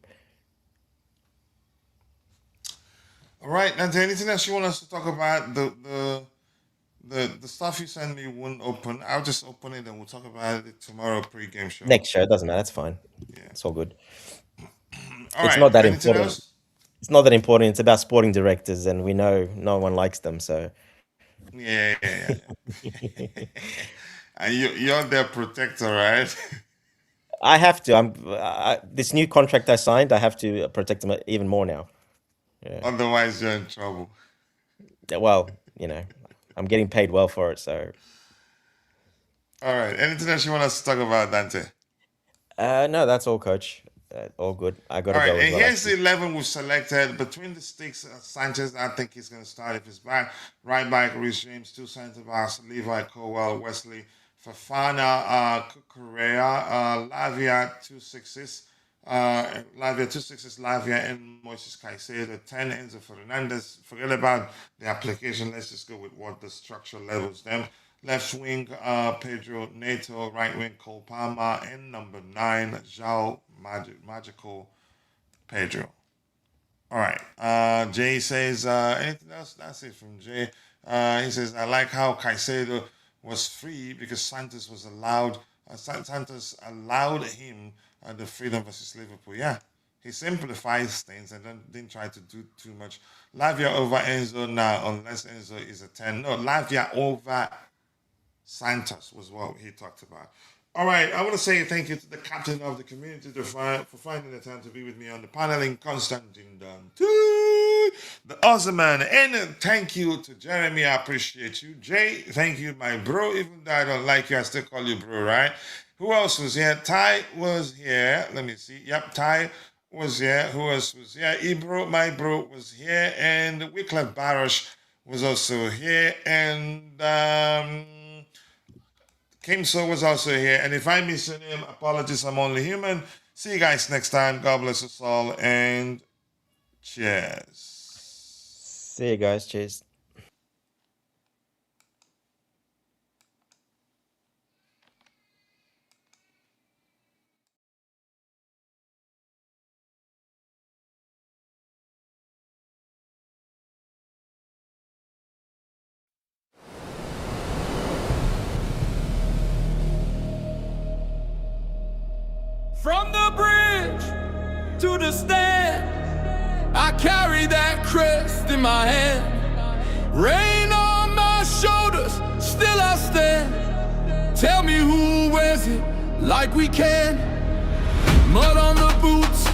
All right, Dante. Anything else you want us to talk about? The stuff you send me won't open. I'll just open it and we'll talk about it tomorrow pre-game show. Next show, it doesn't matter. That's fine. Yeah. It's all good. All It's right. not that Anything important. else? It's not that important. It's about sporting directors, and we know no one likes them. So Yeah. And you're their protector, right? I have to. This new contract I signed. I have to protect them even more now. Yeah. Otherwise, you're in trouble. Yeah, well, I'm getting paid well for it. So All right. Anything else you want us to talk about, Dante? no, that's all, coach. All good. I All gotta right, go as and well. here's the Actually, 11 we've selected. Between the sticks, Sanchez, I think he's going to start if he's back. Right back, Reece James, two centre backs, Levi Colwell, Wesley, Fafana, Correa, Lavia, two sixes. Lavia, two sixes, Lavia, and Moises Caicedo, 10, Enzo Fernandez. Forget about the application. Let's just go with what the structure levels them. Left wing, Pedro Neto. Right wing, Cole Palmer. And number 9, Magical Pedro. All right. Jay says, anything else? That's it from Jay. He says, I like how Caicedo was free because Santos was allowed. Santos allowed him the freedom versus Liverpool. Yeah, he simplifies things and didn't try to do too much. Lavia over Enzo now, unless Enzo is a 10. No, Lavia over Santos was what he talked about. All right, I want to say thank you to the captain of the community for finding the time to be with me on the paneling, Constantine Dante, the awesome man, and thank you to Jeremy. I appreciate you. Jay, thank you, my bro. Even though I don't like you, I still call you bro, right? Who else was here? Ty was here. Let me see. Yep, Ty was here. Who else was here? Ibro, my bro, was here, and Wycliffe Barosh was also here, and Kimso was also here. And if I miss your name, apologies, I'm only human. See you guys next time. God bless us all, and cheers. See you guys. Cheers. From the bridge to the stand, I carry that crest in my hand. Rain on my shoulders, still I stand. Tell me who wears it like we can. Mud on the boots,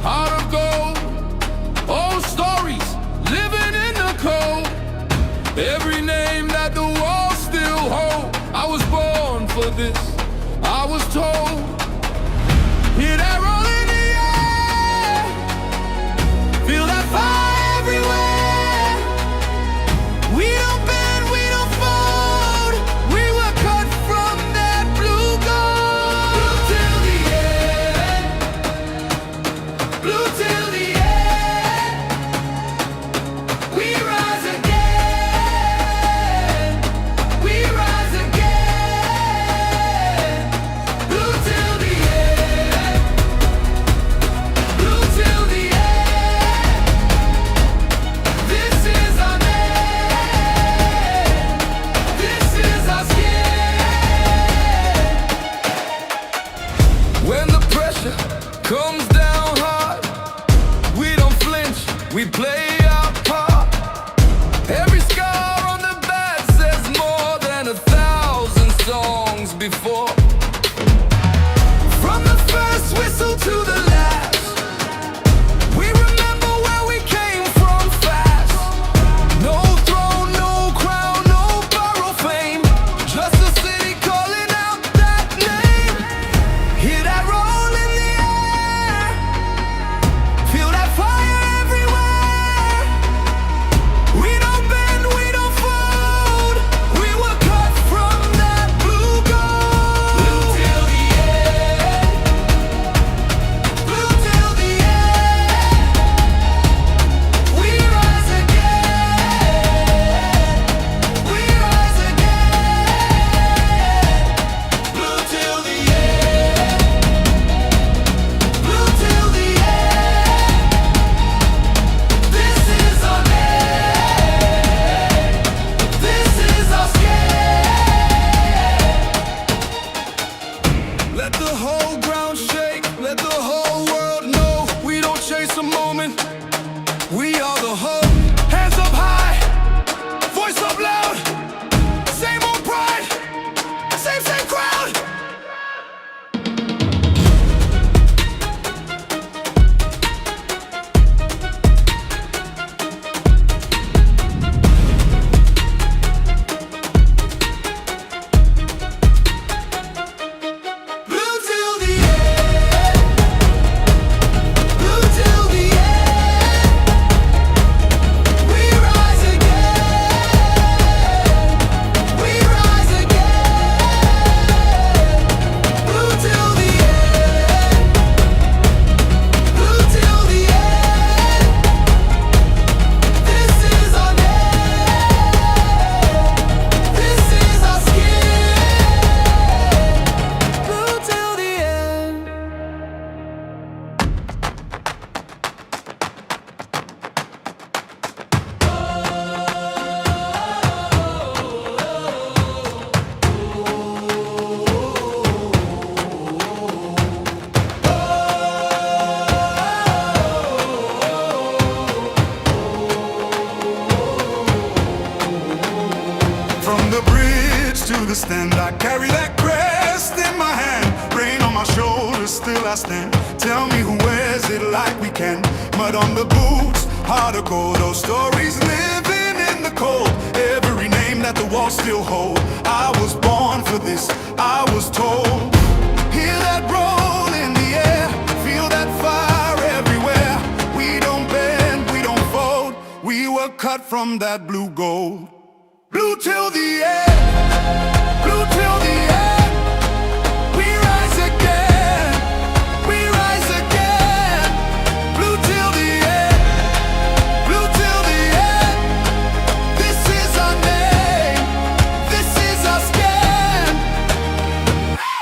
heart of gold. Old stories, living in the cold. Every name that the walls still hold. I was born for this, I was told. Hear that roll in the air, feel that fire everywhere. We don't bend, we don't fold. We were cut from that blue gold. Blue till the end, we rise again. We rise again. Blue till the end. Blue till the end. This is our name. From the bridge to the stand, I carry that crest in my hand. Rain on my shoulders, still I stand. Tell me who wears it like we can. Mud on the boots, heart of gold. Those stories living in the cold. Every name that the walls still hold. I was born for this, I was told. Hear that roll in the air, feel that fire everywhere. We don't bend, we don't fold. We were cut from that blue gold. Blue till the end, blue till the end. We rise again, we rise again. Blue till the end, blue till the end. This is our name, this is our skin.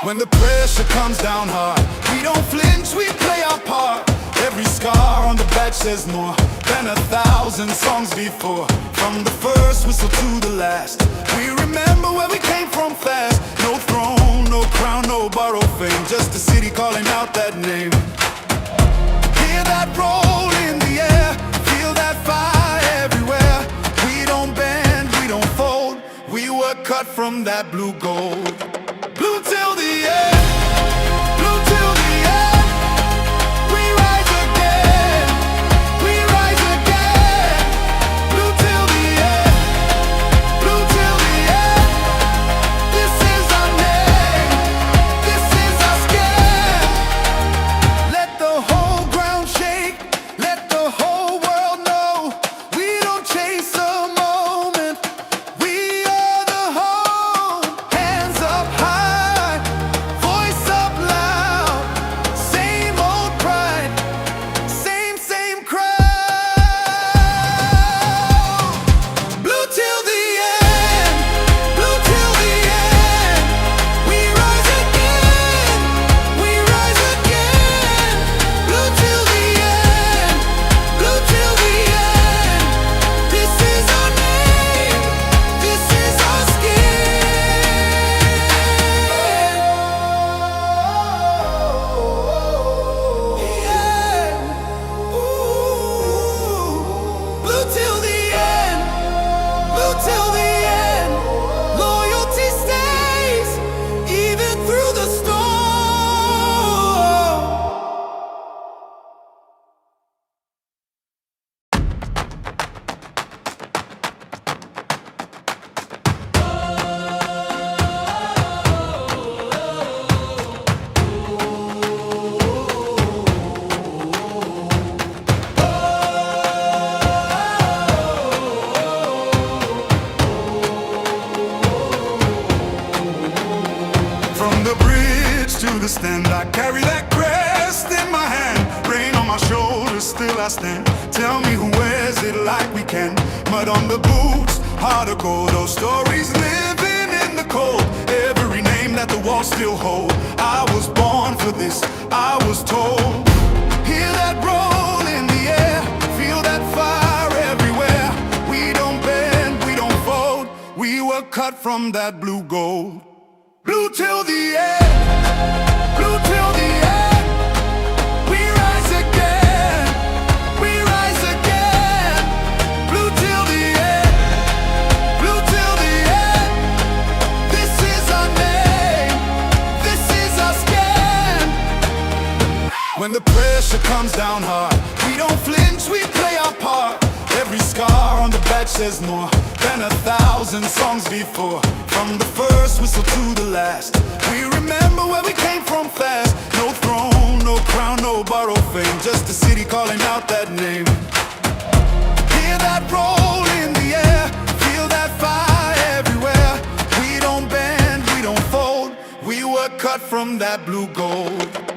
When the pressure comes down hard, we don't flinch, we play our part. Every scar on the badge says more than 1,000 songs before. From the first whistle to the last, we remember where we came from fast. No throne, no crown, no borrowed fame, just a city calling out that name. Hear that roll in the air, feel that fire everywhere. We don't bend, we don't fold. We were cut from that blue gold. Blue till the end, blue till the end. We rise again, we rise again. Blue till the end, blue till the end. This is our name, this is our skin. Let the whole ground shake, let the whole world know. We don't chase a moment, we are the home. Hands up high, voice up loud. Same old pride, same crowd. Blue till the end, blue till the end. We rise again, we rise again. Blue till the end, blue till the end. This is our name, this is our skin. Yeah. Ooh. Blue till the end, blue till the end. Loyalty stays even through the storm. From the bridge to the stand, I carry that crest in my hand. Rain on my shoulders, still I stand. Tell me who wears it like we can. Mud on the boots, heart of gold. Those stories living in the cold. Every name that the walls still hold. I was born for this, I was told. Hear that roll in the air, feel that fire everywhere. We don't bend, we don't fold. We were cut from that blue gold. Blue till the end, blue till the end. We rise again, we rise again. Blue till the end, blue till the end. This is our name, this is our skin. When the pressure comes down hard, we don't flinch, we play our part. Every scar on the badge says more than 1,000 songs before. From the first whistle to the last, we remember where we came from fast. No throne, no crown, no borrowed fame, just a city calling out that name. Hear that roll in the air, feel that fire everywhere. We don't bend, we don't fold. We were cut from that blue gold.